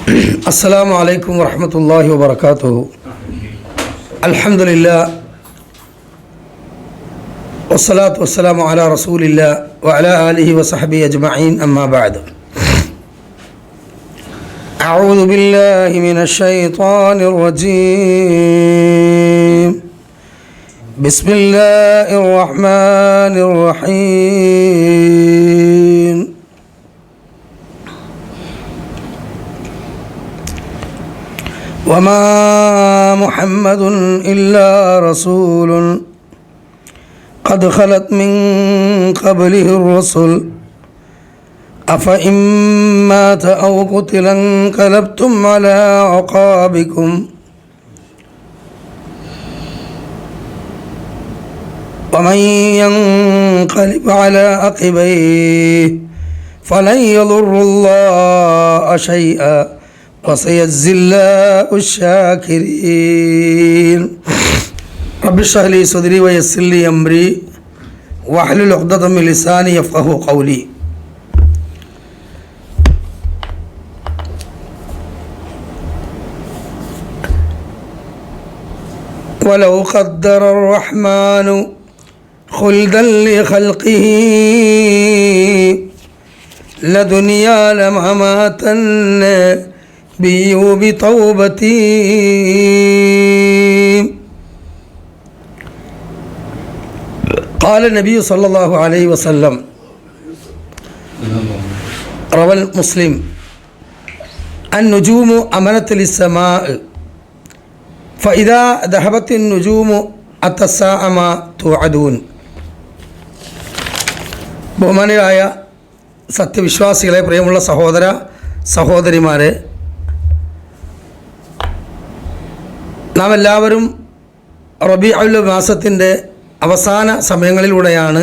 السلام عليكم ورحمة الله وبركاته. الحمد لله والصلاة والسلام على رسول الله وعلى آله وصحبه أجمعين. أما بعد، أعوذ بالله من الشيطان الرجيم. بسم الله الرحمن الرحيم. وما محمد إلا رسول قد خلت من قبله الرسل أفإن مات أو قتل انقلبتم على أعقابكم ومن ينقلب على عقبيه فلن يضر الله شيئا وسيجزي الله الشاكرين. رب اشرح لي صدري ويسر لي أمري واحلل عقدة من لساني يفقهوا قولي. ولو قدر الرحمن خلدا لخلقه لدنيا لمماتن بيوب توبتي. قال النبي صلى الله عليه وسلم روى مسلم النجوم أمنة للسماء فإذا ذهبت النجوم أتى الساعة ما توعدون. ബഹുമാനരായ സത്യവിശ്വാസികളെ, പ്രിയമുള്ള സഹോദര സഹോദരിമാരെ, നാം എല്ലാവരും റബീഉൽ മാസത്തിൻ്റെ അവസാന സമയങ്ങളിലൂടെയാണ്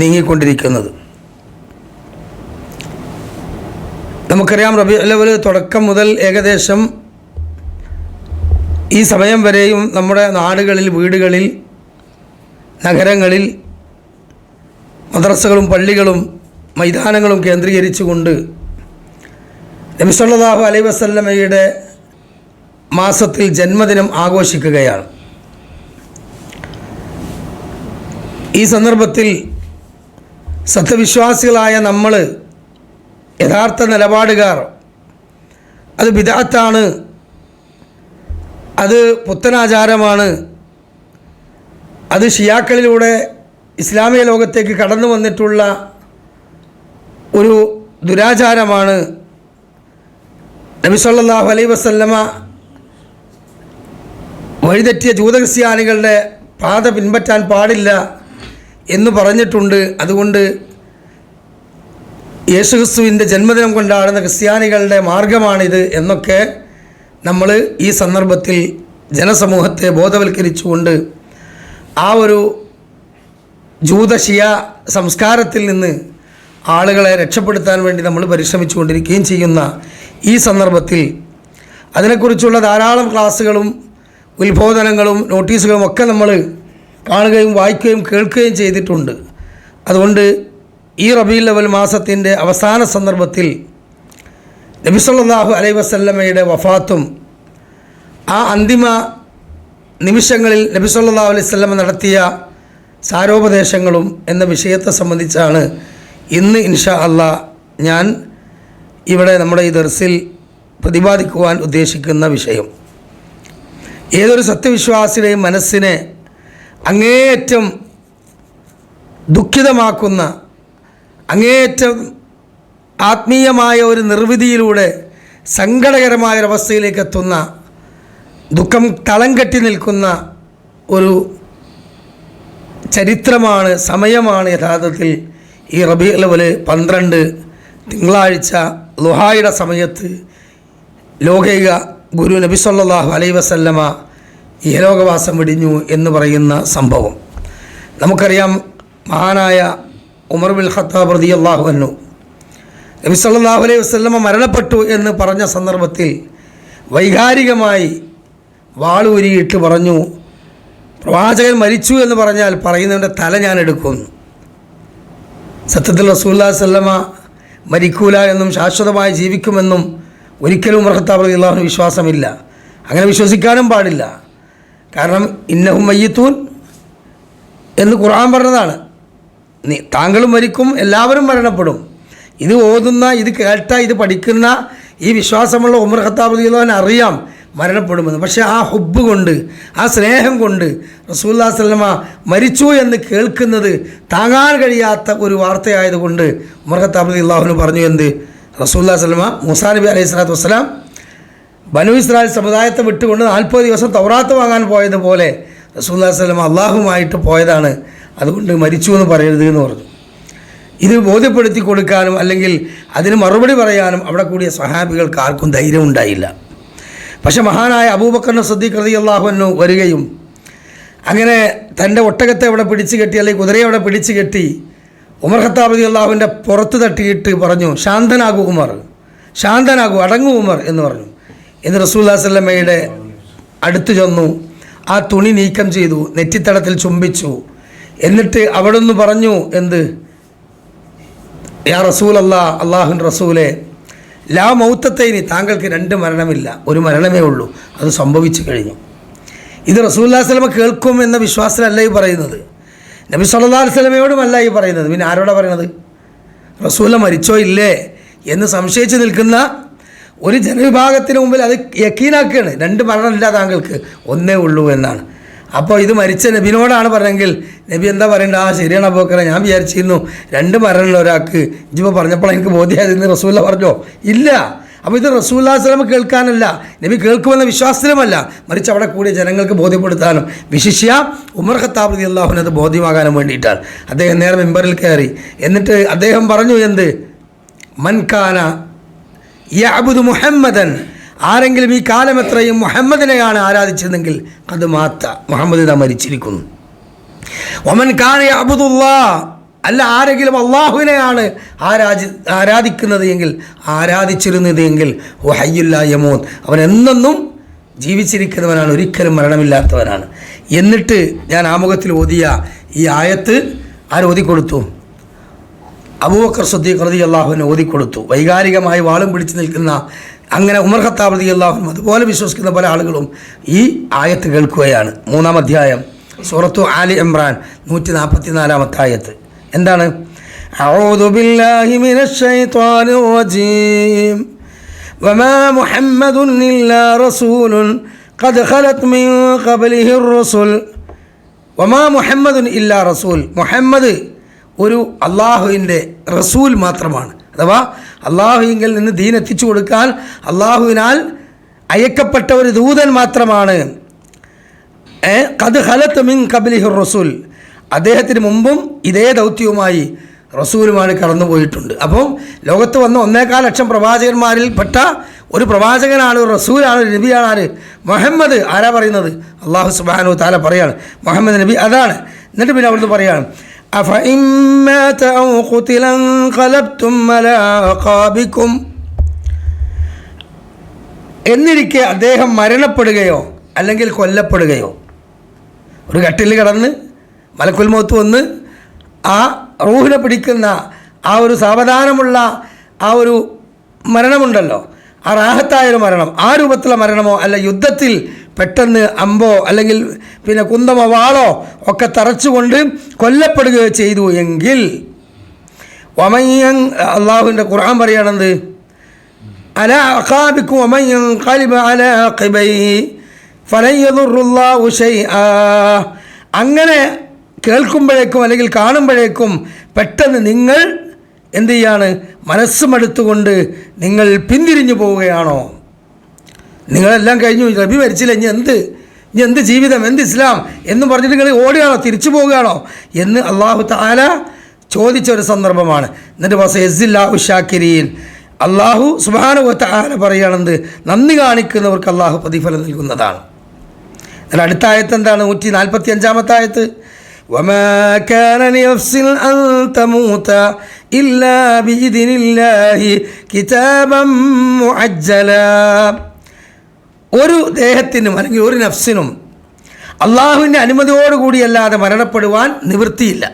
നീങ്ങിക്കൊണ്ടിരിക്കുന്നത്. നമുക്കറിയാം, റബീഉൽ അവ്വൽ തുടക്കം മുതൽ ഏകദേശം ഈ സമയം വരെയും നമ്മുടെ നാടുകളിൽ, വീടുകളിൽ, നഗരങ്ങളിൽ, മദ്രസകളും പള്ളികളും മൈതാനങ്ങളും കേന്ദ്രീകരിച്ചുകൊണ്ട് നബി സല്ലല്ലാഹു അലൈഹി വസല്ലമയുടെ മാസത്തിൽ ജന്മദിനം ആഘോഷിക്കുകയാണ്. ഈ സന്ദർഭത്തിൽ സത്യവിശ്വാസികളായ നമ്മൾ, യഥാർത്ഥ നിലപാടുകാർ, അത് ബിദ്അത്താണ്, അത് പുത്തനാചാരമാണ്, അത് ഷിയാക്കളിലൂടെ ഇസ്ലാമിക ലോകത്തേക്ക് കടന്നു വന്നിട്ടുള്ള ഒരു ദുരാചാരമാണ്, നബി സല്ലല്ലാഹു അലൈഹി വസല്ലമ വഴിതെറ്റിയ ജൂതക്രിസ്ത്യാനികളുടെ പാത പിൻപറ്റാൻ പാടില്ല എന്ന് പറഞ്ഞിട്ടുണ്ട്. അതുകൊണ്ട് യേശുക്രിസ്തുവിൻ്റെ ജന്മദിനം കൊണ്ടാടുന്ന ക്രിസ്ത്യാനികളുടെ മാർഗമാണിത് എന്നൊക്കെ നമ്മൾ ഈ സന്ദർഭത്തിൽ ജനസമൂഹത്തെ ബോധവൽക്കരിച്ചുകൊണ്ട് ആ ഒരു ജൂതശിയ സംസ്കാരത്തിൽ നിന്ന് ആളുകളെ രക്ഷപ്പെടുത്താൻ വേണ്ടി നമ്മൾ പരിശ്രമിച്ചുകൊണ്ടിരിക്കുകയും ചെയ്യുന്ന ഈ സന്ദർഭത്തിൽ അതിനെക്കുറിച്ചുള്ള ധാരാളം ക്ലാസ്സുകളും ഉത്ബോധനങ്ങളും നോട്ടീസുകളും ഒക്കെ നമ്മൾ കാണുകയും വായിക്കുകയും കേൾക്കുകയും ചെയ്തിട്ടുണ്ട്. അതുകൊണ്ട് ഈ റബീഉൽ അവ്വൽ മാസത്തിൻ്റെ അവസാന സന്ദർഭത്തിൽ നബി സല്ലല്ലാഹു അലൈഹി വസല്ലമയുടെ വഫാത്തും ആ അന്തിമ നിമിഷങ്ങളിൽ നബി സല്ലല്ലാഹു അലൈഹി വസല്ലമ നടത്തിയ സാരോപദേശങ്ങളും എന്ന വിഷയത്തെ സംബന്ധിച്ചാണ് ഇന്ന് ഇൻഷാ അല്ലാഹ് ഞാൻ ഇവിടെ നമ്മുടെ ഈ ദർസിൽ പ്രതിപാദിക്കുവാൻ ഉദ്ദേശിക്കുന്ന വിഷയം. ഏതൊരു സത്യവിശ്വാസിയുടെയും മനസ്സിനെ അങ്ങേയറ്റം ദുഃഖിതമാക്കുന്ന, അങ്ങേയറ്റം ആത്മീയമായ ഒരു നിർവൃതിയിലൂടെ സങ്കടകരമായൊരവസ്ഥയിലേക്ക് എത്തുന്ന, ദുഃഖം തളം കെട്ടി നിൽക്കുന്ന ഒരു ചരിത്രമാണ്, സമയമാണ് യഥാർത്ഥത്തിൽ ഈ റബീഉൽ അവ്വൽ 12 തിങ്കളാഴ്ച ളുഹായുടെ സമയത്ത് ലോകൈക ഗുരു നബി സല്ലല്ലാഹു അലൈഹി വസല്ലമ ഇഹലോകവാസം വെടിഞ്ഞു എന്ന് പറയുന്ന സംഭവം. നമുക്കറിയാം, മഹാനായ ഉമർ ബിൻ ഖത്താബ് റളിയല്ലാഹു അൻഹു നബി സല്ലല്ലാഹു അലൈഹി വസല്ലമ മരണപ്പെട്ടു എന്ന് പറഞ്ഞ സന്ദർഭത്തിൽ വൈകാരികമായി വാളൂരിയിട്ട് പറഞ്ഞു, പ്രവാചകൻ മരിച്ചു എന്ന് പറഞ്ഞാൽ പറയുന്നവൻ്റെ തല ഞാൻ എടുക്കുന്നു. സത്യത്തിൽ റസൂലുള്ളാഹി സ്വല്ലല്ലാഹു അലൈഹി വസല്ലമ മരിക്കൂല എന്നും ശാശ്വതമായി ജീവിക്കുമെന്നും ഒരിക്കലും ഉമർ ഖത്താബ് റളിയല്ലാഹു അൻഹു വിശ്വാസമില്ല. അങ്ങനെ വിശ്വസിക്കാനും പാടില്ല. കാരണം ഇന്നഹും മയ്യിത്തൂൻ എന്ന് ഖുർആൻ പറഞ്ഞതാണ്. താങ്കളും മരിക്കും, എല്ലാവരും മരണപ്പെടും. ഇത് ഓതുന്ന, ഇത് കേട്ട, ഇത് പഠിക്കുന്ന ഈ വിശ്വാസമുള്ള ഉമർ ഖത്താബ് റളിയല്ലാഹു അൻഹു അറിയാം മരണപ്പെടുമെന്ന്. പക്ഷേ ആ ഹുബ്ബ് കൊണ്ട്, ആ സ്നേഹം കൊണ്ട് റസൂലുള്ളാഹി സ്വല്ലല്ലാഹു അലൈഹി വസല്ലമ മരിച്ചു എന്ന് കേൾക്കുന്നത് താങ്ങാൻ കഴിയാത്ത ഒരു വാർത്തയായതുകൊണ്ട് ഉമർ ഖത്താബ് റളിയല്ലാഹു അൻഹു പറഞ്ഞു എന്ത്? റസൂലുള്ളാഹി സ്വല്ലല്ലാഹു അലൈഹി വസല്ലമ മൂസാ നബി അലൈഹി സ്വലാത്തു വസ്സലാം ബനു ഇസ്രായേൽ സമുദായത്തെ വിട്ടുകൊണ്ട് 40 ദിവസം തൗറാത്ത് വാങ്ങാൻ പോയതുപോലെ റസൂലുള്ളാഹി സ്വല്ലല്ലാഹു അലൈഹി വസല്ലമ അള്ളാഹുമായിട്ട് പോയതാണ്, അതുകൊണ്ട് മരിച്ചു എന്ന് പറയരുത് എന്ന് പറഞ്ഞു. ഇത് ബോധ്യപ്പെടുത്തി കൊടുക്കാനും അല്ലെങ്കിൽ അതിന് മറുപടി പറയാനും അവിടെ കൂടിയ സ്വഹാബികൾക്ക് ആർക്കും ധൈര്യം ഉണ്ടായില്ല. പക്ഷെ മഹാനായ അബൂബക്കർ സിദ്ദീഖ് റളിയല്ലാഹു അൻഹു വരികയും അങ്ങനെ തൻ്റെ ഒട്ടകത്തെ അവിടെ പിടിച്ചു കെട്ടി, അല്ലെങ്കിൽ കുതിരയെ അവിടെ പിടിച്ചു കെട്ടി ഉമർ ഖത്താബ് റളിയല്ലാഹുവിൻ്റെ പുറത്ത് തട്ടിയിട്ട് പറഞ്ഞു, ശാന്തനാകൂ ഉമർ, ശാന്തനാകൂ, അടങ്ങൂ ഉമർ എന്ന് പറഞ്ഞു. എന്ന് റസൂലുള്ളാഹി സ്വല്ലല്ലാഹു അലൈഹി വസല്ലമയുടെ അടുത്ത് ചെന്നു, ആ തുണി നീക്കം ചെയ്തു, നെറ്റിത്തടത്തിൽ ചുംബിച്ചു. എന്നിട്ട് അവിടെ നിന്ന് പറഞ്ഞു എന്ത്? യാ റസൂലല്ലാഹ്, അല്ലാഹുവിൻ്റെ റസൂലേ, ലാ മൗത്തത്തൈനി, താങ്കൾക്ക് 2 മരണമില്ല, ഒരു മരണമേ ഉള്ളൂ, അത് സംഭവിച്ചു കഴിഞ്ഞു. ഇത് റസൂലുള്ളാഹി സ്വല്ലല്ലാഹു അലൈഹി വസല്ലമ കേൾക്കും എന്ന വിശ്വാസത്തിലല്ല ഈ പറയുന്നത്, നബി സല്ലല്ലാഹു അലൈഹി വസല്ലമയോടുമല്ല ഈ പറയുന്നത്. പിന്നെ ആരോടാണ് പറയുന്നത്? റസൂല മരിച്ചോ ഇല്ലേ എന്ന് സംശയിച്ച് നിൽക്കുന്ന ഒരു ജനവിഭാഗത്തിന് മുമ്പിൽ അത് യക്കീനാക്കുകയാണ്. 2 മരണമില്ല താങ്കൾക്ക്, ഒന്നേ ഉള്ളൂ എന്നാണ്. അപ്പോൾ ഇത് മരിച്ച നബിനോടാണ് പറഞ്ഞെങ്കിൽ നബി എന്താ പറയേണ്ടത്? ആ ശരിയാണ് അബൂബക്കറെ, ഞാൻ വിചാരിച്ചിരുന്നു 2 മരണമുള്ള ഒരാൾക്ക്, ഇജിപ്പോൾ പറഞ്ഞപ്പോൾ എനിക്ക് ബോധ്യമായതെന്ന് റസൂല പറഞ്ഞോ? ഇല്ല. അപ്പോൾ ഇത് റസൂലുള്ളാഹി സ്വല്ലല്ലാഹു അലൈഹി വസല്ലം കേൾക്കാനല്ല, നബി കേൾക്കുമെന്ന വിശ്വാസത്തിലുമല്ല, മറിച്ച് അവിടെ കൂടിയ ജനങ്ങൾക്ക് ബോധ്യപ്പെടുത്താനും വിശിഷ്യ ഉമർ ഖത്താബ് റളിയല്ലാഹു അൻഹു അത് ബോധ്യമാകാനും വേണ്ടിയിട്ടാണ്. അദ്ദേഹം നേരെ മിമ്പറിൽ കയറി. എന്നിട്ട് അദ്ദേഹം പറഞ്ഞു എന്ത്? മൻ കാന യഅ്ബുദു മുഹമ്മദൻ, ആരെങ്കിലും ഈ കാലം എത്രയും മുഹമ്മദിനെയാണ് ആരാധിച്ചതെങ്കിൽ അത് മാത്ത, മുഹമ്മദ് ഇതാ മരിച്ചിരിക്കുന്നു. വമൻ കാന യഅ്ബുദുല്ലാഹ്, അല്ല ആരെങ്കിലും അള്ളാഹുവിനെയാണ് ആരാധിക്കുന്നത് എങ്കിൽ, ആരാധിച്ചിരുന്നത് എങ്കിൽ ഹയ്യുൽ ലാ യമൂത്ത്, അവൻ എന്നെന്നും ജീവിച്ചിരിക്കുന്നവനാണ്, ഒരിക്കലും മരണമില്ലാത്തവനാണ്. എന്നിട്ട് ഞാൻ ആമുഖത്തിൽ ഓതിയ ഈ ആയത്ത് ആരോദിക്കൊടുത്തു? അബൂബക്കർ സിദ്ദീഖ് റളിയല്ലാഹു അൻഹു ഓതിക്കൊടുത്തു. വൈകാരികമായി വാളും പിടിച്ചു നിൽക്കുന്ന, അങ്ങനെ ഉമർ ഖത്താബ് റളിയല്ലാഹു അൻഹു അതുപോലെ വിശ്വസിക്കുന്ന പല ആളുകളും ഈ ആയത്ത് കേൾക്കുകയാണ്. 3-ാം അധ്യായം സൂറത്തു ആലി ഇംറാൻ 144-ാമത്തെ ആയത്ത്. എന്താണ്? അഊദു ബില്ലാഹി മിനശ് ശൈത്വാനിർ റജീം വമാ മുഹമ്മദുൻ ഇല്ലാ റസൂലുൻ ഖദ് ഖലത് മിൻ ഖബ്ലിഹിർ റസുൽ വമാ മുഹമ്മദുൻ ഇല്ലാ റസൂൽ, മുഹമ്മദ് ഒരു അള്ളാഹുവിൻ്റെ റസൂൽ മാത്രമാണ്, അഥവാ അള്ളാഹുവിങ്കിൽ നിന്ന് ദീൻ എത്തിച്ചു കൊടുക്കാൻ അള്ളാഹുവിനാൽ അയക്കപ്പെട്ട ഒരു ദൂതൻ മാത്രമാണ്. ഖദ് ഖലത് മിൻ ഖബ്ലിഹിർ റസൂൽ, അദ്ദേഹത്തിന് മുമ്പും ഇതേ ദൗത്യവുമായി റസൂലുമാണ് കടന്നുപോയിട്ടുണ്ട്. അപ്പം ലോകത്ത് വന്ന 1.25 ലക്ഷം പ്രവാചകന്മാരിൽ പെട്ട ഒരു പ്രവാചകനാണ്, ഒരു റസൂലാണ്, ഒരു നബിയാണ് ആര്? മുഹമ്മദ്. ആരാ പറയുന്നത്? അള്ളാഹു സുബ്ഹാനഹു വ തആല പറയാണ് മുഹമ്മദ് നബി അതാണ്. എന്നിട്ട് പിന്നെ അവിടുന്ന് പറയാണ് അഫഇൻ മാത ഔ ഖുതില ഖലബ്തും അലാ അഖാബികും, എന്നിരിക്കെ അദ്ദേഹം മരണപ്പെടുകയോ അല്ലെങ്കിൽ കൊല്ലപ്പെടുകയോ, ഒരു കട്ടിൽ കിടന്ന് മലക്കുൽ മൗത്ത് വന്ന് ആ റൂഹിനെ പിടിക്കുന്ന ആ ഒരു സാവധാനമുള്ള ആ ഒരു മരണമുണ്ടല്ലോ, ആ റാഹത്തായൊരു മരണം, ആ രൂപത്തിലുള്ള മരണമോ അല്ല യുദ്ധത്തിൽ പെട്ടെന്ന് അമ്പോ അല്ലെങ്കിൽ പിന്നെ കുന്തമോ വാളോ ഒക്കെ തറച്ചുകൊണ്ട് കൊല്ലപ്പെടുകയോ ചെയ്തു എങ്കിൽ വമയ്യൻ, അള്ളാഹുവിൻ്റെ ഖുർആൻ പറയുകയാണെന്ത്? അലാ അഖാബിക്കും വമയ്യൻ ഖലിബ അലാ അഖിബൈഹി ഫലൻ യദുറുല്ലാഹു ശൈആ, അങ്ങനെ കേൾക്കുമ്പോഴേക്കും അല്ലെങ്കിൽ കാണുമ്പോഴേക്കും പെട്ടെന്ന് നിങ്ങൾ എന്തു ചെയ്യാണ്? മനസ്സുമെടുത്തുകൊണ്ട് നിങ്ങൾ പിന്തിരിഞ്ഞു പോവുകയാണോ? നിങ്ങളെല്ലാം കഴിഞ്ഞു, നബി മരിച്ചില്ല, ഇനി എന്ത് ജീവിതം, എന്ത് ഇസ്ലാം എന്നും പറഞ്ഞിട്ട് നിങ്ങൾ ഓടുകയാണോ, തിരിച്ചു പോവുകയാണോ എന്ന് അള്ളാഹു തആല ചോദിച്ച ഒരു സന്ദർഭമാണ്. എന്നിട്ട് വസയസില്ലാഹു ശാക്കിരീൻ, അള്ളാഹു സുബ്ഹാനഹു വ തആല പറയുകയാണെന്ത്? നന്ദി കാണിക്കുന്നവർക്ക് അള്ളാഹു പ്രതിഫലം നൽകുന്നതാണ്. എന്നാൽ അടുത്ത ആയത്ത് എന്താണ്? 145-ാമത്തെ ആയത്ത്. വമാ കാന ലിനഫ്സിൻ അൻ തമൂത ഇല്ലാ ബിഇദ്നില്ലാഹി കിതാബൻ മുഅജ്ജലാ, ഒരു ദേഹത്തിനും അല്ലെങ്കിൽ ഒരു നഫ്സിനും അള്ളാഹുവിൻ്റെ അനുമതിയോടുകൂടിയല്ലാതെ മരണപ്പെടുവാൻ നിവൃത്തിയില്ല.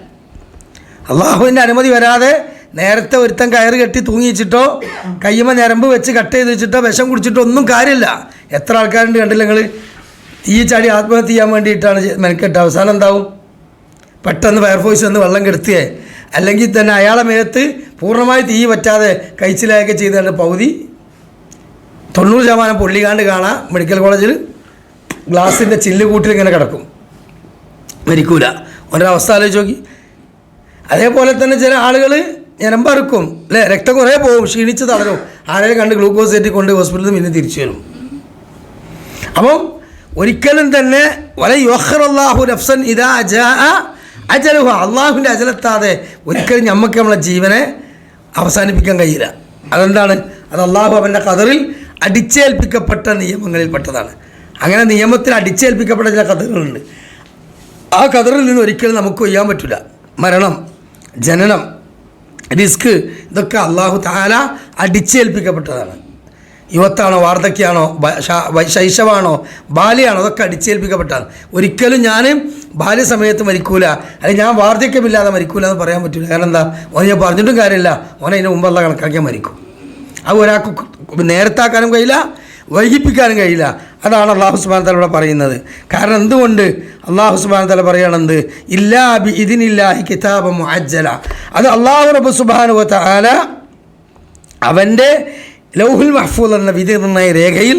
അള്ളാഹുവിൻ്റെ അനുമതി വരാതെ നേരത്തെ ഒരുത്തൻ കയറ് കെട്ടി തൂങ്ങിച്ചിട്ടോ കയ്യുമ്മ ഞരമ്പ് വെച്ച് കട്ട് ചെയ്ത് വെച്ചിട്ടോ വിഷം കുടിച്ചിട്ടോ ഒന്നും കാര്യമില്ല. എത്ര ആൾക്കാരുണ്ട് കണ്ടില്ല നിങ്ങൾ? തീ ചാടി ആത്മഹത്യ ചെയ്യാൻ വേണ്ടിയിട്ടാണ് മെനക്കെട്ട്. അവസാനം എന്താവും? പെട്ടെന്ന് ഫയർഫോഴ്സ് വന്ന് വെള്ളം കെടുത്തുകയെ അല്ലെങ്കിൽ തന്നെ അയാളെ മേത്ത് പൂർണ്ണമായി തീ പറ്റാതെ കഴിച്ചിലായൊക്കെ ചെയ്തുകൊണ്ട് പകുതി 90% പൊള്ളിക്കാണ്ട് കാണാം. മെഡിക്കൽ കോളേജിൽ ഗ്ലാസിൻ്റെ ചില്ല് കൂട്ടിൽ ഇങ്ങനെ കിടക്കും, മരിക്കൂല. ഒരവസ്ഥ ആലോചിച്ച് നോക്കി. അതേപോലെ തന്നെ ചില ആളുകൾ ഞരമ്പറുക്കും അല്ലേ, രക്തം കുറേ പോകും, ക്ഷീണിച്ച് തളരും. ആരെയും കണ്ട് ഗ്ലൂക്കോസ് കയറ്റി കൊണ്ട് ഹോസ്പിറ്റലിൽ പിന്നെ തിരിച്ചു വരും. അപ്പം ഒരിക്കലും തന്നെ വല യുഅഖിറുല്ലാഹു നഫ്സൻ ഇദാ ജാഅ അജലുഹ, അള്ളാഹുവിൻ്റെ അജലെത്താതെ ഒരിക്കലും നമുക്ക് നമ്മളെ ജീവനെ അവസാനിപ്പിക്കാൻ കഴിയില്ല. അതെന്താണ്? അത് അള്ളാഹു അവൻ്റെ ഖദറിൽ അടിച്ചേൽപ്പിക്കപ്പെട്ട നിയമങ്ങളിൽപ്പെട്ടതാണ്. അങ്ങനെ നിയമത്തിൽ അടിച്ചേൽപ്പിക്കപ്പെട്ട ചില ഖദറുകളുണ്ട്. ആ ഖദറിൽ നിന്ന് ഒരിക്കലും നമുക്ക് ചെയ്യാൻ പറ്റില്ല. മരണം, ജനനം, റിസ്ക്, ഇതൊക്കെ അള്ളാഹു തആല അടിച്ചേൽപ്പിക്കപ്പെട്ടതാണ്. യുവത്താണോ വാർദ്ധക്യമാണോ ശൈശവാണോ ബാല്യമാണോ അതൊക്കെ അടിച്ചേൽപ്പിക്കപ്പെട്ടാണ്. ഒരിക്കലും ഞാൻ ബാല്യസമയത്ത് മരിക്കൂല അല്ലെങ്കിൽ ഞാൻ വാർദ്ധക്യമില്ലാതെ മരിക്കൂല എന്ന് പറയാൻ പറ്റില്ല. കാരണം എന്താ? ഓനെ ഞാൻ പറഞ്ഞിട്ടും കാര്യമില്ല, ഓനെ അതിന് മുമ്പ് അള്ളാഹ് കണക്കാക്കിയാൽ മരിക്കും. അത് ഒരാൾക്ക് നേരത്താക്കാനും കഴിയില്ല, വൈകിപ്പിക്കാനും കഴിയില്ല. അതാണ് അള്ളാഹു സുബ്ഹാനഹു വ തആല പറയുന്നത്. കാരണം എന്തുകൊണ്ട് അള്ളാഹു സുബ്ഹാനഹു വ തആല പറയണത്? ഇല്ലാ ബി ഇദ്നില്ലാഹി കിതാബൻ മുഅജ്ജല. അത് അള്ളാഹു റബ്ബ് സുബ്ഹാനഹു വ തആല അവൻ്റെ ലൗഹുൽ മഹ്ഫൂദ് എന്ന വിധി നിർണ്ണയ രേഖയിൽ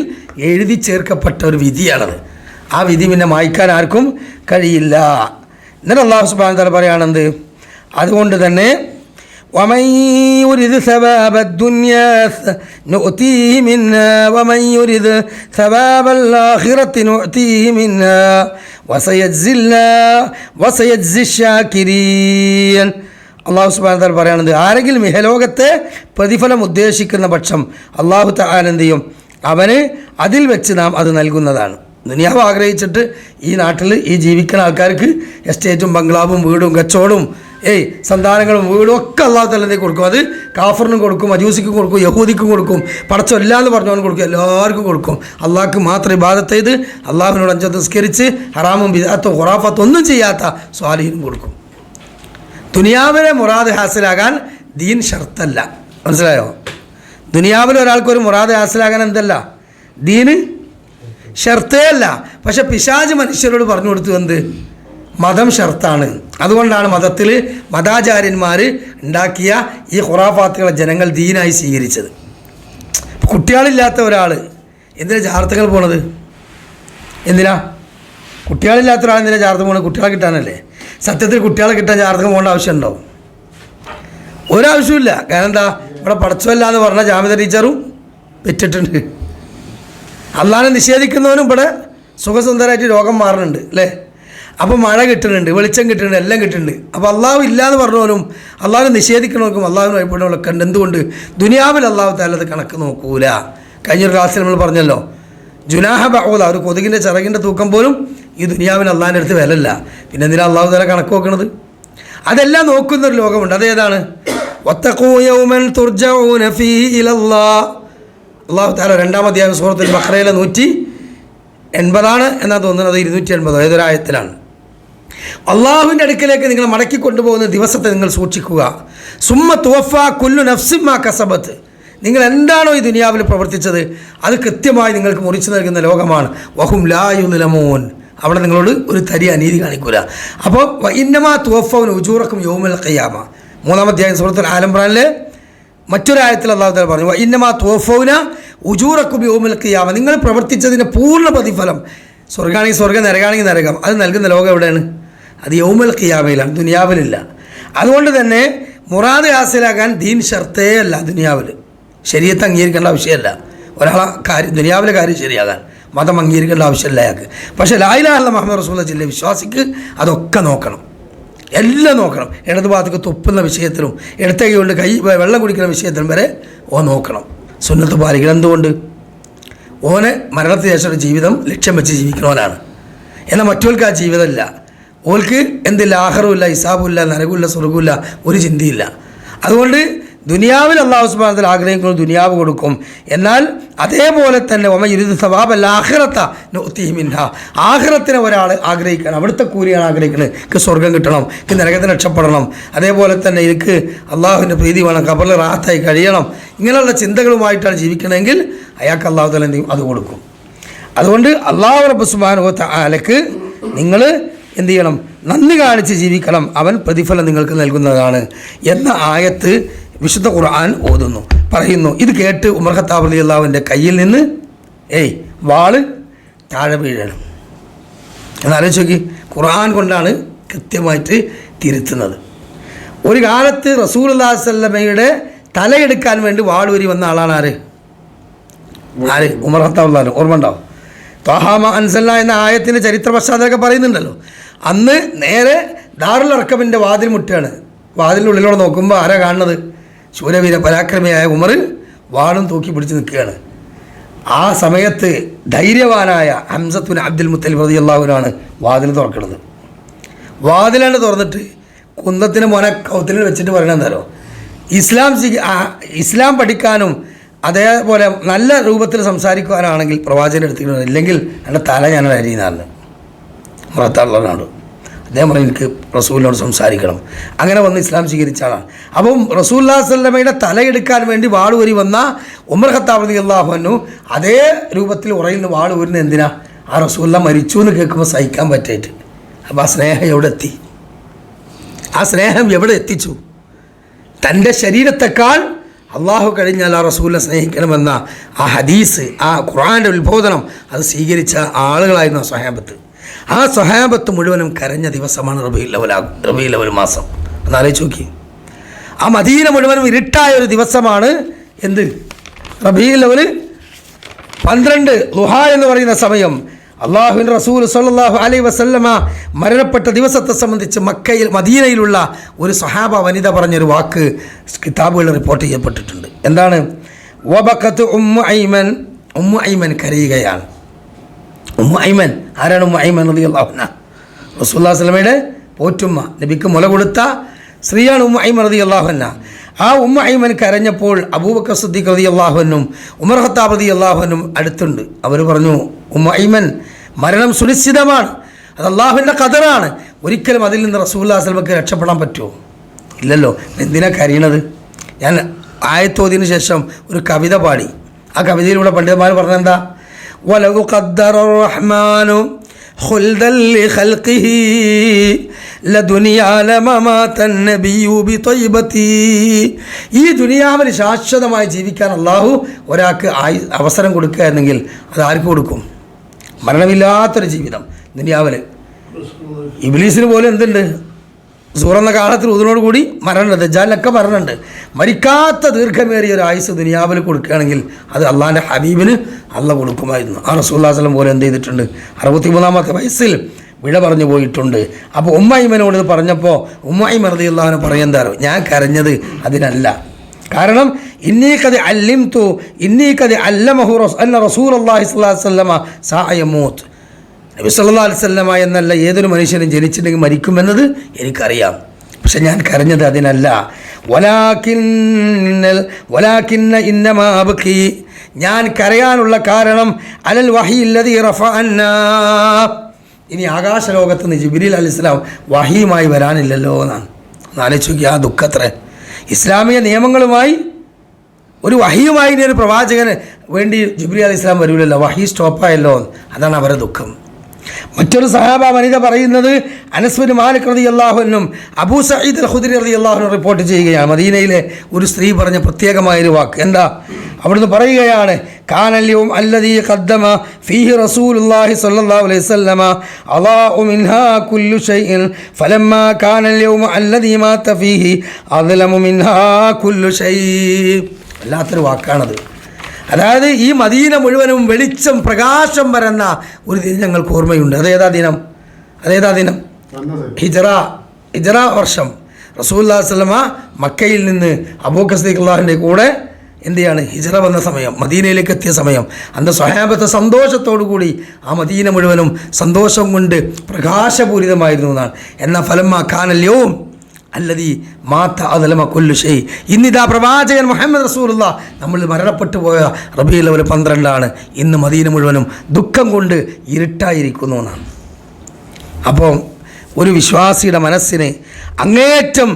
എഴുതി ചേർക്കപ്പെട്ട ഒരു വിധിയാണത്. ആ വിധി പിന്നെ മായ്ക്കാൻ ആർക്കും കഴിയില്ല. എന്നിട്ട് അള്ളാഹു സുബ്ഹാനഹു വ തആല പറയുകയാണെന്ത്? അതുകൊണ്ട് തന്നെ ومن يرد ثواب الدنيا نؤتيه منها ومن يرد ثواب الآخرة نؤتيه منها وسيجزي الشاكرين. അള്ളാഹു സുബ്ഹാനഹു വ തആല പറയുന്നത്, ആരെങ്കിലും ഇഹലോകത്തെ പ്രതിഫലം ഉദ്ദേശിക്കുന്ന പക്ഷം അള്ളാഹു തആല എന്ത് ചെയ്യും? അവന് അതിൽ വെച്ച് നാം അത് നൽകുന്നതാണ്. ദുനിയാവ് ആഗ്രഹിച്ചിട്ട് ഈ നാട്ടിൽ ഈ ജീവിക്കുന്ന ആൾക്കാർക്ക് എസ്റ്റേറ്റും ബംഗ്ലാവും വീടും കച്ചവടവും സന്താനങ്ങളും വീടും ഒക്കെ അള്ളാഹു തആല കൊടുക്കും. അത് കാഫറിനും കൊടുക്കും, മജൂസിക്കും കൊടുക്കും, യഹൂദിക്കും കൊടുക്കും, പടച്ചൊല്ലാന്ന് പറഞ്ഞവനും കൊടുക്കും, എല്ലാവർക്കും കൊടുക്കും. അള്ളാഹ്ക്ക് മാത്രം ഇബാദത്ത് ചെയ്ത് അള്ളാഹുവിനോട് അഞ്ചത്ത് നിസ്കരിച്ച് ഹറാമും ബിദ്അത്തും ഖുറാഫത്തും ഒന്നും ചെയ്യാത്ത സ്വാലിഹിനും കൊടുക്കും. ദുനിയാവിലെ മുറാദ് ഹാസിലാകാൻ ദീൻ ഷർത്തല്ല. മനസ്സിലായോ? ദുനിയാവിൽ ഒരാൾക്കൊരു മുറാദ് ഹാസിലാകാൻ എന്തല്ല? ദീന് ഷർത്തേ അല്ല. പക്ഷെ പിശാച് മനുഷ്യരോട് പറഞ്ഞു കൊടുത്തു എന്ത്? മതം ഷർത്താണ്. അതുകൊണ്ടാണ് മതത്തിൽ മതാചാര്യന്മാർ ഉണ്ടാക്കിയ ഈ ഖുറാഫാത്തുകളെ ജനങ്ങൾ ദീനായി സ്വീകരിച്ചത്. കുട്ടികളില്ലാത്ത ഒരാൾ എന്തിനാ ജാർത്തകൾ പോണത്? എന്തിനാ കുട്ടികളില്ലാത്ത ഒരാൾ എന്തിനാ ജാർത്തം പോണത്? കുട്ടികളെ കിട്ടാനല്ലേ. സത്യത്തിൽ കുട്ടികളെ കിട്ടാൻ ജാർത്തകം പോകേണ്ട ആവശ്യമുണ്ടോ? ഒരാവശ്യമില്ല. കാരണം എന്താ? ഇവിടെ പടച്ചല്ല എന്ന് പറഞ്ഞ ജാമിദ ടീച്ചറും പെറ്റിട്ടുണ്ട്. അള്ളാഹനെ നിഷേധിക്കുന്നവനും ഇവിടെ സുഖസുന്ദരമായിട്ട് രോഗം മാറുന്നുണ്ട് അല്ലേ? അപ്പോൾ മഴ കിട്ടുന്നുണ്ട്, വെളിച്ചം കിട്ടുന്നുണ്ട്, എല്ലാം കിട്ടുന്നുണ്ട്. അപ്പോൾ അള്ളാഹു ഇല്ലയെന്ന് പറഞ്ഞവനും അള്ളാഹുനെ നിഷേധിക്കണവർക്കും അള്ളാഹുവിന് ഭയപ്പെടുന്നവരൊക്കെ ഉണ്ട്. എന്തുകൊണ്ട്? ദുനിയാവിൽ അള്ളാഹു തആല അത് കണക്ക് നോക്കൂല. കഴിഞ്ഞൊരു ക്ലാസ്സിൽ നമ്മൾ പറഞ്ഞല്ലോ, ജുനാഹ ബഅൂദ, ഒരു കൊതുകിൻ്റെ ചിറകിൻ്റെ തൂക്കം പോലും ഈ ദുനിയാവിന് അള്ളാഹിൻ്റെ അടുത്ത് വിലല്ല. പിന്നെ എന്തിനാ അള്ളാഹു തആല കണക്ക് നോക്കണത്? അതെല്ലാം നോക്കുന്നൊരു ലോകമുണ്ട്. അതേതാണ്? വത്തഖൂ യൗമൻ തുർജഊന ഫീഹി ഇലല്ലാഹ്. അള്ളാഹു തആല 2-ാം അധ്യായം സൂറത്തുൽ ബഖറയിലെ 180 എന്നാ തോന്നുന്നത്, 280 ഏതൊരായത്തിലാണ്. അള്ളാഹുവിൻ്റെ അടുക്കലേക്ക് നിങ്ങൾ മടക്കി കൊണ്ടുപോകുന്ന ദിവസത്തെ നിങ്ങൾ സൂക്ഷിക്കുക. സുമ്മ തുവഫാ കുല്ലു നഫ്സിൻ മാ കസബത്ത്. നിങ്ങൾ എന്താണോ ഈ ദുനിയാവിൽ പ്രവർത്തിച്ചത് അത് കൃത്യമായി നിങ്ങൾക്ക് മുറിച്ചു നൽകുന്ന ലോകമാണ്. വഹും ലാ യുദ്ലമൂൻ. അവിടെ നിങ്ങളോട് ഒരു തരി അനീതി കാണിക്കൂല. അപ്പോൾ ഇന്നമാ തുവഫൗന ഉജൂറക്കും യൗമൽ ഖിയാമ, 3-ാം അധ്യായം സൂറത്തുൽ ആൽ ഇംറാനിലെ മറ്റൊരായത്തിൽ അല്ലാഹു തആല പറഞ്ഞു, ഇന്നമാ തുവഫൗന ഉജൂറക്കും യൗമൽ ഖിയാമ. നിങ്ങൾ പ്രവർത്തിച്ചതിൻ്റെ പൂർണ്ണ പ്രതിഫലം, സ്വർഗ്ഗാണെങ്കിൽ സ്വർഗ്ഗം, നരകാണെങ്കിൽ നരകം, അത് നൽകുന്ന ലോകം എവിടെയാണ്? അത് യൗമൽ ഖിയാമയിലാണ്, ദുനിയാവിലില്ല. അതുകൊണ്ട് തന്നെ മുറാദ് ഹാസിലാക്കാൻ ദീൻ ഷർത്തേ അല്ല. ദുനിയാവിൽ ശരീഅത്ത് അംഗീകരിക്കേണ്ട ആവശ്യമല്ല. ഒരാളെ കാര്യം ദുനിയാവിലെ കാര്യം ശരിയാകാൻ മതം അംഗീകരിക്കേണ്ട ആവശ്യമില്ല അയാൾക്ക്. പക്ഷേ ലാ ഇലാഹ ഇല്ലല്ലാഹ് മുഹമ്മദ് റസൂലുള്ളാഹി ജില്ല വിശ്വാസിക്ക് അതൊക്കെ നോക്കണം, എല്ലാം നോക്കണം. ഇടത് ഭാഗത്തേക്ക് തുപ്പുന്ന വിഷയത്തിലും ഇടത്തെ കൈ കൊണ്ട് വെള്ളം കുടിക്കുന്ന വിഷയത്തിലും വരെ നോക്കണം. സുന്നത്ത് പാലിക്കണം. എന്തുകൊണ്ട്? ഓനെ മരണത്തിന് ശേഷം ഒരു ജീവിതം ലക്ഷ്യം വെച്ച് ജീവിക്കണവനാണ്. എന്നാൽ മറ്റവർക്ക് ആ ജീവിതമില്ല. ഓൾക്ക് എന്തില്ല? ആഖിറുമില്ല, ഹിസാബുമില്ല, നരകമില്ല, സ്വർഗ്ഗമില്ല, ഒരു ചിന്തയില്ല. അതുകൊണ്ട് ദുനിയാവിൽ അള്ളാഹു സുബ്ഹാനഹു വ തആല ആഗ്രഹിക്കുന്ന ദുനിയാവ് കൊടുക്കും. എന്നാൽ അതേപോലെ തന്നെ വമൻ യുരിദു സവാബൽ ആഖിറത നുഅ്തിഹി മിൻഹാ, ആഖിറത്തിനെ ഒരാൾ ആഗ്രഹിക്കണം, അവിടുത്തെ കൂലിയാണ് ആഗ്രഹിക്കുന്നത്, എനിക്ക് സ്വർഗ്ഗം കിട്ടണം, എനിക്ക് നരകത്തിൽ രക്ഷപ്പെടണം, അതേപോലെ തന്നെ എനിക്ക് അള്ളാഹുവിൻ്റെ പ്രീതി വേണം, ഖബറിൽ റാഹത്തായി കഴിയണം, ഇങ്ങനെയുള്ള ചിന്തകളുമായിട്ടാണ് ജീവിക്കണമെങ്കിൽ അയാൾക്ക് അള്ളാഹു തആല എന്ത് ചെയ്യും? അത് കൊടുക്കും. അതുകൊണ്ട് അള്ളാഹു റബ്ബ് സുബ്ഹാനഹു വ തആലക്ക് നിങ്ങൾ എന്ത് ചെയ്യണം? നന്ദി കാണിച്ച് ജീവിക്കണം, അവൻ പ്രതിഫലം നിങ്ങൾക്ക് നൽകുന്നതാണ് എന്ന ആയത്ത് വിശുദ്ധ ഖുർആൻ ഓതുന്നു, പറയുന്നു. ഇത് കേട്ട് ഉമർ ഖത്താബ് റളിയല്ലാഹുവിൻ്റെ കയ്യിൽ നിന്ന് വാള് താഴെ വീഴണം. എന്നാലോചിച്ച് നോക്കി, ഖുർആൻ കൊണ്ടാണ് കൃത്യമായിട്ട് തിരുത്തുന്നത്. ഒരു കാലത്ത് റസൂലുള്ളാഹി സ്വല്ലല്ലാഹു അലൈഹി വസല്ലമയുടെ തലയെടുക്കാൻ വേണ്ടി വാളൂരി വന്ന ആളാണ് ആര്? ഉമർ ഖത്താബ് റളിയല്ലാഹു. ഓർമ്മ ഉണ്ടാവും. ത്വഹാമ അൻസൽന എന്ന ആയത്തിൻ്റെ ചരിത്ര പശ്ചാത്തലമൊക്കെ പറയുന്നുണ്ടല്ലോ. അന്ന് നേരെ ദാറുൽ അർഖമിൻ്റെ വാതിൽ മുട്ടുകയാണ്. വാതിലിനുള്ളിലൂടെ നോക്കുമ്പോൾ ആരാ കാണുന്നത്? ശൂരവീര പരാക്രമിയായ ഉമർ വാളും തൂക്കി പിടിച്ച് നിൽക്കുകയാണ്. ആ സമയത്ത് ധൈര്യവാനായ ഹംസത്തുൻ അബ്ദുൽ മുത്തലിബ് റളിയല്ലാഹു അൻഹു ആണ് വാതിൽ തുറക്കുന്നത്. വാതിലാണ് തുറന്നിട്ട് കുന്തത്തിന് മോനെ കൗത്തിൽ വെച്ചിട്ട് പറയണത് എന്താണോ? ഇസ്ലാം പഠിക്കാനും അതേപോലെ നല്ല രൂപത്തിൽ സംസാരിക്കുവാനാണെങ്കിൽ പ്രവാചകൻ എടുത്തിട്ടുണ്ട്, ഇല്ലെങ്കിൽ എൻ്റെ തല ഞാൻ അരിയുന്നതാണ് മറത്താളാണ്. അദ്ദേഹം പറഞ്ഞു എനിക്ക് റസൂലിനോട് സംസാരിക്കണം. അങ്ങനെ വന്ന് ഇസ്ലാം സ്വീകരിച്ച ആളാണ്. അപ്പം റസൂലുള്ളാഹി സ്വല്ലല്ലാഹു അലൈഹി വസല്ലമയുടെ തലയെടുക്കാൻ വേണ്ടി വാളൂരി വന്ന ഉമർ ഖത്താബ് റളിയല്ലാഹു അൻഹു അതേ രൂപത്തിൽ ഉറയിൽ നിന്ന് വാളൂരിന് എന്തിനാ? ആ റസൂലുള്ളാഹി മരിച്ചു എന്ന് കേൾക്കുമ്പോൾ സഹിക്കാൻ പറ്റായിട്ട്. അപ്പോൾ ആ സ്നേഹം എവിടെ എത്തി? ആ സ്നേഹം എവിടെ എത്തിച്ചു? തൻ്റെ ശരീരത്തെക്കാൾ അള്ളാഹു കഴിഞ്ഞാൽ ആ റസൂലിനെ സ്നേഹിക്കണമെന്ന ആ ഹദീസ്, ആ ഖുർആൻ്റെ ഉത്ബോധനം അത് സ്വീകരിച്ച ആളുകളായിരുന്നു ആ സ്വഹാബത്ത്. ആ സ്വഹാബത്ത് മുഴുവനും കരഞ്ഞ ദിവസമാണ് റബീഉൽ അവ്വൽ മാസം. ഒന്ന് ആലോചിച്ച് നോക്കി. ആ മദീന മുഴുവനും ഇരുട്ടായ ഒരു ദിവസമാണ് എന്ത്? റബീഉൽ അവ്വൽ 12 ളുഹ എന്ന് പറയുന്ന സമയം. അള്ളാഹുവിൻ്റെ റസൂൽ സ്വല്ലല്ലാഹു അലൈഹി വസല്ലമ മരണപ്പെട്ട ദിവസത്തെ സംബന്ധിച്ച് മദീനയിലുള്ള ഒരു സ്വഹാബ വനിത പറഞ്ഞൊരു വാക്ക് കിതാബുകളിൽ റിപ്പോർട്ട് ചെയ്യപ്പെട്ടിട്ടുണ്ട്. എന്താണ്? വബഖത്ത് ഉമ്മു ഐമൻ കരയുകയാണ്. ഉമ്മു ഐമൻ ആരാണ്? ഉമ്മു ഐമൻ റളിയല്ലാഹു അൻഹ, റസൂലുള്ളാഹി സ്വല്ലല്ലാഹു അലൈഹി വസല്ലമയുടെ പോറ്റുമ്മ, നബിക്ക് മുല കൊടുത്ത സ്ത്രീയാണ് ഉമ്മു ഐമൻ റളിയല്ലാഹു അൻഹ. ആ ഉമ്മു ഐമൻ കരഞ്ഞപ്പോൾ അബൂബക്കർ സിദ്ദീഖ് റളിയല്ലാഹു അൻഹും ഉമർ ഖത്താബ് റളിയല്ലാഹു അൻഹും അടുത്തുണ്ട്. അവർ പറഞ്ഞു, ഉമ്മു ഐമൻ, മരണം സുനിശ്ചിതമാണ്, അത് അള്ളാഹുവിൻ്റെ ഖദറാണ്, ഒരിക്കലും അതിൽ നിന്ന് റസൂലുള്ളാഹി സ്വല്ലല്ലാഹു അലൈഹി വസല്ലമക്ക് രക്ഷപ്പെടാൻ പറ്റുമോ? ഇല്ലല്ലോ. എന്തിനാ കരയണത്? ഞാൻ ആയത്തോതിന് ശേഷം ഒരു കവിത പാടി. ആ കവിതയിലൂടെ പണ്ഡിതന്മാർ പറഞ്ഞെന്താ? വലൗ ഖദ്ദറ റഹ്മാനു ഖുൽദൻ ലിഖൽഖിഹി ലദുനിയാ ലമമാതൻ നബിയ്യു ബിതയ്ബതി. ഈ ദുനിയാവിൽ ശാശ്വതമായി ജീവിക്കാൻ അള്ളാഹു ഒരാൾക്ക് അവസരം കൊടുക്കുക എന്നെങ്കിൽ അത് ആർക്ക് കൊടുക്കും? മരണമില്ലാത്തൊരു ജീവിതം ദുനിയാവിൽ. ഇബ്ലീസിന് പോലും എന്തുണ്ട്? സൂറെന്ന കാലത്തിൽ ഉദിനോടുകൂടി മരണമുണ്ട്, ദജ്ജാലിനൊക്കെ മരണമുണ്ട്. മരിക്കാത്ത ദീർഘമേറിയ ഒരു ആയുസ് ദുനിയാവിൽ കൊടുക്കുകയാണെങ്കിൽ അത് അള്ളാഹിൻ്റെ ഹബീബിന് അള്ളാഹ് കൊടുക്കുമായിരുന്നു. ആ റസൂലുള്ളാഹി സ്വല്ലല്ലാഹു അലൈഹി വസല്ലം പോലെ എന്ത് ചെയ്തിട്ടുണ്ട്? 63-ാമത്തെ വയസ്സിൽ വിട പറഞ്ഞു പോയിട്ടുണ്ട്. അപ്പോൾ ഉമ്മൈമനോട് ഇത് പറഞ്ഞപ്പോൾ ഉമ്മൈമൻ റളിയല്ലാഹു അൻഹു പറയുന്നതാരോ, ഞാൻ കരഞ്ഞത് അതിനല്ല. കാരണം ഇന്നീക്കത് അല്ലമഹു അന്ന റസൂലുള്ളാഹി സ്വല്ലല്ലാഹു അലൈഹി വസല്ലമ സായമൂത്ത്, നബി സല്ലല്ലാഹു അലൈഹി വസല്ലമ എന്നല്ല ഏതൊരു മനുഷ്യനും ജനിച്ചിട്ടുണ്ടെങ്കിൽ മരിക്കുമെന്നത് എനിക്കറിയാം. പക്ഷെ ഞാൻ കരഞ്ഞത് അതിനല്ല. വലാകിന്ന ഇന്നമാ അബ്കി, ഞാൻ കരയാനുള്ള കാരണം അലൽ വഹീല്ലദീ റഫഅന്നാ, ഇനി ആകാശലോകത്ത് നിന്ന് ജിബ്രീൽ അലൈഹിസ്സലാം വഹിയുമായി വരാനില്ലല്ലോ എന്നാണ്. ആലോചിച്ച് നോക്കി ആ ദുഃഖത്രേ. ഇസ്ലാമിക നിയമങ്ങളുമായി ഒരു വഹിയുമായി ഇനി ഒരു പ്രവാചകന് വേണ്ടി ജിബ്രീൽ അലൈഹിസ്സലാം വരൂലല്ലോ, വഹി സ്റ്റോപ്പായല്ലോ. അതാണ് അവരുടെ ദുഃഖം. മറ്റൊരു സഹാബ വനിത പറയുന്നത് അനസ് ബിൻ മാലിക് റളിയല്ലാഹു അൻഹും അബൂ സഈദ് അൽ ഖുദ്രി റളിയല്ലാഹു അൻഹു റിപ്പോർട്ട് ചെയ്യുകയാണ്. മദീനയിലെ ഒരു സ്ത്രീ പറഞ്ഞ പ്രത്യേകമായൊരു വാക്ക് എന്താ? അവിടുന്ന് പറയുകയാണ്, കാനൽ യൗം അല്ലദീ ഖദ്ദമ ഫീഹി റസൂലുള്ളാഹി സ്വല്ലല്ലാഹു അലൈഹി വസല്ലമ അളാഉ മിൻഹാ കുല്ലു ഷൈഇൻ ഫലമ്മാ കാനൽ യൗം അല്ലദീ മാത ഫീഹി അദ്ലമു മിൻഹാ കുല്ലു ഷൈ. വല്ലാത്തൊരു വാക്കാണത്. അതായത് ഈ മദീന മുഴുവനും വെളിച്ചം പ്രകാശം പരന്ന ഒരു ദിനം ഞങ്ങൾക്ക് ഓർമ്മയുണ്ട്. അതേതാ ദിനം? ഹിജറ വർഷം റസൂലുള്ളാഹി സ്വല്ലല്ലാഹു അലൈഹി വസല്ലമ മക്കയിൽ നിന്ന് അബൂബക്കർ സിദ്ദീഖ് റളിയല്ലാഹുവിൻ്റെ കൂടെ എന്ത് ചെയ്യാണ്? ഹിജറ വന്ന സമയം, മദീനയിലേക്ക് എത്തിയ സമയം. അന്ന് സ്വഹാബത്ത് സന്തോഷത്തോടു കൂടി ആ മദീന മുഴുവനും സന്തോഷം കൊണ്ട് പ്രകാശപൂരിതമായിരുന്നു എന്നാണ്. എന്നാൽ ഫലമ്മ കാനൽ യൗം, അല്ലദീ മാത അദ്ലമ കുല്ലു ഷൈ. ഇന്നിതാ പ്രവാചകൻ മുഹമ്മദ് റസൂലുള്ളാഹ് നമ്മൾ മരണപ്പെട്ടു പോയ റബീഉൽ അവ്വൽ 12 ഇന്ന് മദീന മുഴുവനും ദുഃഖം കൊണ്ട് ഇരുട്ടായിരിക്കുന്നു എന്നാണ്. അപ്പോൾ ഒരു വിശ്വാസിയുടെ മനസ്സിനെ അങ്ങേയറ്റം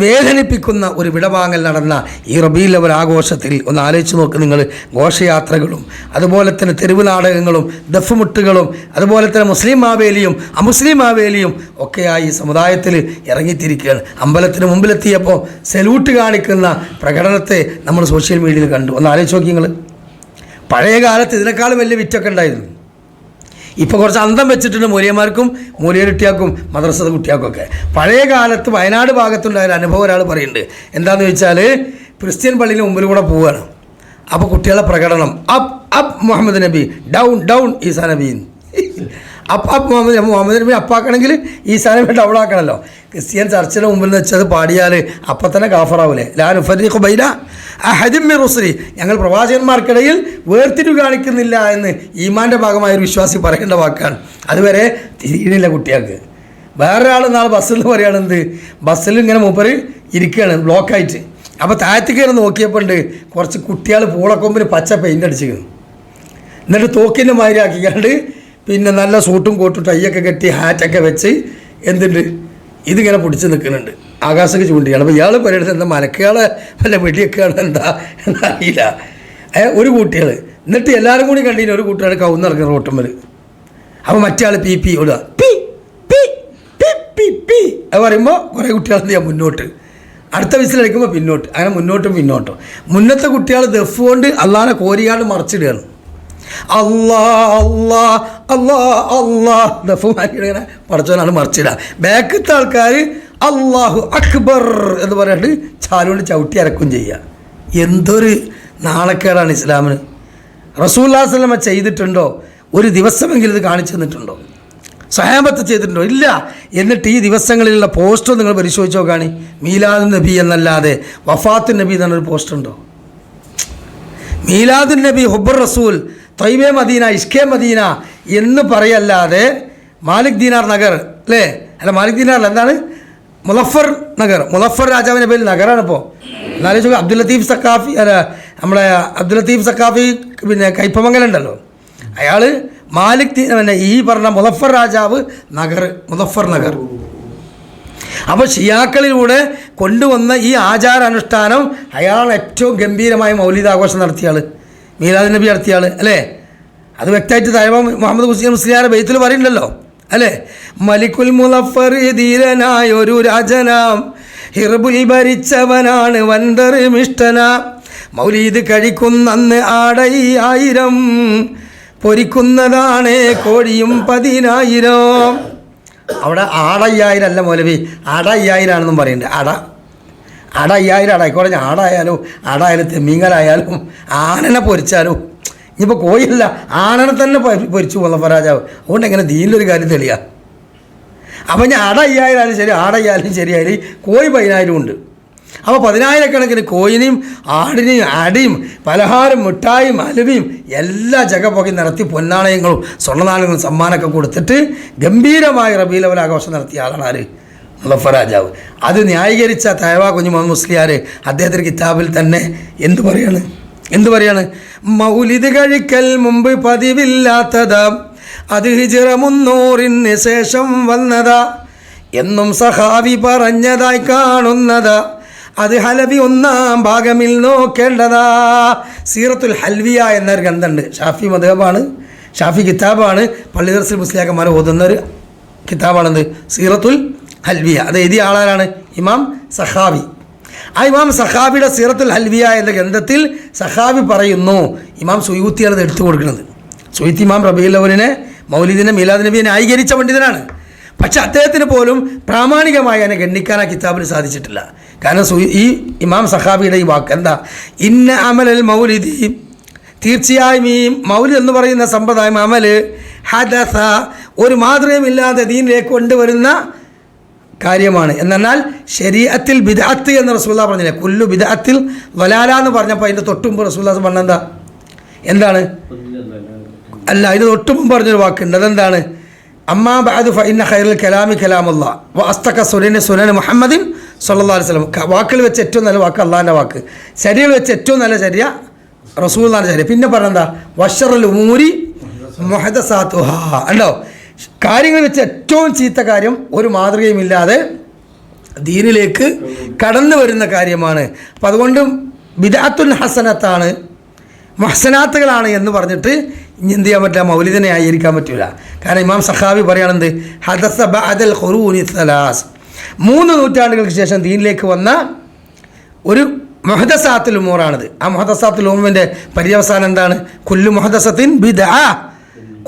വേദനിപ്പിക്കുന്ന ഒരു വിടവാങ്ങൽ നടന്ന ഈ റബീഉൽ അവ്വൽ ആഘോഷത്തിൽ ഒന്ന് ആലോചിച്ച് നോക്ക് നിങ്ങൾ. ഘോഷയാത്രകളും അതുപോലെ തന്നെ തെരുവ് നാടകങ്ങളും ദഫ്മുട്ടുകളും അതുപോലെ തന്നെ മുസ്ലിം മാവേലിയും അമുസ്ലിം മാവേലിയും ഒക്കെയായി സമുദായത്തിൽ ഇറങ്ങിത്തിരിക്കുകയാണ്. അമ്പലത്തിന് മുമ്പിലെത്തിയപ്പോൾ സല്യൂട്ട് കാണിക്കുന്ന പ്രകടനത്തെ നമ്മൾ സോഷ്യൽ മീഡിയയിൽ കണ്ടു. ഒന്ന് ആലോചിച്ച് നോക്കി നിങ്ങൾ. പഴയ കാലത്ത് ഇതിനേക്കാളും വലിയ വിറ്റൊക്കെ ഉണ്ടായിരുന്നു. ഇപ്പോൾ കുറച്ച് അന്തം വെച്ചിട്ടുണ്ട് മൂല്യന്മാർക്കും മൂല്യകുട്ടിയാക്കും മദ്രസ കുട്ടിയാക്കൊക്കെ. പഴയ കാലത്ത് വയനാട് ഭാഗത്തുണ്ടായ ഒരു അനുഭവം ഒരാൾ പറയുന്നുണ്ട്. എന്താണെന്ന് വെച്ചാൽ ക്രിസ്ത്യൻ പള്ളിയിൽ മുമ്പിൽ കൂടെ പോവുകയാണ്. അപ്പോൾ കുട്ടികളുടെ പ്രകടനം അപ്പ് അപ്പ് മുഹമ്മദ് നബി, ഡൗൺ ഡൗൺ ഈസാ നബി. അപ്പ് മുഹമ്മദ് നബി അപ്പാക്കണമെങ്കിൽ ഈസാ നബി ഡൗൺ ആക്കണമല്ലോ. ക്രിസ്ത്യൻ ചർച്ചിൻ്റെ മുമ്പിൽ നിന്ന് വെച്ചത് പാടിയാൽ അപ്പം തന്നെ കാഫറാവൂലേ. ലാ നുഫർരിഖു ബൈന അഹദിൻ മിർ റുസുലി, ഞങ്ങൾ പ്രവാചകന്മാർക്കിടയിൽ വേർതിരിവ് കാണിക്കുന്നില്ല എന്ന് ഈമാൻ്റെ ഭാഗമായ ഒരു വിശ്വാസി പറയേണ്ട വാക്കാണ്. അതുവരെ തിരിയണില്ല കുട്ടികൾക്ക്. വേറൊരാൾ നാളെ ബസ്സിൽ നിന്ന് പറയുകയാണെന്ത്, ബസ്സിൽ ഇങ്ങനെ മൂപ്പർ ഇരിക്കുകയാണ് ബ്ലോക്കായിട്ട്. അപ്പോൾ താഴത്തേക്ക് കയറി നോക്കിയപ്പോൾ ഉണ്ട് കുറച്ച് കുട്ടികൾ പൂളക്കൊമ്പിന് പച്ച പെയിൻ്റ് അടിച്ചിരിക്കുന്നു. എന്നിട്ട് തോക്കിൻ്റെ മാതിരി ആക്കിക്കാണ്ട് പിന്നെ നല്ല സൂട്ടും കോട്ടും ടൈയൊക്കെ കെട്ടി ഹാറ്റൊക്കെ വെച്ച് എന്തുണ്ട് ഇതിങ്ങനെ പിടിച്ച് നിൽക്കുന്നുണ്ട്. ആകാശത്തേക്ക് ചൂണ്ടിയാണ്. അപ്പോൾ ഇയാൾ പറയുന്നത് എന്താ മലക്കുകളെ വല്ല വെടിയൊക്കെയാണ് എന്താ എന്നറിയില്ല. ഒരു കുട്ടികൾ എന്നിട്ട് എല്ലാവരും കൂടി കണ്ടിന് ഒരു കുട്ടികൾ കവുന്നിറങ്ങുന്ന റോട്ടുമ്മൽ. അപ്പോൾ മറ്റേ ആൾ പി പി ഓടുക, P P P P P അത് പറയുമ്പോൾ കുറേ കുട്ടികൾ എന്ത് ചെയ്യാം മുന്നോട്ട്, അടുത്ത വിസിലടിക്കുമ്പോൾ പിന്നോട്ട്, അങ്ങനെ മുന്നോട്ടും പിന്നോട്ടും. മുന്നത്തെ കുട്ടികൾ ദഫ് കൊണ്ട് അള്ളാനെ കോരിയാണ്ട് മറിച്ചിടുകയാണ്. അല്ലാ അല്ലാ അല്ലാ അല്ലാ ദഫ് മാറ്റിയിങ്ങനെ പടച്ചവനാണ് മറിച്ചിടുക. ബാക്കത്തെ ആൾക്കാർ അല്ലാഹു അക്ബർ എന്ന് പറയാണ്ട് ചാലുകൊണ്ട് ചവിട്ടി അരക്കും ചെയ്യുക. എന്തൊരു നാണക്കേടാണ് ഇസ്ലാമിന്. റസൂലുള്ളാഹി സ്വല്ലല്ലാഹു അലൈഹി വസല്ലം ചെയ്തിട്ടുണ്ടോ? ഒരു ദിവസമെങ്കിലും ഇത് കാണിച്ചു തന്നിട്ടുണ്ടോ? സഹാബത്ത് ചെയ്തിട്ടുണ്ടോ? ഇല്ല. എന്നിട്ട് ഈ ദിവസങ്ങളിലുള്ള പോസ്റ്റർ നിങ്ങൾ പരിശോധിച്ച് നോക്കുകയാണ്. മീലാദുൻ നബി എന്നല്ലാതെ വഫാത്തുൻ നബി എന്നൊരു പോസ്റ്റർ ഉണ്ടോ? മീലാദുൻ നബി, ഹുബ്ബുർ റസൂൽ, ത്വയ്ബെ മദീന, ഇഷ്കെ മദീന എന്ന് പറയല്ലാതെ മാലിക് ദീനാർ നഗർ അല്ലേ, അല്ല മാലിക് ദീനാർ എന്താണ്, മുലഫർ നഗർ, മുലഫർ രാജാവിൻ്റെ പേരിൽ നഗറാണ്. ഇപ്പോൾ എന്നാലും അബ്ദുൽ ലത്തീഫ് സക്കാഫി, അല്ല നമ്മുടെ അബ്ദുൽ ലത്തീഫ് സക്കാഫി പിന്നെ കയ്പമംഗലുണ്ടല്ലോ, അയാൾ മാലിക് പിന്നെ ഈ പറഞ്ഞ മുലഫർ രാജാവ് നഗർ, മുലഫർ നഗർ. അപ്പോൾ ഷിയാക്കളിലൂടെ കൊണ്ടുവന്ന ഈ ആചാരാനുഷ്ഠാനം അയാൾ ഏറ്റവും ഗംഭീരമായ മൗലിദാഘോഷം നടത്തിയ ആൾ, മീലാദ് നബി നടത്തിയ ആൾ അല്ലേ. അത് വ്യക്തമായിട്ട് തൈവ മുഹമ്മദ് ഹുസൈൻ മുസ്ലിയാരെ ബൈത്തിൽ പറയുന്നുണ്ടല്ലോ അല്ലേ. മലിക്കുൽ മുലഫർ ധീരനായൊരു രാജനാം, ഹിർബുൽ ഭരിച്ചവനാണ് വൻതർ മിഷ്ടന, മൗലീദ് കഴിക്കുന്നന്ന് ആടയ്യായിരം, പൊരിക്കുന്നതാണ് കോഴിയും 10,000. അവിടെ ആടയ്യായിരം അല്ല മൗലവി, അടയ്യായിരമാണെന്നും പറയുന്നുണ്ട്. അടയ്യായിരം ആയിക്കോട്ടെ, ആടായാലും ആടായാലും തെമ്മീങ്ങലായാലും ആനനെ പൊരിച്ചാലും, ഇനിയിപ്പോൾ കോഴിയല്ല ആനനെ തന്നെ പൊരിച്ചു പോകുന്ന രാജാവ്. അതുകൊണ്ട് എങ്ങനെ ദീനിലൊരു കാര്യം തെളിയാം. അപ്പം ഞാൻ അടയ്യായിരം ശരി, ആടയ്യാലും ശരിയായാലും കോഴി 10,000 ഉണ്ട്. അപ്പോൾ 10,000 കോഴിനെയും ആടിനെയും അടിയും പലഹാരം മിഠായും അലുവയും എല്ലാ ജഗപൊകി നടത്തി പൊന്നാണയങ്ങളും സ്വർണ്ണനാണയങ്ങളും സമ്മാനമൊക്കെ കൊടുത്തിട്ട് ഗംഭീരമായ റബീഉൽ അവ്വൽ ആഘോഷം നടത്തിയ ആളാണ് ആര്, മുലഫർ രാജാവ്. അത് ന്യായീകരിച്ച തൈവ കുഞ്ഞു മുഹമ്മദ് മുസ്ലിയാർ അദ്ദേഹത്തിൻ്റെ കിതാബിൽ തന്നെ എന്തു പറയാണ്, മൗലിദ് കഴിക്കൽ മുമ്പ് പതിവില്ലാത്തതാ, അത് ഹിജ്റ 300 ശേഷം വന്നതാ എന്നും സഹാബി പറഞ്ഞതായി കാണുന്നതാ, അത് ഹലബി 1-ാം ഭാഗമിൽ നോക്കേണ്ടതാ. സീറത്തുൽ ഹൽവിയ എന്നൊരു ഗ്രന്ഥമുണ്ട്. ഷാഫി മദ്ഹബാണ്, ഷാഫി കിതാബാണ്, പള്ളി ദർസിൽ മുസ്ലിയാക്കന്മാർ ഓതുന്നൊരു കിതാബാണെന്ത് സീറത്തുൽ ഹൽവിയ. അത് എഴുതിയ ആളാരാണ്? ഇമാം സഖാവി. ആ ഇമാം സഖാവിയുടെ സീറത്തുൽ ഹൽവിയ എന്ന ഗ്രന്ഥത്തിൽ സഖാവി പറയുന്നു, ഇമാം സുയൂത്തിയാണ് ഇത് എടുത്തു കൊടുക്കുന്നത്. സുയൂത്തി ഇമാം റബീഉൽ അവ്വലിനെ, മൗലിദിനെ, മീലാദ് നബിയെ ന്യായീകരിച്ച പണ്ഡിതനാണ്. പക്ഷെ അദ്ദേഹത്തിന് പോലും പ്രാമാണികമായി അതിനെ ഗണ്ണിക്കാൻ ആ കിതാബിന് സാധിച്ചിട്ടില്ല. കാരണം ഈ ഇമാം സഖാബിയുടെ ഈ വാക്ക് എന്താ, ഇന്ന അമലൽ മൗലിദി, തീർച്ചയായും ഈ മൗലിദ് എന്ന് പറയുന്ന സമ്പ്രദായം, അമല് ഹദസ, ഒരു മാതൃകയുമില്ലാതെ ദീനിലേക്ക് കൊണ്ടുവരുന്ന കാര്യമാണ്. എന്നാൽ ശരീഅത്തിൽ ബിദ്അത്ത് എന്ന് റസൂലുള്ളാഹി പറഞ്ഞില്ലേ, കുല്ലു ബിദ്അത്തിൽ വലാല എന്ന് പറഞ്ഞപ്പോൾ അതിൻ്റെ തൊട്ടുമുമ്പ് റസൂലുള്ളാഹി പറഞ്ഞെന്താ, എന്താണ്, അല്ല അതിന് തൊട്ടുമുമ്പ് പറഞ്ഞൊരു വാക്കുണ്ട്. അതെന്താണ്, അമ്മാ ബഅദു ഫഇന്ന ഖൈറൽ കലാമി കലാമുല്ലാഹ് വ അസ്തക സുനന മുഹമ്മദിൻ സല്ലല്ലാഹു അലൈഹി വസല്ലം. വാക്കുകൾ വെച്ച് ഏറ്റവും നല്ല വാക്ക് അള്ളാഹിൻ്റെ വാക്ക്, ശരീരം വെച്ച് ഏറ്റവും നല്ല ചര്യ റസൂലുള്ളാഹിൻ്റെ ചര്യ. പിന്നെ പറഞ്ഞെന്താ വശറുൽ ഉമൂരി മുഹദസാത്തുഹാ, ഉണ്ടോ? കാര്യങ്ങൾ വെച്ച് ഏറ്റവും ചീത്ത കാര്യം ഒരു മാതൃകയുമില്ലാതെ ദീനിലേക്ക് കടന്നു വരുന്ന കാര്യമാണ്. അപ്പം അതുകൊണ്ട് ബിദ്അത്തുൻ ഹസനത്താണ്, മുഹ്സനാത്തുകളാണ് എന്ന് പറഞ്ഞിട്ട് ഇനി എന്ത് ചെയ്യാൻ പറ്റില്ല, മൗലിദിനെ ആയിരിക്കാൻ പറ്റില്ല. കാരണം ഇമാം സഖാവി പറയുന്നത് ഹദസ ബഅദൽ ഖുറൂനി സലാസ്, 3 നൂറ്റാണ്ടുകൾക്ക് ശേഷം ദീനിലേക്ക് വന്ന ഒരു മുഹദസാത്തുൽ ഉമൂറാണിത്. ആ മുഹദസാത്തുൽ ഉമൂറിൻ്റെ പര്യവസാനം എന്താണ്? കുല്ലു മുഹദസത്തിൻ ബിദ്അ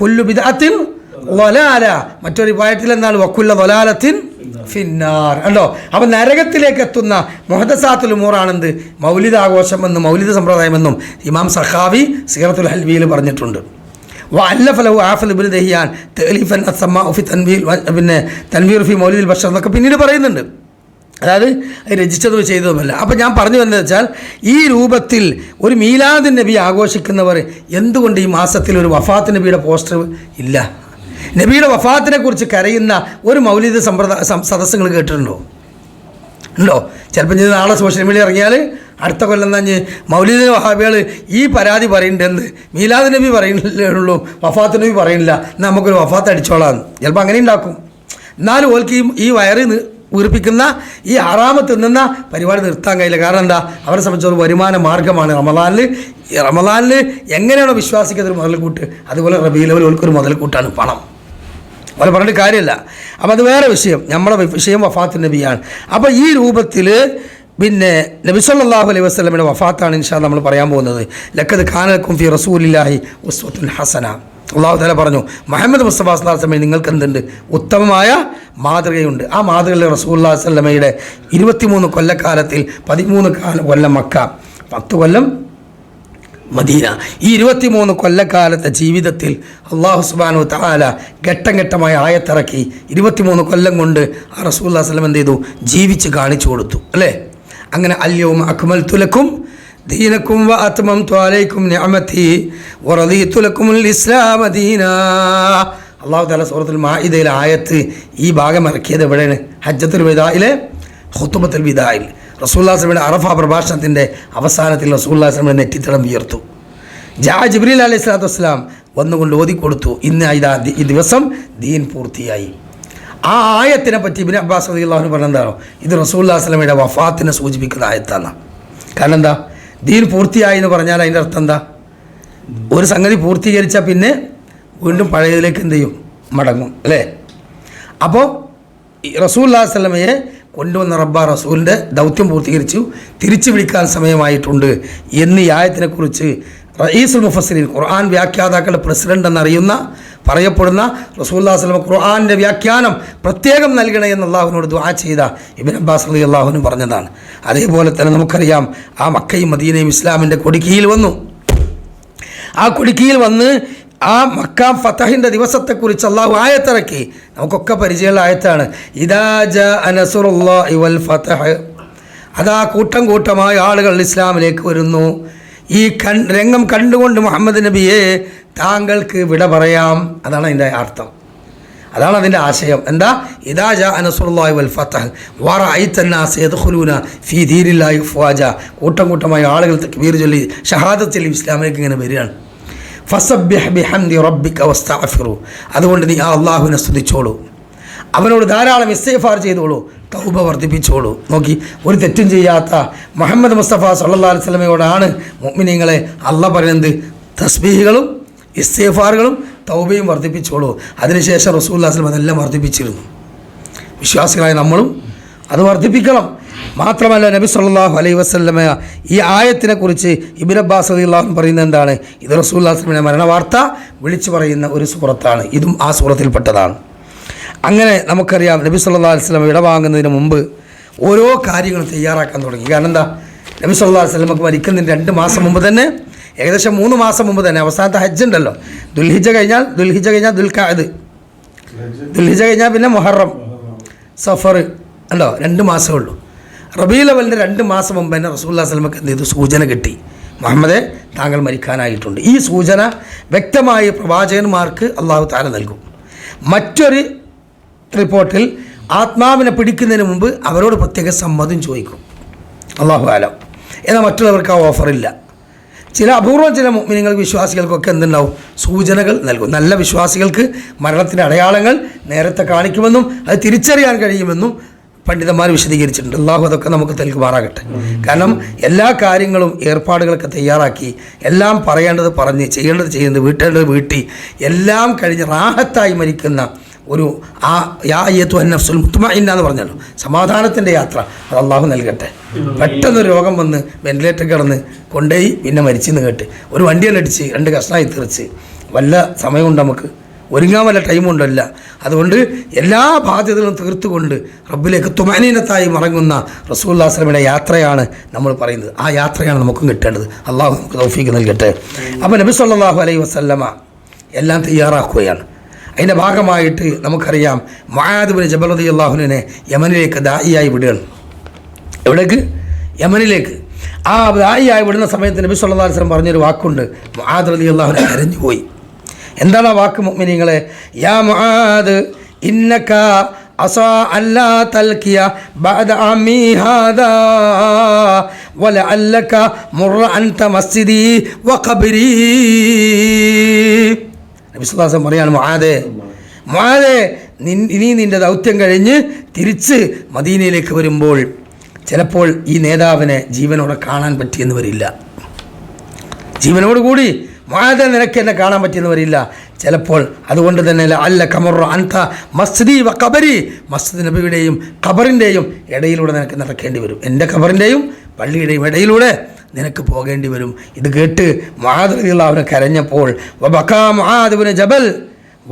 കുല്ലു ബിദ്അത്തിൻ ളലാല. മറ്റൊരു പായത്തിൽ എന്താണ്? വക്കുല്ല ളലാലത്തിൻ ഫിന്നാർ, ഉണ്ടോ? അപ്പം നരകത്തിലേക്ക് എത്തുന്ന മുഹദസാത്തുൽ ഉമൂറാണെന്ത്? മൗലിദ് ആഘോഷമെന്നും മൗലിദ് സമ്പ്രദായമെന്നും ഇമാം സഖാവി സീറത്തുൽ ഹൽവിയിൽ പറഞ്ഞിട്ടുണ്ട്. വഅല്ലഫ ലഹു ആഫിദ് ഇബ്നു ദഹിയാൻ തഅലീഫൻ അസ്സമാഉ ഫി തൻവീർ, പിന്നെ തൻവീർ ഫി മൗലിദിൽ ബഷർ എന്നൊക്കെ പിന്നീട് പറയുന്നുണ്ട്. അതായത് രചിച്ചതും ചെയ്തതുമല്ല. അപ്പം ഞാൻ പറഞ്ഞു വന്നത് വെച്ചാൽ ഈ രൂപത്തിൽ ഒരു മീലാദ് നബി ആഘോഷിക്കുന്നവർ എന്തുകൊണ്ട് ഈ മാസത്തിൽ ഒരു വഫാത്ത് നബിയുടെ പോസ്റ്റർ ഇല്ല? നബിയുടെ വഫാത്തിനെ കുറിച്ച് കരയുന്ന ഒരു മൗലിദ് സദസ്സുകൾ കേട്ടിട്ടുണ്ടോ? ഉണ്ടോ? ചിലപ്പോൾ ഞാൻ നാളെ സോഷ്യൽ മീഡിയ ഇറങ്ങിയാൽ അടുത്ത കൊല്ലം തന്നെ മൗലിദ് വഹാബികൾ ഈ പരാതി പറയുന്നുണ്ടെന്ന്, മീലാദ് നബി പറയുന്നില്ലുള്ളൂ, വഫാത്ത് നബി പറയുന്നില്ല, എന്നാൽ നമുക്കൊരു വഫാത്ത് അടിച്ചോളാം. ചിലപ്പോൾ അങ്ങനെ ഉണ്ടാക്കും. എന്നാലും ഓൽക്ക് ഈ വയറ് വീർപ്പിക്കുന്ന ഈ ആറാമത്ത് നിന്ന പരിപാടി നിർത്താൻ കഴിയില്ല. കാരണം എന്താ? അവരെ സംബന്ധിച്ചൊരു വരുമാന മാർഗ്ഗമാണ്. റമദാനിൽ എങ്ങനെയാണോ വിശ്വാസിക്കതൊരു മുതൽക്കൂട്ട്, അതുപോലെ റബീഉൽ അവ്വൽ ഓൽക്കൊരു മുതൽക്കൂട്ടാണ് പണം. അവരെ പറഞ്ഞിട്ട് കാര്യമില്ല. അപ്പം അത് വേറെ വിഷയം. നമ്മളെ വിഷയം വഫാത്ത് നബിയാണ്. അപ്പോൾ ഈ രൂപത്തിൽ പിന്നെ നബി സല്ലല്ലാഹു അലൈഹി വസല്ലമയുടെ വഫാത്താണ് ഇൻഷാ അല്ലാഹ് നമ്മൾ പറയാൻ പോകുന്നത്. ലഖദ് കാന ലക്കും ഫീ റസൂലില്ലാഹി ഉസ്വത്തുൻ ഹസന. അള്ളാഹു തആല പറഞ്ഞു, മുഹമ്മദ് മുസ്തഫ സ്വല്ലല്ലാഹു അലൈഹി വസല്ലമയിൽ നിങ്ങൾക്ക് എന്തുണ്ട്? ഉത്തമമായ മാതൃകയുണ്ട്. ആ മാതൃകയിൽ റസൂലുള്ളാഹി സ്വല്ലല്ലാഹു അലൈഹി വസല്ലമയുടെ 23 കൊല്ലക്കാലത്തിൽ 13 കൊല്ലം മക്ക, 10 കൊല്ലം മദീന. ഈ 23 കൊല്ലക്കാലത്തെ ജീവിതത്തിൽ അള്ളാഹു സുബ്ഹാനഹു വ തആല ഘട്ടം ഘട്ടമായി ആയത്തിറക്കി 23 കൊല്ലം കൊണ്ട് ആ റസൂലുള്ളാഹി സ്വല്ലല്ലാഹു അലൈഹി വസല്ലം എന്ത് ചെയ്തു? ജീവിച്ച് കാണിച്ചു കൊടുത്തു, അല്ലേ? അങ്ങനെ അൽയൗമ അക്മൽതു ലക്കും ദീനക്കും വ അത്മംതു അലൈക്കും നിഅമതി വറദീതു ലക്കുമുൽ ഇസ്ലാമ ദീനാ. അള്ളാഹു തആല സൂറത്തുൽ മാഇദയിലെ ആയത്ത് ഈ ഭാഗം ഇറക്കിയത് എവിടെയാണ്? ഹജ്ജത്തുൽ വിദായിലെ ഖുത്ബത്തുൽ വിദായിൽ റസൂലുള്ളാഹി സ്വല്ലല്ലാഹു അലൈഹി വസല്ലം അറഫ പ്രഭാഷണത്തിൻ്റെ അവസാനത്തിൽ റസൂലുള്ളാഹി സ്വല്ലല്ലാഹു അലൈഹി വസല്ലം നെറ്റിത്തടം ഉയർത്തു. ജിബ്രീൽ അലൈഹി സ്വലാത്തു വസ്സലാം വന്നുകൊണ്ട് ഓതിക്കൊടുത്തു, ഇന്ന് ഈ ദിവസം ദീൻ പൂർത്തിയായി. ആ ആയത്തിനെ പറ്റി ഇബ്നു അബ്ബാസ് റളിയല്ലാഹു അൻഹു പറഞ്ഞെന്താണോ? ഇത് റസൂലുള്ളാഹി സ്വല്ലല്ലാഹു അലൈഹി വസല്ലമയുടെ വഫാത്തിനെ സൂചിപ്പിക്കുന്ന ആയത്താണ്. കാരണം എന്താ? ദീൻ പൂർത്തിയായി എന്ന് പറഞ്ഞാൽ അതിൻ്റെ അർത്ഥം എന്താ? ഒരു സംഗതി പൂർത്തീകരിച്ചാൽ പിന്നെ വീണ്ടും പഴയതിലേക്ക് എന്ത് ചെയ്യും? മടങ്ങും, അല്ലേ? അപ്പോൾ റസൂലുള്ളാഹി സ്വല്ലല്ലാഹു അലൈഹി വസല്ലമയെ കൊണ്ടുവന്ന റബ്ബ റസൂലിൻ്റെ ദൗത്യം പൂർത്തീകരിച്ചു, തിരിച്ചു വിളിക്കാൻ സമയമായിട്ടുണ്ട് എന്ന് ഈ ആയത്തിനെക്കുറിച്ച് റഈസുൽ മുഫസ്സിരീൻ, ഖുർആൻ വ്യാഖ്യാതാക്കളുടെ പ്രസിഡന്റ് എന്നറിയുന്ന പറയപ്പെടുന്ന റസൂലുള്ളാഹി സ്വല്ലല്ലാഹു അലൈഹി വസല്ലം ഖുർആനിൻ്റെ വ്യാഖ്യാനം പ്രത്യേകം നൽകണേ എന്ന് അള്ളാഹുവിനോട് ദുആ ചെയ്ത ഇബ്നു അബ്ബാസ് റളിയല്ലാഹു അൻഹു പറഞ്ഞതാണ്. അതേപോലെ തന്നെ നമുക്കറിയാം, ആ മക്കയും മദീനയും ഇസ്ലാമിൻ്റെ കൊടിക്കീയിൽ വന്നു. ആ കൊടിക്കീയിൽ വന്ന് ആ മക്ക ഫതഹിൻ്റെ ദിവസത്തെക്കുറിച്ച് അള്ളാഹു ആയത്തിറക്കി. നമുക്കൊക്കെ പരിചയമുള്ള ആയത്താണ്, ഇദാ ജാഅ നസ്റുല്ലാഹി വൽ ഫതഹ്. അതാ കൂട്ടം കൂട്ടമായ ആളുകൾ ഇസ്ലാമിലേക്ക് വരുന്നു. ഈ രംഗം കണ്ടുകൊണ്ട് മുഹമ്മദ് നബിയെ താങ്കൾക്ക് വിട പറയാം. അതാണ് അതിൻ്റെ അർത്ഥം, അതാണ് അതിൻ്റെ ആശയം. എന്താ? ഇദാ ജാഅ നസ്റുല്ലാഹി വൽ ഫതഹ് വറഅയ്ത അന്നാസ യദ്ഖുലൂന ഫീ ദീനില്ലാഹി അഫ്വാജ. കൂട്ടം കൂട്ടമായ ആളുകൾ തക്ബീർ ചൊല്ലി ഷഹാദത്ത് ചൊല്ലി ഇസ്ലാമിലേക്ക് ഇങ്ങനെ വരികയാണ്. ഫസബ്ബിഹ് ബിഹംദി റബ്ബിക വസ്തഗ്ഫിറു. അതുകൊണ്ട് നീ ആ അള്ളാഹുവിനെ സ്തുതിച്ചോളൂ, അവനോട് ധാരാളം ഇസ്തിഗ്ഫാർ ചെയ്തോളൂ, തൗബ വർദ്ധിപ്പിച്ചോളൂ. നോക്കി, ഒരു തെറ്റും ചെയ്യാത്ത മുഹമ്മദ് മുസ്തഫ സല്ലല്ലാഹു അലൈഹി വസല്ലമയോടാണ് മുഅ്മിനീങ്ങളെ അള്ളാഹ് പറയുന്നത് തസ്ബീഹുകളും ഇസ്തിഗ്ഫാറുകളും തൗബയും വർദ്ധിപ്പിച്ചോളൂ. അതിനുശേഷം റസൂലുള്ളാഹി സ്വല്ലല്ലാഹു അലൈഹി വസല്ലം അതെല്ലാം വർദ്ധിപ്പിച്ചിരുന്നു. വിശ്വാസികളായ നമ്മളും അത് വർദ്ധിപ്പിക്കണം. മാത്രമല്ല നബി സല്ലല്ലാഹു അലൈഹി വസല്ലമ ഈ ആയത്തിനെക്കുറിച്ച് ഇബ്നു അബ്ബാസ് റളിയല്ലാഹു അൻഹു പറയുന്നത് എന്താണ്? ഇത് റസൂലുള്ളാഹി സ്വല്ലല്ലാഹു അലൈഹി വസല്ലമയുടെ മരണവാർത്ത വിളിച്ചു പറയുന്ന ഒരു സൂറത്താണ്. ഇതും ആ സൂറത്തിൽപ്പെട്ടതാണ്. അങ്ങനെ നമുക്കറിയാം, നബി സല്ലല്ലാഹു അലൈഹി വസല്ലം ഇടവാങ്ങുന്നതിന് മുമ്പ് ഓരോ കാര്യങ്ങളും തയ്യാറാക്കാൻ തുടങ്ങി. കാരണം എന്താ? നബി സല്ലല്ലാഹു അലൈഹി വസല്ലമക്ക് മരിക്കുന്നതിന് 2 മാസം മുമ്പ് തന്നെ, ഏകദേശം 3 മാസം മുമ്പ് തന്നെ, അവസാനത്തെ ഹജ്ജ് ഉണ്ടല്ലോ, ദുൽഹിജ്ജ കഴിഞ്ഞാൽ ദുൽഖഅദ്, ദുൽഹിജ്ജ കഴിഞ്ഞാൽ പിന്നെ മുഹറം, സഫർ ഉണ്ടോ, 2 മാസമേ ഉള്ളൂ. റബീഉൽ അവ്വലിൻ്റെ 2 മാസം മുമ്പ് തന്നെ റസൂലുള്ളാഹി സ്വല്ലല്ലാഹു അലൈഹി വസല്ലമക്ക് എന്ത് ചെയ്തു? സൂചന കിട്ടി, മുഹമ്മദെ താങ്കൾ മരിക്കാനായിട്ടുണ്ട്. ഈ സൂചന വ്യക്തമായി പ്രവാചകന്മാർക്ക് അള്ളാഹു തആല നൽകും. മറ്റൊരു റിപ്പോർട്ടിൽ ആത്മാവിനെ പിടിക്കുന്നതിന് മുമ്പ് അവരോട് പ്രത്യേക സമ്മതം ചോദിക്കും. അല്ലാഹു ആലം. എന്നാൽ മറ്റുള്ളവർക്ക് ആ ഓഫറില്ല. ചില അപൂർവം ചില മുഅ്മിനീങ്ങൾക്ക് വിശ്വാസികൾക്കൊക്കെ എന്തുണ്ടാവും, സൂചനകൾ നൽകും. നല്ല വിശ്വാസികൾക്ക് മരണത്തിൻ്റെ അടയാളങ്ങൾ നേരത്തെ കാണിക്കുമെന്നും അത് തിരിച്ചറിയാൻ കഴിയുമെന്നും പണ്ഡിതന്മാർ വിശദീകരിച്ചിട്ടുണ്ട്. അല്ലാഹു അതൊക്കെ നമുക്ക് നൽകുമാറാകട്ടെ. കാരണം എല്ലാ കാര്യങ്ങളും ഏർപ്പാടുകളൊക്കെ തയ്യാറാക്കി, എല്ലാം പറയേണ്ടത് പറഞ്ഞ്, ചെയ്യേണ്ടത് ചെയ്യുന്നത്, വീട്ടേണ്ടത് വീട്ടി, എല്ലാം കഴിഞ്ഞ് റാഹത്തായി മരിക്കുന്ന ഒരു യാ അയ്യത്തുഹ നഫ്സുൽ മുത്മഇന്ന എന്ന് പറഞ്ഞല്ലോ, സമാധാനത്തിൻ്റെ യാത്ര, അത് അള്ളാഹു നൽകട്ടെ. പെട്ടെന്നൊരു രോഗം വന്ന് വെന്റിലേറ്റർ കിടന്ന് കൊണ്ടുപോയി പിന്നെ മരിച്ചെന്ന് കേട്ട് ഒരു വണ്ടിയിലടിച്ച് 2 കഷ്ണമായി തെറിച്ച് വല്ല സമയമുണ്ട്, നമുക്ക് ഒരുങ്ങാൻ വല്ല ടൈമുണ്ടല്ല. അതുകൊണ്ട് എല്ലാ ബാധ്യതകളും തീർത്തുകൊണ്ട് റബ്ബിലേക്ക് തുമഅനീനത്തായി മടങ്ങുന്ന റസൂലുള്ളാഹി സ്വല്ലല്ലാഹു അലൈഹി വസല്ലമയുടെ യാത്രയാണ് നമ്മൾ പറയുന്നത്. ആ യാത്രയാണ് നമുക്കും കിട്ടേണ്ടത്. അള്ളാഹു നമുക്ക് തൗഫീഖ് നൽകട്ടെ. അപ്പോൾ നബി സല്ലല്ലാഹു അലൈഹി വസല്ലമ എല്ലാം തയ്യാറാക്കുകയാണ്. അതിൻ്റെ ഭാഗമായിട്ട് നമുക്കറിയാം, മുആദ് ഇബ്നു ജബൽ റളിയല്ലാഹു അൻഹുവിനെ യമനിലേക്ക് ദാഇയായി വിടുകയാണ്. എവിടേക്ക്? യമനിലേക്ക്. ആ ദാഇയായി വിടുന്ന സമയത്ത് നബി സല്ലല്ലാഹു അലൈഹി വസല്ലം പറഞ്ഞൊരു വാക്കുണ്ട്. മുആദ് റളിയല്ലാഹു അൻഹു കരഞ്ഞു പോയി. എന്താണ് ആ വാക്ക് മുഅ്മിനീങ്ങളെ? യാ മുആദ് ഇന്നക അസാ അല്ലാ തൽകിയ ബഅദ അമി ഹാദാ വലഅല്ലക മുറ അൻത മസ്ജിദി വഖബ്രി. നബി സല്ലല്ലാഹു അലൈഹി വസല്ലം പറയാണ്, മുആദേ ഇനി നിൻ്റെ ദൗത്യം കഴിഞ്ഞ് തിരിച്ച് മദീനയിലേക്ക് വരുമ്പോൾ ചിലപ്പോൾ ഈ നേതാവിനെ ജീവനോടെ കാണാൻ പറ്റിയെന്ന് വരില്ല. ജീവനോടുകൂടി മുആദേ നിനക്ക് എന്നെ കാണാൻ പറ്റിയെന്ന് വരില്ല ചിലപ്പോൾ. അതുകൊണ്ട് തന്നെ അല്ല കമറ അൻത മസ്ജിദി വ ഖബരി, മസ്ജിദ് നബിയുടെയും ഖബറിൻ്റെയും ഇടയിലൂടെ നിനക്ക് നടക്കേണ്ടി വരും. എൻ്റെ ഖബറിൻ്റെയും പള്ളിയുടെയും ഇടയിലൂടെ നിനക്ക് പോകേണ്ടി വരും. ഇത് കേട്ട് മുആദ് റളിയല്ലാഹു അൻഹു കരഞ്ഞപ്പോൾ വബകാ മുആദ് ഇബ്നു ജബൽ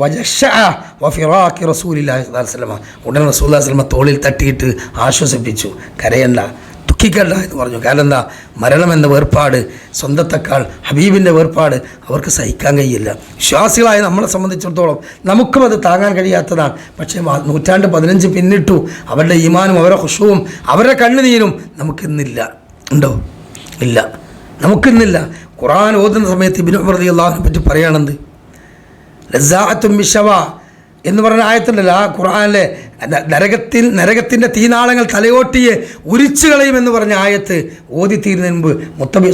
വജശഅ വഫിറാഖി റസൂലില്ലാഹി സ്വല്ലല്ലാഹു അലൈഹി വസല്ലം. ഉടനെ റസൂലുള്ളാഹി സ്വല്ലല്ലാഹു അലൈഹി വസല്ലം തോളിൽ തട്ടിയിട്ട് ആശ്വസിപ്പിച്ചു. കരയണ്ട, ദുഃഖിക്കണ്ട എന്ന് പറഞ്ഞു. കാരണം എന്താ? മരണമെന്ന വേർപാട്, സ്വന്തത്തെക്കാൾ ഹബീബിൻ്റെ വേർപാട് അവർക്ക് സഹിക്കാൻ കഴിയില്ല. വിശ്വാസികളായ നമ്മളെ സംബന്ധിച്ചിടത്തോളം നമുക്കും അത് താങ്ങാൻ കഴിയാത്തതാണ്. പക്ഷേ 15 പിന്നിട്ടു. അവരുടെ ഈമാനും അവരുടെ ഖുശൂവും അവരുടെ കണ്ണുനീരും നമുക്കിന്നില്ല. ഉണ്ടോ? ഇല്ല, നമുക്കിന്നില്ല. ഖുർആൻ ഓതുന്ന സമയത്ത് ഇബ്നു ഉമർ റളിയല്ലാഹു അൻഹു പറ്റി പറയുകയാണെന്ത്, ലസ്സാഅത്തും ബിശവ എന്ന് പറഞ്ഞ ആയത്തുണ്ടല്ലോ, ആ ഖുർആനിലെ നരകത്തിൻ്റെ തീനാളങ്ങൾ തലയോട്ടിയെ ഉരിച്ചു കളയുമെന്ന് പറഞ്ഞ ആയത്ത് ഓതിത്തീരുന്നതിന് മുമ്പ് മുത്തബി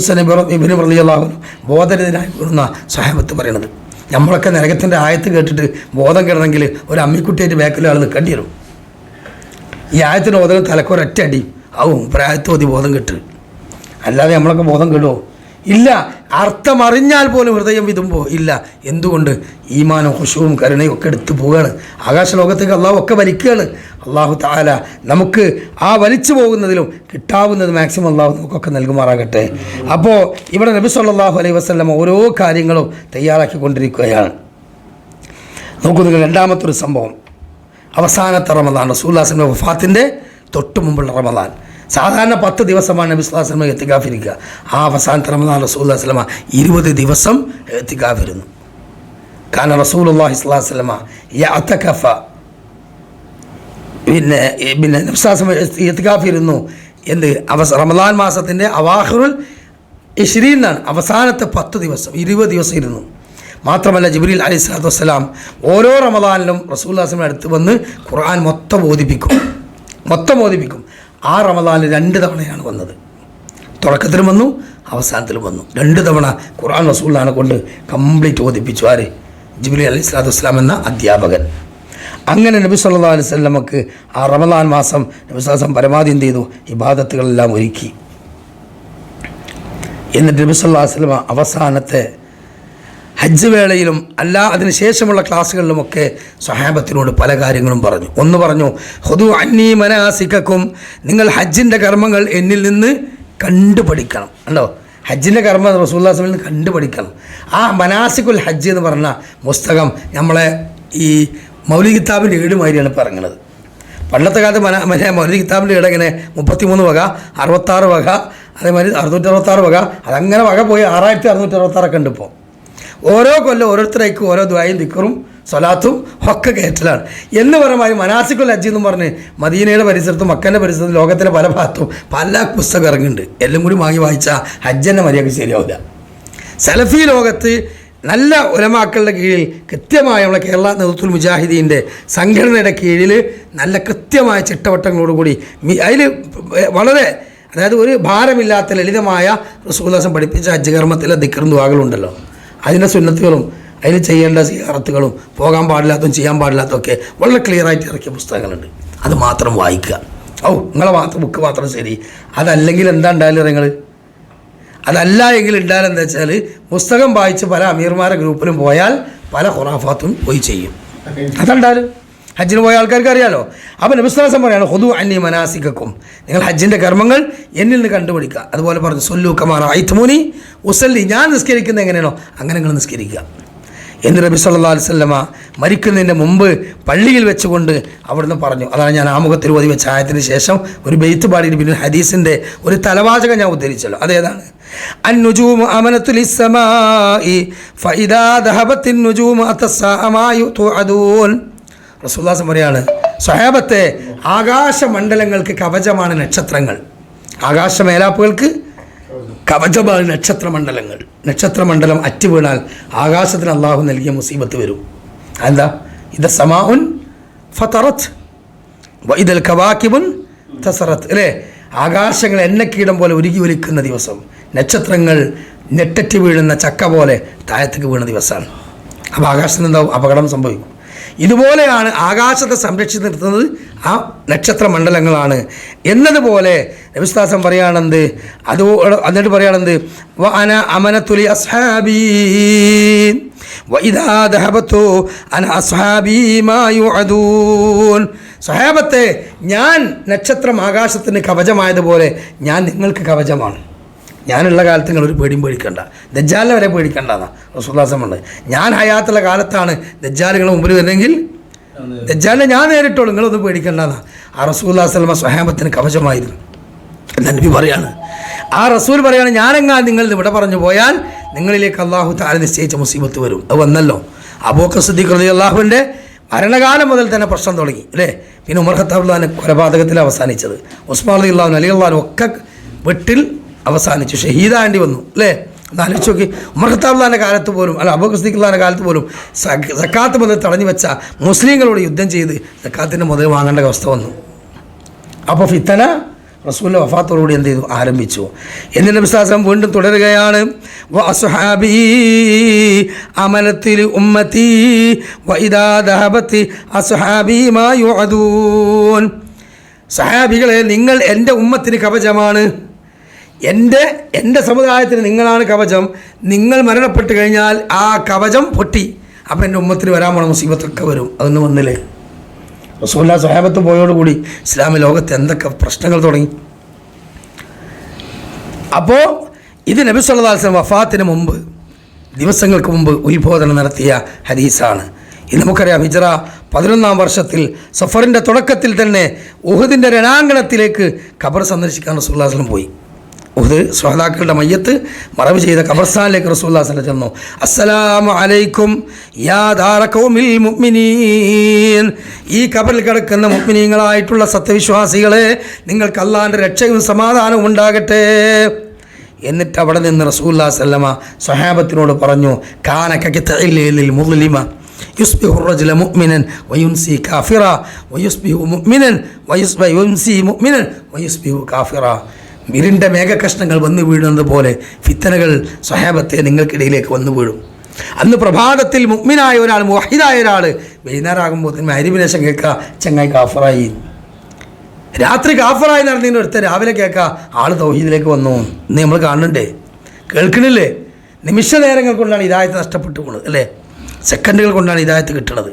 ഇബ്നു ഉമർ റളിയല്ലാഹു അൻഹു ബോധരനായി വീഴുന്ന സ്വഹാബത്ത് പറയണത്. നമ്മളൊക്കെ നരകത്തിൻ്റെ ആയത്ത് കേട്ടിട്ട് ബോധം കിടണമെങ്കിൽ ഒരു അമ്മിക്കുട്ടിയായിട്ട് ബാക്കിൽ ആൾ നിൽക്കേണ്ടി വരും. ഈ ആയത്തിന് ഓതുന്ന തലക്കൊരൊറ്റ അടി ആവും പ്രായത്ത് ഓതി ബോധം കെട്ട്. അല്ലാതെ നമ്മളൊക്കെ ബോധം കെടുമോ? ഇല്ല. അർത്ഥമറിഞ്ഞാൽ പോലും ഹൃദയം വിതുമ്പോൾ ഇല്ല. എന്തുകൊണ്ട്? ഈമാനും ഖുശൂവും കരുണയും ഒക്കെ എടുത്തു പോവുകയാണ്. ആകാശലോകത്തേക്ക് അള്ളാഹു ഒക്കെ വലിക്കുകയാണ്. അള്ളാഹു തആല നമുക്ക് ആ വലിച്ചു പോകുന്നതിലും കിട്ടാവുന്നത് മാക്സിമം അള്ളാഹു നമുക്കൊക്കെ നൽകുമാറാകട്ടെ. അപ്പോൾ ഇവിടെ നബി സല്ലല്ലാഹു അലൈഹി വസല്ലം ഓരോ കാര്യങ്ങളും തയ്യാറാക്കിക്കൊണ്ടിരിക്കുകയാണ്. നോക്കൂ നിങ്ങൾ, രണ്ടാമത്തൊരു സംഭവം, അവസാനത്തെ റമദാൻ, റസൂലുള്ളാഹി സ്വല്ലല്ലാഹു അലൈഹി വസല്ലം വഫാത്തിൻ്റെ തൊട്ട് മുമ്പുള്ള റമദാൻ. സാധാരണ 10 ദിവസമാണ് നബി സ്വല്ലല്ലാഹു അലൈഹി വസല്ലം ഇത്തികാഫിരിക്കുക. ആ അവസാനത്തെ റമദാൻ റസൂലുള്ളാഹി സ്വല്ലല്ലാഹു അലൈഹി വസല്ലം 20 ദിവസം ഇത്തികാഫിരുന്നു. കാരണം റസൂലുള്ളാഹി സ്വല്ലല്ലാഹു അലൈഹി വസല്ലം യഅതകഫ പിന്നെ നബി സ്വല്ലല്ലാഹു അലൈഹി വസല്ലം ഇത്തികാഫിരുന്നു. എന്ത്? റമദാൻ മാസത്തിൻ്റെ അവാഖിറുൽ 20 എന്നാണ്, അവസാനത്തെ 10 ദിവസം 20 ദിവസം ഇരുന്നു. മാത്രമല്ല ജിബ്രീൽ അലൈഹിസ്സലാത്തു വസ്സലാം ഓരോ റമദാനിലും റസൂലുള്ളാഹി സ്വല്ലല്ലാഹു അലൈഹി വസല്ലം അടുത്ത് വന്ന് ഖുർആൻ മൊത്തം ഓതിപ്പിക്കും. ആ റമദാനിൽ 2 തവണയാണ് വന്നത്. തുടക്കത്തിലും വന്നു, അവസാനത്തിലും വന്നു. 2 തവണ ഖുർആൻ റസൂലുള്ളാഹിനെ കൊണ്ട് കംപ്ലീറ്റ് ഓതിപ്പിച്ചു. ആര്? ജിബ്രീൽ അലൈഹിസ്സലാത്തു വസ്സലാം എന്ന അധ്യാപകൻ. അങ്ങനെ നബി സല്ലല്ലാഹു അലൈഹി വസല്ലമക്ക് ആ റമദാൻ മാസം നബി സല്ലല്ലാഹു അലൈഹി വസല്ലം പരമാവധി എന്ത് ചെയ്തു? ഇബാദത്തുകളെല്ലാം ഒരുക്കി. എന്നിട്ട് നബി സല്ലല്ലാഹു അലൈഹി വസല്ലം അവസാനത്തെ ഹജ്ജ് വേളയിലും അല്ല അതിനുശേഷമുള്ള ക്ലാസ്സുകളിലുമൊക്കെ സ്വഹാബത്തിനോട് പല കാര്യങ്ങളും പറഞ്ഞു. ഒന്ന് പറഞ്ഞു, ഖുദൂ അന്നീ മനാസികക്കും, നിങ്ങൾ ഹജ്ജിൻ്റെ കർമ്മങ്ങൾ എന്നിൽ നിന്ന് കണ്ടുപഠിക്കണം. ഉണ്ടോ? ഹജ്ജിൻ്റെ കർമ്മം റസൂലുള്ളാഹി സ്വല്ലല്ലാഹു അലൈഹി വസല്ലം കണ്ടുപഠിക്കണം. ആ മനാസിക്കുൽ ഹജ്ജ് എന്ന് പറഞ്ഞ പുസ്തകം നമ്മളെ ഈ മൗലിദ് കിതാബിൻ്റെ ഏടുമാതിരിയാണ് പറയുന്നത്. പണ്ടത്തെ കാലത്ത് മൗലിദ് കിതാബിൻ്റെ ഏട് ഇങ്ങനെ 33 വക, 66 വക, അതേമാതിരി 666 വക, അതങ്ങനെ വക പോയി 6666 ഉണ്ട് ഇപ്പോൾ. ഓരോ കൊല്ലം ഓരോരുത്തരേക്കും ഓരോ ദുആയും ദിക്റും സ്വലാത്തും ഒക്കെ കയറ്റലാണ് എന്ന് പറയുമ്പോൾ മനാസിക്കുൽ ഹജ്ജ് എന്നും പറഞ്ഞ് മദീനയുടെ പരിസരത്തും മക്കൻ്റെ പരിസരത്തും ലോകത്തിലെ പല ഭാഗത്തും പല പുസ്തകം ഇറങ്ങുന്നുണ്ട്. എല്ലാം കൂടി വാങ്ങി വായിച്ചാൽ ഹജ്ജൻ്റെ മര്യാദ ശരിയാവില്ല. സലഫി ലോകത്ത് നല്ല ഉലമാക്കളുടെ കീഴിൽ കൃത്യമായ നമ്മളെ കേരള നേതൃത്വ മുജാഹിദീൻ്റെ സംഘടനയുടെ കീഴിൽ നല്ല കൃത്യമായ ചിട്ടവട്ടങ്ങളോടുകൂടി അതിൽ വളരെ അതായത് ഒരു ഭാരമില്ലാത്ത ലളിതമായ റസൂലുള്ളാഹി പഠിപ്പിച്ച ഹജ്ജ് കർമ്മത്തിലെ ദിക്റും ദുആകളുണ്ടല്ലോ, അതിൻ്റെ സുന്നത്തുകളും അതിൽ ചെയ്യേണ്ട സിയാറത്തുകളും പോകാൻ പാടില്ലാത്തതും ചെയ്യാൻ പാടില്ലാത്തതൊക്കെ വളരെ ക്ലിയറായിട്ട് ഇറക്കിയ പുസ്തകങ്ങളുണ്ട്. അത് മാത്രം വായിക്കുക. നിങ്ങളെ മാത്രം ബുക്ക് മാത്രം ശരി. അതല്ലെങ്കിൽ എന്താ ഉണ്ടായാലും നിങ്ങൾ അതല്ല എങ്കിൽ ഉണ്ടായാലും എന്താ വെച്ചാൽ പുസ്തകം വായിച്ച് പല അമീർമാരെ ഗ്രൂപ്പിലും പോയാൽ പല ഖുറാഫാത്തും പോയി ചെയ്യും. അതുണ്ടായാലും ഹജ്ജിന് പോയ ആൾക്കാർക്ക് അറിയാലോ. അപ്പോൾ നബി സ്വല്ലല്ലാഹു അലൈഹി വസല്ലം പറയാണ് ഖുദൂ അന്നി മനാസികക്കും, നിങ്ങൾ ഹജ്ജിൻ്റെ കർമ്മങ്ങൾ എന്നിൽ നിന്ന് കണ്ടുപിടിക്കുക. അതുപോലെ പറഞ്ഞു സൊല്ലു കമാ റഅയ്തുമൂനി ഉസല്ലി, ഞാൻ നിസ്കരിക്കുന്നത് എങ്ങനെയാണോ അങ്ങനെ നിങ്ങൾ നിസ്കരിക്കുക എന്ന് നബി സല്ലല്ലാഹു അലൈഹി വസല്ലമ മരിക്കുന്നതിൻ്റെ മുമ്പ് പള്ളിയിൽ വെച്ചുകൊണ്ട് അവിടുന്ന് പറഞ്ഞു. അതാണ് ഞാൻ ആമുഖത്തിൽ ഓതി വെച്ച ആയത്തിന് ശേഷം ഒരു ബെയ്ത്ത് പാടിയിട്ട് പിന്നെ ഹദീസിൻ്റെ ഒരു തലവാചകം ഞാൻ ഉദ്ധരിച്ചല്ലോ. അതേതാണ്? അന്നുജൂമു അമനത്തു ലിസ്സമാഇ ഫഇദാ ദഹബത്തിൻ നുജൂമു അതസ്സാഅ മാ യുതുഅദൂൻ. റസൂലുള്ളാഹി പറയാണ്, സ്വഹാബത്തെ, ആകാശമണ്ഡലങ്ങൾക്ക് കവചമാണ് നക്ഷത്രങ്ങൾ. ആകാശമേലാപ്പുകൾക്ക് കവചമാണ് നക്ഷത്രമണ്ഡലങ്ങൾ. നക്ഷത്രമണ്ഡലം അറ്റ് വീണാൽ ആകാശത്തിന് അള്ളാഹു നൽകിയ മുസീബത്ത് വരും. എന്താ? ഇത് സമാഉൻ ഫതറത്ത് വഇദൽ കവാകിബുൻ തസറത്ത് അല്ലേ? ആകാശങ്ങൾ എണ്ണക്കീടം പോലെ ഉരുകി ഒലിക്കുന്ന ദിവസം, നക്ഷത്രങ്ങൾ നെട്ടറ്റ് വീഴുന്ന ചക്ക പോലെ താഴത്തേക്ക് വീണ ദിവസമാണ്. അപ്പോൾ ആകാശത്തിന് എന്താവും? അപകടം സംഭവിക്കും. ഇതുപോലെയാണ് ആകാശത്തെ സംരക്ഷിച്ച് നിർത്തുന്നത് ആ നക്ഷത്രമണ്ഡലങ്ങളാണ് എന്നതുപോലെ നബി സ്വല്ലല്ലാഹു അലൈഹി വസല്ലം പറയുകയാണെന്ത് അത് എന്നിട്ട് പറയുകയാണെന്ത് വഅന അമനത്തുലി അസ്ഹാബി വഇദാ ദഹബതു അന അസ്ഹാബി മാ യുഅദൂൻ. സ്വഹാബത്തെ, ഞാൻ നക്ഷത്രം ആകാശത്തിന് കവചമായതുപോലെ ഞാൻ നിങ്ങൾക്ക് കവചമാണ്. ഞാനുള്ള കാലത്ത് നിങ്ങളൊരു പേടിയും പേടിക്കണ്ട, ദജ്ജാലിനെ വരെ പേടിക്കണ്ടെന്നാണ് റസൂലുള്ളാഹി സ്വല്ലല്ലാഹു അലൈഹി വസല്ലം. ഞാൻ ഹയാത്തുള്ള കാലത്താണ് ദജ്ജാൽ നിങ്ങളുടെ മുമ്പിൽ വരുന്നെങ്കിൽ ദജ്ജാലിനെ ഞാൻ നേരിട്ടോളൂ, നിങ്ങളൊന്നും പേടിക്കണ്ടെന്നാണ് ആ റസൂലുള്ളാഹി സ്വല്ലല്ലാഹു അലൈഹി വസല്ലം സ്വഹാബത്തിന് കവചമായിരുന്നു എന്ന് നബി പറയാണ്. ആ റസൂൽ പറയാണ്, ഞാനെങ്ങാൻ നിങ്ങൾ ഇവിടെ പറഞ്ഞു പോയാൽ നിങ്ങളിലേക്ക് അള്ളാഹു തആല നിശ്ചയിച്ച മുസീബത്ത് വരും. അത് വന്നല്ലോ. അബൂബക്കർ സിദ്ദീഖ് റളിയല്ലാഹുവിൻ്റെ ഭരണകാലം മുതൽ തന്നെ പ്രശ്നം തുടങ്ങി അല്ലേ? പിന്നെ ഉമർ ഖത്താബ് കൊലപാതകത്തിൽ അവസാനിച്ചത്, ഉസ്മാൻ റളിയല്ലാഹു അലി അള്ളാഹു ഒക്കെ വെട്ടിൽ അവസാനിച്ചു, ഷഹീദാണ്ടി വന്നു അല്ലേ? എന്നാലോചിച്ച് നോക്കി. ഉമർ ഖത്താബ് കാലത്ത് പോലും അബൂബക്കർ സിദ്ദീഖ് കാലത്ത് പോലും സക്കാത്ത് മുതൽ തടഞ്ഞു വെച്ച മുസ്ലിങ്ങളോട് യുദ്ധം ചെയ്ത് സക്കാത്തിൻ്റെ മുതൽ വാങ്ങേണ്ട അവസ്ഥ വന്നു. അപ്പോൾ ഫിത്തന റസൂലിൻ്റെ വഫാത്തോടുകൂടി എന്ത് ചെയ്തു? ആരംഭിച്ചു. എന്നിട്ട് വിശ്വാസം വീണ്ടും തുടരുകയാണ്. വഅസ്ഹാബി അമനത്തിൽ ഉമ്മത്തി വഇദാ ദഹബത്തി അസ്ഹാബി മാ യുഅദൂൻ. സഹാബികളെ, നിങ്ങൾ എൻ്റെ ഉമ്മത്തിന് കവചമാണ്. എൻ്റെ സമുദായത്തിന് നിങ്ങളാണ് കവചം. നിങ്ങൾ മരണപ്പെട്ട് കഴിഞ്ഞാൽ ആ കവചം പൊട്ടി. അപ്പം എൻ്റെ ഉമ്മത്തിന് വരാൻ പോണ മുസീബത്തൊക്കെ വരും. അതൊന്നും വന്നില്ലേ? റസൂലുള്ളാഹി സ്വഹാബത്ത് പോയോടുകൂടി ഇസ്ലാമിക ലോകത്ത് എന്തൊക്കെ പ്രശ്നങ്ങൾ തുടങ്ങി. അപ്പോൾ ഇത് നബി സല്ലല്ലാഹു അലൈഹി വസല്ലം വഫാത്തിന് മുമ്പ് ദിവസങ്ങൾക്ക് മുമ്പ് ഉത്ബോധനം നടത്തിയ ഹദീസാണ്. ഇത് നമുക്കറിയാം. ഹിജ്റ 11-ാം വർഷത്തിൽ സഫറിൻ്റെ തുടക്കത്തിൽ തന്നെ ഉഹദിൻ്റെ രണാങ്കണത്തിലേക്ക് ഖബർ സന്ദർശിക്കാൻ റസൂലുള്ളാഹി സ്വല്ലല്ലാഹു അലൈഹി വസല്ലം പോയി. ഉഹദ് സ്വഹദാക്കളുടെ മയ്യത്ത് മറവ് ചെയ്ത ഖബർസ്ഥാനിലേക്ക് റസൂലുള്ളാഹി സ്വല്ലല്ലാഹു അലൈഹി വസല്ലം ചെന്നു. അസ്സലാമു അലൈക്കും യാ ദാര ഖൗമിൽ മുഅ്മിനീൻ. ഈ ഖബറിൽ കിടക്കുന്ന മുഅ്മിനീങ്ങളായിട്ടുള്ള സത്യവിശ്വാസികളെ, നിങ്ങൾക്ക് അല്ലാഹുവിൻ്റെ രക്ഷയും സമാധാനവും ഉണ്ടാകട്ടെ. എന്നിട്ട് അവിടെ നിന്ന് റസൂലുള്ളാഹി സ്വല്ലല്ലാഹു അലൈഹി വസല്ലം സ്വഹാബത്തിനോട് പറഞ്ഞു, കാന കഖിതഇൽ മുസ്ലിമ യുസ്ബിഹു റജുല മുഅ്മിനൻ വയുംസി കാഫിറ വയുസ്ബിഹു മുഅ്മിനൻ വയുംസി മുഅ്മിനൻ വയുസ്ബിഹു കാഫിറ. ഇരുണ്ട മേഘകഷ്ണങ്ങൾ വന്നു വീഴുന്നത് പോലെ ഫിത്തനകൾ സ്വഹാബത്തെ നിങ്ങൾക്കിടയിലേക്ക് വന്നു വീഴും. അന്ന് പ്രഭാതത്തിൽ മുഅ്മിനായ ഒരാൾ, മുവഹിദായ ഒരാൾ, വൈകുന്നേരമാകുമ്പോൾ മഗ്‌രിബിന് ശേഷം കേൾക്കുക ചങ്ങായി കാഫറായി. രാത്രി കാഫറായി നടന്നതിന് അടുത്ത രാവിലെ കേൾക്കുക ആൾ തൗഹീദിലേക്ക് വന്നു. ഇന്ന് നമ്മൾ കാണുന്നുണ്ടേ, കേൾക്കണില്ലേ? നിമിഷ നേരങ്ങൾ കൊണ്ടാണ് ഹിദായത്ത് നഷ്ടപ്പെട്ടു പോകുന്നത് അല്ലേ? സെക്കൻഡുകൾ കൊണ്ടാണ് ഹിദായത്ത് കിട്ടുന്നത്.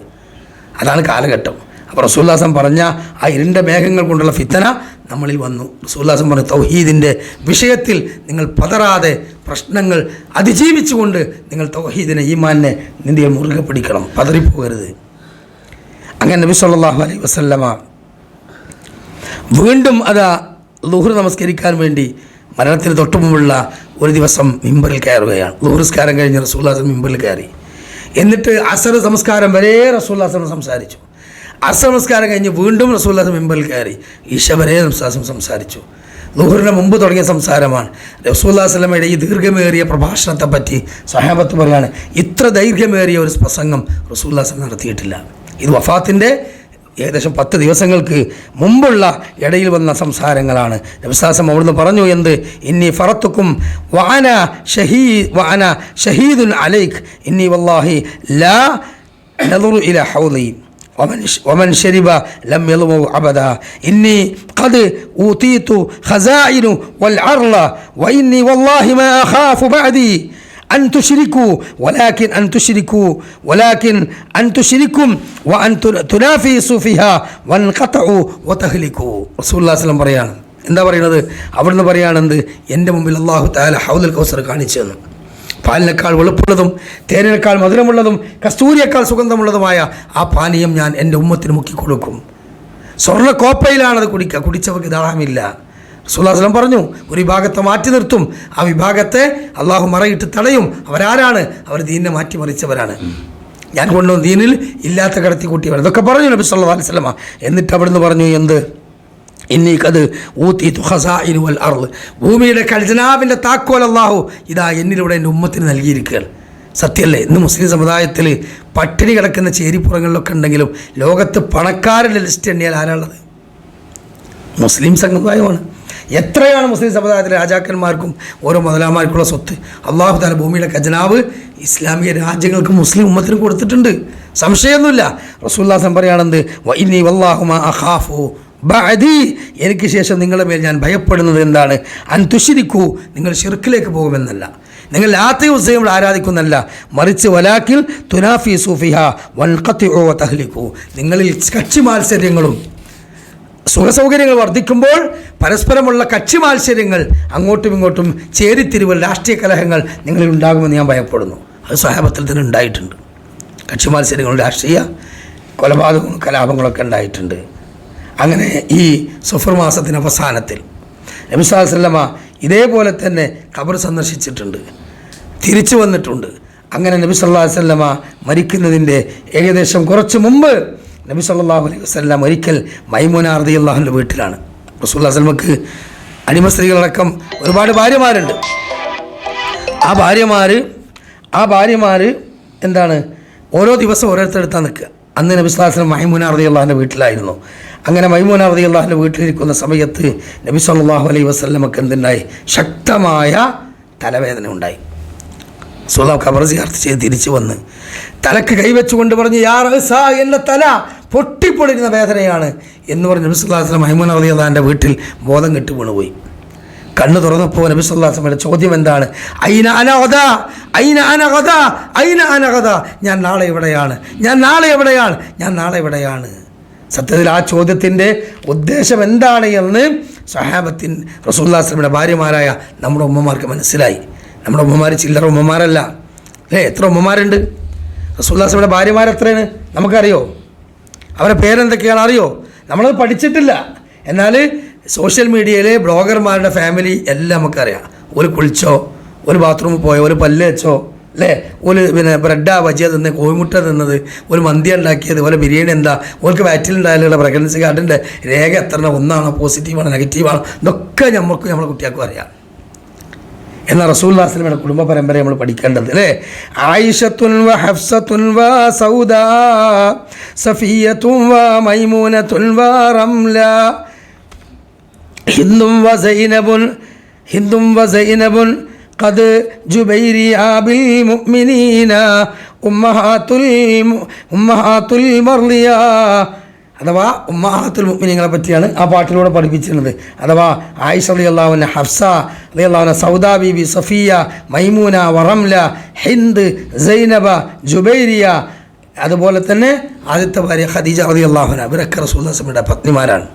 അതാണ് കാലഘട്ടം. അപ്പോൾ റസൂലുള്ളാഹി സ്വല്ലല്ലാഹു അലൈഹി വസല്ലം പറഞ്ഞ ആ ഇരുണ്ട മേഘങ്ങൾ കൊണ്ടുള്ള ഫിത്തന നമ്മളിൽ വന്നു. റസൂലുള്ളാഹി സ്വല്ലല്ലാഹു അലൈഹി വസല്ലം പറഞ്ഞു, തൗഹീദിൻ്റെ വിഷയത്തിൽ നിങ്ങൾ പതറാതെ പ്രശ്നങ്ങൾ അതിജീവിച്ചുകൊണ്ട് നിങ്ങൾ തൗഹീദിനെ, ഈമാനിനെ നിന്റെ മുറുകെ പിടിക്കണം, പതറിപ്പോകരുത്. അങ്ങനെ നബി സല്ലല്ലാഹു അലൈഹി വസല്ലമ വീണ്ടും ളുഹർ നമസ്കരിക്കാൻ വേണ്ടി മരണത്തിന് തൊട്ടു മുമ്പുള്ള ഒരു ദിവസം മിമ്പറിൽ കയറുകയാണ്. ളുഹർ നിസ്കാരം കഴിഞ്ഞ് റസൂലുള്ളാഹി സ്വല്ലല്ലാഹു അലൈഹി വസല്ലം മിമ്പറിൽ കയറി. എന്നിട്ട് അസർ നമസ്കാരം വരെ റസൂലുള്ളാഹി സ്വല്ലല്ലാഹു അലൈഹി വസല്ലം സംസാരിച്ചു. അസർ നമസ്കാരം കഴിഞ്ഞ് വീണ്ടും റസൂലുള്ളാഹി സ്വല്ലല്ലാഹു അലൈഹി വസല്ലം മിമ്പറിൽ കയറി. ഈശ വരെ സംസാരിച്ചു. ളുഹറിന് മുമ്പ് തുടങ്ങിയ സംസാരമാണ്. റസൂലുള്ളാഹി സ്വല്ലല്ലാഹു അലൈഹി വസല്ലമയുടെ ഈ ദീർഘമേറിയ പ്രഭാഷണത്തെ പറ്റി സ്വഹാബത്ത് പറയാണ്, ഇത്ര ദൈർഘ്യമേറിയ ഒരു പ്രസംഗം റസൂലുള്ളാഹി സ്വല്ലല്ലാഹു അലൈഹി വസല്ലം നടത്തിയിട്ടില്ല. ഇത് വഫാത്തിൻ്റെ ഏകദേശം 10 ദിവസങ്ങൾക്ക് മുമ്പുള്ള ഇടയിൽ വന്ന സംസാരങ്ങളാണ്. നബിസ്വല്ലല്ലാഹു അവിടുന്ന് പറഞ്ഞു എന്ത്, ഇന്നി ഫറത്തുക്കും വഅന ഷഹീദുൻ അലൈക് ഇന്നി വല്ലാഹി ലാ നദുറു ഇലാ ഹൗളി ومن شرب لم يظمأ أبدا إني قد أوتيت خزائن والعرل وإني والله ما أخاف بعدي أن تشركوا ولكن أن تشركوا وأن تنافسوا فيها وانقطعوا وتهلكوا. റസൂലുള്ളാഹി സ്വല്ലല്ലാഹു അലൈഹി വസല്ലം പറയാണ്, എന്താ പറയുന്നത്, അവിടുന്ന് പറയുകയാണെന്ത്, എൻ്റെ മുമ്പിൽ അല്ലാഹു തആല ഹൗദുൽ കൗസർ കാണിച്ചു തന്നു. പാലിനേക്കാൾ വെളുപ്പുള്ളതും തേനിനേക്കാൾ മധുരമുള്ളതും കസ്തൂരിയേക്കാൾ സുഗന്ധമുള്ളതുമായ ആ പാനീയം ഞാൻ എൻ്റെ ഉമ്മത്തിന് മുക്കിക്കൊടുക്കും. സ്വർണ്ണ കോപ്പയിലാണത് കുടിച്ചവർക്ക് ദാഹമില്ല. റസൂലുള്ളാഹി സ്വല്ലല്ലാഹു അലൈഹി വസല്ലം പറഞ്ഞു, ഒരു വിഭാഗത്തെ മാറ്റി നിർത്തും, ആ വിഭാഗത്തെ അള്ളാഹു മറയിട്ട് തടയും. അവരാരാണ്? അവർ ദീനിനെ മാറ്റിമറിച്ചവരാണ്. ഞാൻ കൊണ്ടുവന്ന ദീനിൽ ഇല്ലാത്ത കടത്തി കൂട്ടിയവർ. ഇതൊക്കെ പറഞ്ഞു നബി സല്ലല്ലാഹു അലൈഹി വസല്ലം. എന്നിട്ട് അവിടുന്ന് പറഞ്ഞു എന്ത്, ഇന്നി ഖദ് ഊതീതു ഖസാഇന വൽ അർള്, ഭൂമിയുടെ ഖജനാവിൻ്റെ താക്കോൽ അല്ലാഹു ഇതാ എന്നിലൂടെ എൻ്റെ ഉമ്മത്തിന് നൽകിയിരിക്കുകയാണ്. സത്യമല്ലേ? ഇന്ന് മുസ്ലിം സമുദായത്തിൽ പട്ടിണി കിടക്കുന്ന ചേരിപ്പുറങ്ങളിലൊക്കെ ഉണ്ടെങ്കിലും ലോകത്ത് പണക്കാരുടെ ലിസ്റ്റ് എണ്ണിയാൽ ആരാളുള്ളത്? മുസ്ലിം സമുദായമാണ്. എത്രയാണ് മുസ്ലിം സമുദായത്തിലെ രാജാക്കന്മാർക്കും ഓരോ മുതലാമാർക്കുള്ള സ്വത്ത്? അല്ലാഹു തആല ഭൂമിയുടെ ഖജനാവ് ഇസ്ലാമിക രാജ്യങ്ങൾക്ക് മുസ്ലിം ഉമ്മത്തിനും കൊടുത്തിട്ടുണ്ട്, സംശയമൊന്നുമില്ല. റസൂലുള്ളാഹി സ്വല്ലല്ലാഹു അലൈഹി വസല്ലം പറയാണെന്ത്, വഇന്നി വല്ലാഹു മാ അഖാഫു ബഅദി, എനിക്ക് ശേഷം നിങ്ങളുടെ മേൽ ഞാൻ ഭയപ്പെടുന്നത് എന്താണ്, അൻ തുശ്രിക്കൂ, നിങ്ങൾ ശിർക്കിലേക്ക് പോകുമെന്നല്ല, നിങ്ങൾ ലാത്തയും ഉസ്സയും ആരാധിക്കുന്നല്ല, മറിച്ച് വലാകിൻ തുനാഫിസു ഫിഹാ വൻഖതിഉ വതഹ്ലികൂ, നിങ്ങളിൽ കക്ഷി മാത്സര്യങ്ങളും സുഖസൗകര്യങ്ങൾ വർദ്ധിക്കുമ്പോൾ പരസ്പരമുള്ള കക്ഷി മാത്സര്യങ്ങൾ, അങ്ങോട്ടും ഇങ്ങോട്ടും ചേരിത്തിരിവുകൾ, രാഷ്ട്രീയ കലഹങ്ങൾ നിങ്ങളിൽ ഉണ്ടാകുമെന്ന് ഞാൻ ഭയപ്പെടുന്നു. അത് സ്വഹാബത്തിൽ തന്നെ ഉണ്ടായിട്ടുണ്ട്. കക്ഷി മാത്സര്യങ്ങളും രാഷ്ട്രീയ കൊലപാതകങ്ങളും കലാപങ്ങളൊക്കെ ഉണ്ടായിട്ടുണ്ട്. അങ്ങനെ ഈ സഫർ മാസത്തിന് അവസാനത്തിൽ നബി സല്ലല്ലാഹു അലൈഹി വസല്ലമ ഇതേപോലെ തന്നെ ഖബർ സന്ദർശിച്ചിട്ടുണ്ട്, തിരിച്ചു വന്നിട്ടുണ്ട്. അങ്ങനെ നബി സല്ലല്ലാഹു അലൈഹി വസല്ലമ മരിക്കുന്നതിൻ്റെ ഏകദേശം കുറച്ച് മുമ്പ് നബി സല്ലല്ലാഹു അലൈഹി വസല്ലം ഒരിക്കൽ മൈമൂന റളിയല്ലാഹു അൻഹയുടെ വീട്ടിലാണ്. റസൂലുള്ളാഹി സ്വല്ലല്ലാഹു അലൈഹി വസല്ലമക്ക് അടിമ സ്ത്രീകളടക്കം ഒരുപാട് ഭാര്യമാരുണ്ട്. ആ ഭാര്യമാർ എന്താണ്, ഓരോ ദിവസം ഓരോരുത്തരെടുത്താൽ നിൽക്കുക. അന്ന് നബി സല്ലല്ലാഹു അലൈഹി വസല്ലം മൈമൂന റളിയല്ലാഹു അൻഹയുടെ വീട്ടിലായിരുന്നു. അങ്ങനെ മൈമൂന റളിയല്ലാഹു അൻഹയുടെ വീട്ടിലിരിക്കുന്ന സമയത്ത് നബി സല്ലല്ലാഹു അലൈഹി വസല്ലമക്ക് എന്തുണ്ടായി, ശക്തമായ തലവേദന ഉണ്ടായി. റസൂലുള്ളാഹി ഖബർ സിയാറത്ത് ചെയ്ത് തിരിച്ചു വന്ന് തലക്ക് കൈവച്ചുകൊണ്ട് പറഞ്ഞു, യാ റഅസാ, എൻ്റെ തല പൊട്ടിപ്പൊളിക്കുന്ന വേദനയാണ് എന്ന് പറഞ്ഞ് നബി സല്ലല്ലാഹു അലൈഹി വസല്ലം മൈമൂന റളിയല്ലാഹു അൻഹയുടെ വീട്ടിൽ ബോധം കെട്ട് വീണുപോയി. കണ്ണ് തുറന്നപ്പോൾ നബി സല്ലല്ലാഹു അലൈഹി വസല്ലമയുടെ ചോദ്യം എന്താണ്, ഐന അന ഗദാ, ഞാൻ നാളെ എവിടെയാണ്. സത്യത്തിൽ ആ ചോദ്യത്തിൻ്റെ ഉദ്ദേശം എന്താണ് എന്ന് സ്വഹാബത്തിൻ റസൂലുള്ളാഹി സ്വല്ലല്ലാഹു അലൈഹി വസല്ലമയുടെ ഭാര്യമാരായ നമ്മുടെ ഉമ്മമാർക്ക് മനസ്സിലായി. നമ്മുടെ ഉമ്മമാർ ചില്ലറ ഉമ്മമാരല്ല. എത്ര ഉമ്മമാരുണ്ട്? റസൂലുള്ളാഹി സ്വല്ലല്ലാഹു അലൈഹി വസല്ലമയുടെ ഭാര്യമാർ എത്രയാണ് നമുക്കറിയോ? അവരുടെ പേരെന്തൊക്കെയാണ് അറിയോ? നമ്മളത് പഠിച്ചിട്ടില്ല. എന്നാൽ സോഷ്യൽ മീഡിയയിലെ ബ്ലോഗർമാരുടെ ഫാമിലി എല്ലാം നമുക്കറിയാം. ഒരു കുളിച്ചോ, ഒരു ബാത്റൂമിൽ പോയോ, ഒരു പല്ല് വെച്ചോ, അല്ലേ, ഒരു ബ്രെഡാ ബജിയ തിന്ന്, കോഴിമുട്ട തിന്നത്, ഒരു മന്തി ഉണ്ടാക്കിയത്, ഒരു ബിരിയാണി എന്താ, ഓർക്ക് വാറ്റിലുണ്ടായാലുള്ള പ്രഗ്നൻസി കാർഡിൻ്റെ രേഖ എത്ര, ഒന്നാണോ, പോസിറ്റീവാണോ, നെഗറ്റീവാണോ, ഇതൊക്കെ നമ്മുടെ കുട്ടികൾക്കും അറിയാം. എന്നാൽ റസൂലുള്ളാഹി സ്വല്ലല്ലാഹു അലൈഹി വസല്ലമയുടെ കുടുംബ പരമ്പര നമ്മൾ പഠിക്കേണ്ടത്, അല്ലേ, ആയിഷത്തുൻ വ ഹഫ്സത്തുൻ വ സൗദാ സഫിയത്തുൻ വ മൈമൂനത്തുൻ വ റംല ഹിന്ദും വ സൈനബുൻ ഖദ് ജുബൈരിയ ബിൽ മുഅ്മിനീന ഉമ്മഹാത്തുൽ മർളിയ. അഥവാ ഉമ്മഹാത്തുൽ മുഅ്മിനീങ്ങളെ പറ്റിയാണ് ആ പാട്ടിലൂടെ പഠിപ്പിച്ചിരുന്നത്. അഥവാ ആയിഷ റളിയല്ലാഹു അൻഹ, ഹഫ്സ റളിയല്ലാഹു അൻഹ, സൗദാ ബീബി, സഫിയ, മൈമൂന, വറംല, ഹിന്ദ്, സൈനബ, ജുബൈരിയ, അതുപോലെ തന്നെ ആദ്യത്തെ ഭാര്യ ഖദീജ റളിയല്ലാഹു അൻഹ, ഇവരൊക്കെ റസൂലുള്ളാഹി സ്വല്ലല്ലാഹു അലൈഹി വസല്ലമയുടെ പത്നിമാരാണ്.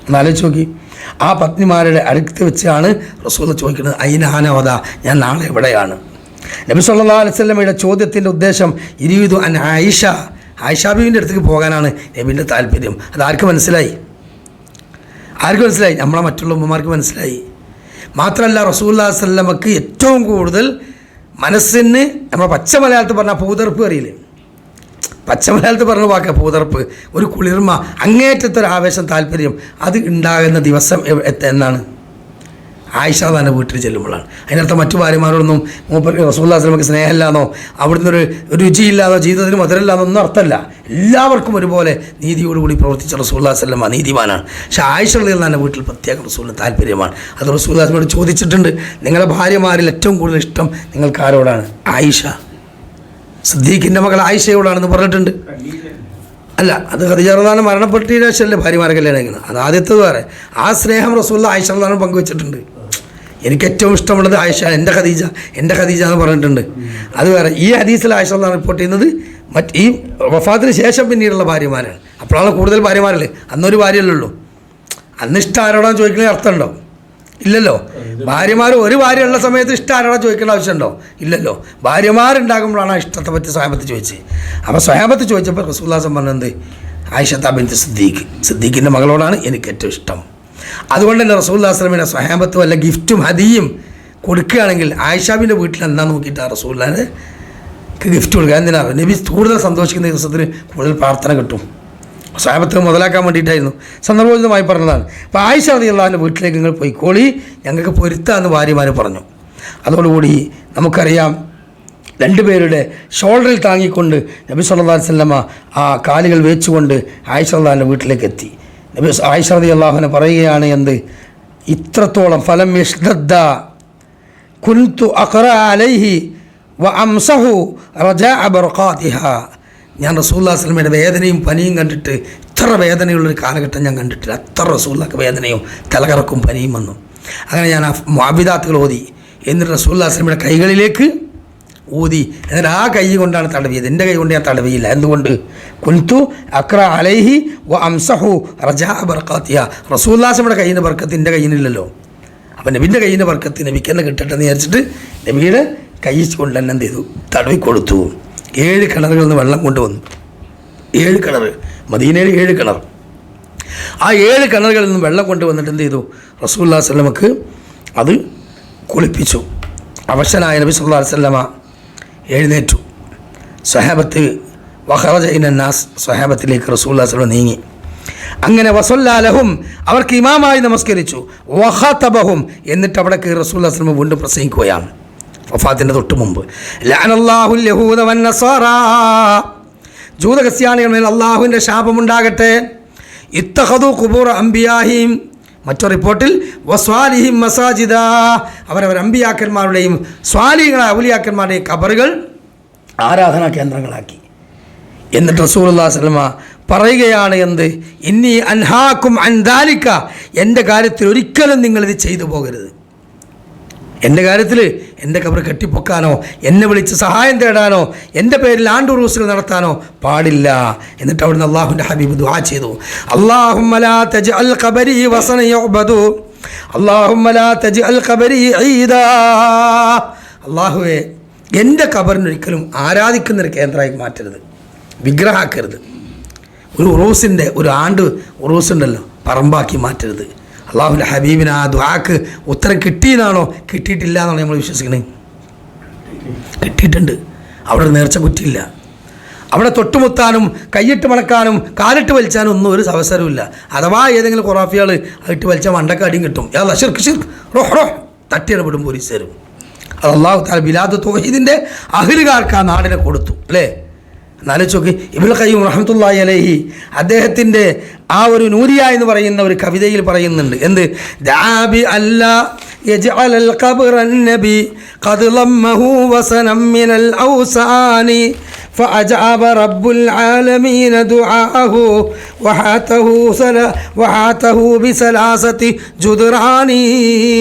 എന്നാലോചിച്ച് നോക്കി, ആ പത്നിമാരുടെ അടുത്ത് വെച്ചാണ് റസൂൽ ചോദിക്കുന്നത്, ഐന അന ഗദാ, ഞാൻ നാളെ എവിടെയാണ്. നബി സല്ലല്ലാഹു അലൈഹി വസല്ലമയുടെ ചോദ്യത്തിൻ്റെ ഉദ്ദേശം ഇരീദു അൻ ആയിഷ ബീവിൻ്റെ അടുത്തേക്ക് പോകാനാണ് നബിൻ്റെ താല്പര്യം. അതാർക്ക് മനസ്സിലായി? നമ്മളെ മറ്റുള്ള ഉമ്മമാർക്ക് മനസ്സിലായി. മാത്രമല്ല റസൂലുള്ളാഹി സ്വല്ലല്ലാഹു അലൈഹി വസല്ലമക്ക് ഏറ്റവും കൂടുതൽ മനസ്സിന്, നമ്മൾ പച്ച മലയാളത്തിൽ പറഞ്ഞാൽ പൂതർപ്പ് അറിയില്ലേ, പച്ച മലയാളത്തിൽ പറഞ്ഞ വാക്കാണ് പൂതർപ്പ്, ഒരു കുളിർമ, അങ്ങേറ്റത്തെ ഒരു ആവേശം, താല്പര്യം, അത് ഉണ്ടാകുന്ന ദിവസം എന്നാണ്? ആയിഷ തന്നെ വീട്ടിൽ ചെല്ലുമ്പോഴാണ്. അതിനർത്ഥം മറ്റു ഭാര്യമാരോടൊന്നും മൂപ്പർ റസൂലുള്ളാഹി സ്വല്ലല്ലാഹു അലൈഹി വസല്ലമക്ക് സ്നേഹമില്ലാന്നോ അവിടുന്ന് ഒരു രുചിയില്ലാന്നോ ജീവിതത്തിന് മധുരമില്ലാന്നോ ഒന്നും അർത്ഥമല്ല. എല്ലാവർക്കും ഒരുപോലെ നീതിയോടുകൂടി പ്രവർത്തിച്ച റസൂലുള്ളാഹി സ്വല്ലല്ലാഹു അലൈഹി വസല്ലം നീതിമാനാണ്. പക്ഷേ ആയിഷ റളിയല്ലാഹു അൻഹ വീട്ടിൽ പ്രത്യേകം റസൂലിന് താല്പര്യമാണ്. അത് റസൂലുള്ളാഹി സ്വല്ലല്ലാഹു അലൈഹി വസല്ലം ചോദിച്ചിട്ടുണ്ട്, നിങ്ങളുടെ ഭാര്യമാരിൽ ഏറ്റവും കൂടുതൽ ഇഷ്ടം നിങ്ങൾക്ക് ആരോടാണ്? ആയിഷ, സിദ്ദീഖിൻ്റെ മകൾ ആയിഷയോടാണെന്ന് പറഞ്ഞിട്ടുണ്ട്. അല്ല, അത് ഖദീജ റളിയല്ലാഹു അൻഹ മരണപ്പെട്ടതിന് ശേഷമല്ലേ ഭാര്യമാരെ കല്യാണം കഴിക്കുന്നത്. അത് ആദ്യത്തേത് വേറെ. ആ സ്നേഹം റസൂലുള്ളാഹി ആയിഷ റളിയല്ലാഹു അൻഹ പങ്കുവെച്ചിട്ടുണ്ട്. എനിക്ക് ഏറ്റവും ഇഷ്ടമുള്ളത് ആയിഷ, എൻ്റെ ഖദീജ എന്ന് പറഞ്ഞിട്ടുണ്ട്. അത് വേറെ. ഈ ഹദീസിൽ ആയിഷ റളിയല്ലാഹു അൻഹ റിപ്പോർട്ട് ചെയ്യുന്നത് ഈ വഫാത്തിന് ശേഷം പിന്നീടുള്ള ഭാര്യമാരാണ്. അപ്പോഴാണ് കൂടുതൽ ഭാര്യമാരല്ലേ. അന്നൊരു ഭാര്യയല്ലേ ഉള്ളൂ. അന്ന് ഇഷ്ടം ആരോടാന്ന് ചോദിക്കണേ അർത്ഥമുണ്ടോ? ഇല്ലല്ലോ. ഭാര്യമാർ ഒരു ഭാര്യയുള്ള സമയത്ത് ഇഷ്ടം ആരോടാ ചോദിക്കേണ്ട ആവശ്യമുണ്ടോ? ഇല്ലല്ലോ. ഭാര്യമാരുണ്ടാകുമ്പോഴാണ് ആ ഇഷ്ടത്തെ പറ്റി സ്വഹാബത്ത് ചോദിച്ചത്. അപ്പോൾ സ്വഹാബത്ത് ചോദിച്ചപ്പോൾ റസൂലുള്ളാഹി പറഞ്ഞത് ആയിഷത്ത ബിൻത് സിദ്ദീഖിൻ്റെ മകളോടാണ് എനിക്ക് ഏറ്റവും ഇഷ്ടം. അതുകൊണ്ട് തന്നെ റസൂലുള്ളാഹി സ്വല്ലല്ലാഹു അലൈഹി വസല്ലം സ്വഹാബത്ത് വല്ല ഗിഫ്റ്റും ഹദിയും കൊടുക്കുകയാണെങ്കിൽ ആയിഷാബിൻ്റെ വീട്ടിൽ എന്താ നോക്കിയിട്ടാണ് റസൂലുള്ളാഹിന് ഗിഫ്റ്റ് കൊടുക്കുക. എന്തിനാണ്? നബി കൂടുതൽ സന്തോഷിക്കുന്ന ദിവസത്തിന് കൂടുതൽ പ്രാർത്ഥന കിട്ടും. സ്വഹാബത്ത് മുതലാക്കാൻ വേണ്ടിയിട്ടായിരുന്നു. സന്ദർഭോചിതമായി പറഞ്ഞതാണ്. അപ്പോൾ ആയിഷ റളിയല്ലാഹു അൻഹ വീട്ടിലേക്ക് നിങ്ങൾ പോയിക്കോളി, ഞങ്ങൾക്ക് പൊരുത്താമെന്ന് ഭാര്യമാർ പറഞ്ഞു. അതോടുകൂടി നമുക്കറിയാം, രണ്ടുപേരുടെ ഷോൾഡറിൽ താങ്ങിക്കൊണ്ട് നബി സല്ലല്ലാഹു അലൈഹി വസല്ലമ ആ കാലുകൾ വെച്ചുകൊണ്ട് ആയിഷ റളിയല്ലാഹു അൻഹ വീട്ടിലേക്ക് എത്തി. നബി ആയിഷ റളിയല്ലാഹു അൻഹ പറയുകയാണ്, എന്ത് ഇത്രത്തോളം ഫലം യഷ്ദദ്ദ കുൻതു അഖറ അലൈഹി വ അംസഹു റജാഅ ബർഖാതിഹാ. ഞാൻ റസൂലുള്ളാഹി സ്വല്ലല്ലാഹു അലൈഹി വസല്ലമയുടെ വേദനയും പനിയും കണ്ടിട്ട് ഇത്ര വേദനയുള്ളൊരു കാലഘട്ടം ഞാൻ കണ്ടിട്ടില്ല. അത്ര റസൂലുള്ളാഹിക്ക് വേദനയും തലകറക്കും പനിയും വന്നു. അങ്ങനെ ഞാൻ ആ മുഅവ്വിദാത്തുകൾ ഓതി. എന്നിട്ട് റസൂലുള്ളാഹി സ്വല്ലല്ലാഹു അലൈഹി വസല്ലമയുടെ കൈകളിലേക്ക് ഊതി. എന്നിട്ട് ആ കൈ കൊണ്ടാണ് തടവിയത്. എൻ്റെ കൈ കൊണ്ട് ഞാൻ തടവിയില്ല. എന്തുകൊണ്ട്? കുൻതു അഖ്റ അലൈഹി വ അംസഹു റജാഅ ബർഖാതിഹാ. റസൂലുള്ളാഹി സ്വല്ലല്ലാഹു അലൈഹി വസല്ലമയുടെ കയ്യിൻ്റെ ബർക്കത്ത് എൻ്റെ കയ്യിനില്ലല്ലോ. അപ്പം നബിൻ്റെ കയ്യിൻ്റെ ബർക്കത്ത് നബിക്ക് തന്നെ കിട്ടട്ടെ എന്ന് വിചാരിച്ചിട്ട് നബിയുടെ കൈ കൊണ്ട് തന്നെ എന്ത് ചെയ്തു? തടവി കൊടുത്തു. 7 കിണറുകളിൽ നിന്ന് വെള്ളം കൊണ്ടുവന്നു. 7 കിണർ, മദീനയിൽ 7 കിണർ. ആ 7 കിണറുകളിൽ നിന്ന് വെള്ളം കൊണ്ടുവന്നിട്ട് എന്ത് ചെയ്തു? റസൂലുള്ളാഹി സ്വല്ലല്ലാഹു അലൈഹി വസല്ലമക്ക് അത് കുളിപ്പിച്ചു. അവശനായ നബി സല്ലല്ലാഹു അലൈഹി വസല്ലമ എഴുന്നേറ്റു. സ്വഹാബത്ത് വഖറജ ഇനന്നാസ്, സ്വഹാബത്തിലേക്ക് റസൂലുള്ളാഹി സ്വല്ലല്ലാഹു അലൈഹി വസല്ലം നീങ്ങി. അങ്ങനെ വസല്ലാ ലഹും, അവർക്ക് ഇമാമായി നമസ്കരിച്ചു. വഖതബഹും, എന്നിട്ട് അവിടെ കയറി റസൂലുള്ളാഹി സ്വല്ലല്ലാഹു അലൈഹി വസല്ലം വീണ്ടും പ്രസംഗിക്കുകയാണ്. വഫാത്തിൻ്റെ തൊട്ട് മുമ്പ് ലഅനല്ലാഹുൽ യഹൂദ വന്നസാറ, ജൂത ക്രിസ്ത്യാനികൾ മേൽ അള്ളാഹുവിൻ്റെ ശാപമുണ്ടാകട്ടെ. ഇത്തഖദു ഖുബൂറ അംബിയാഹിം, മറ്റൊരു റിപ്പോർട്ടിൽ വസ്വാലിഹിം മസാജിദ, അവരവർ അമ്പിയാക്കന്മാരുടെയും സ്വാലിഹികളായ ഔലിയാക്കന്മാരുടെയും ഖബറുകൾ ആരാധനാ കേന്ദ്രങ്ങളാക്കി. എന്നിട്ട് റസൂലുള്ളാഹി സ്വല്ലല്ലാഹു അലൈഹി വസല്ലം പറയുകയാണ്, എന്ത്? ഇന്നി അൻഹാക്കും അൻ ദാലിക, എൻ്റെ കാര്യത്തിൽ ഒരിക്കലും നിങ്ങളിത് ചെയ്തു പോകരുത്. എൻ്റെ കാര്യത്തിൽ എൻ്റെ ഖബർ കെട്ടിപ്പൊക്കാനോ എന്നെ വിളിച്ച് സഹായം തേടാനോ എൻ്റെ പേരിൽ ആണ്ടുറൂസുകൾ നടത്താനോ പാടില്ല. എന്നിട്ട് അവിടുന്ന് അള്ളാഹുവിൻ്റെ ഹബീബ് ദുആ ചെയ്തു, അല്ലാഹുമ്മ ലാ തജ്അൽ ഖബരി വസന യുഅബദു, അല്ലാഹുമ്മ ലാ തജ്അൽ ഖബരി ഈദാ. അല്ലാഹുവേ, എൻ്റെ ഖബറിനൊരിക്കലും ആരാധിക്കുന്നൊരു കേന്ദ്രമായി മാറ്റരുത്, വിഗ്രഹമാക്കരുത്. ഒരു ഉറൂസിൻ്റെ ഒരു ആണ്ട് ഉറൂസുണ്ടല്ലോ, പറമ്പാക്കി മാറ്റരുത്. അള്ളാഹുവിൻ്റെ ഹബീബിന് ആ ദുആക്ക് ഉത്തരം കിട്ടിയെന്നാണോ കിട്ടിയിട്ടില്ല എന്നാണ് നമ്മൾ വിശ്വസിക്കുന്നത്? കിട്ടിയിട്ടുണ്ട്. അവിടെ നേർച്ച കുറ്റിയില്ല. അവിടെ തൊട്ടുമുത്താനും കൈയിട്ട് മണക്കാനും കാലിട്ട് വലിച്ചാനും ഒന്നും ഒരു അവസരമില്ല. അഥവാ ഏതെങ്കിലും ഖുറാഫികൾ ഇട്ട് വലിച്ചാൽ മണ്ടക്ക് അടിയും കിട്ടും. യാ ഷിർക്ക് ഷിർക്ക് റോഹ് റോഹ് തട്ടിയിടപെടും പോലീസുകാരും. അത് അള്ളാഹു തആല ബിലാദു തൗഹീദിൻ്റെ അഹ്ലുകാർക്ക് ആ നാടിനെ കൊടുത്തു, അല്ലേ? എന്നാലോചിച്ച് നോക്കി. ഇബ്നുൽ ഖയ്യിം റഹ്മത്തുള്ളാഹി അലൈഹി അദ്ദേഹത്തിൻ്റെ ആ ഒരു നൂരിയ എന്ന് പറയുന്ന ഒരു കവിതയിൽ പറയുന്നുണ്ട്, എന്ത്? ദാബി അല്ലാ യജ്അലൽ ഖബ്റൻ നബി ഖദ് ലമ്മഹു വസനം മിനൽ ഔസാനി فأجاب رب العالمين دعاءه وحاته بثلاثة جدران.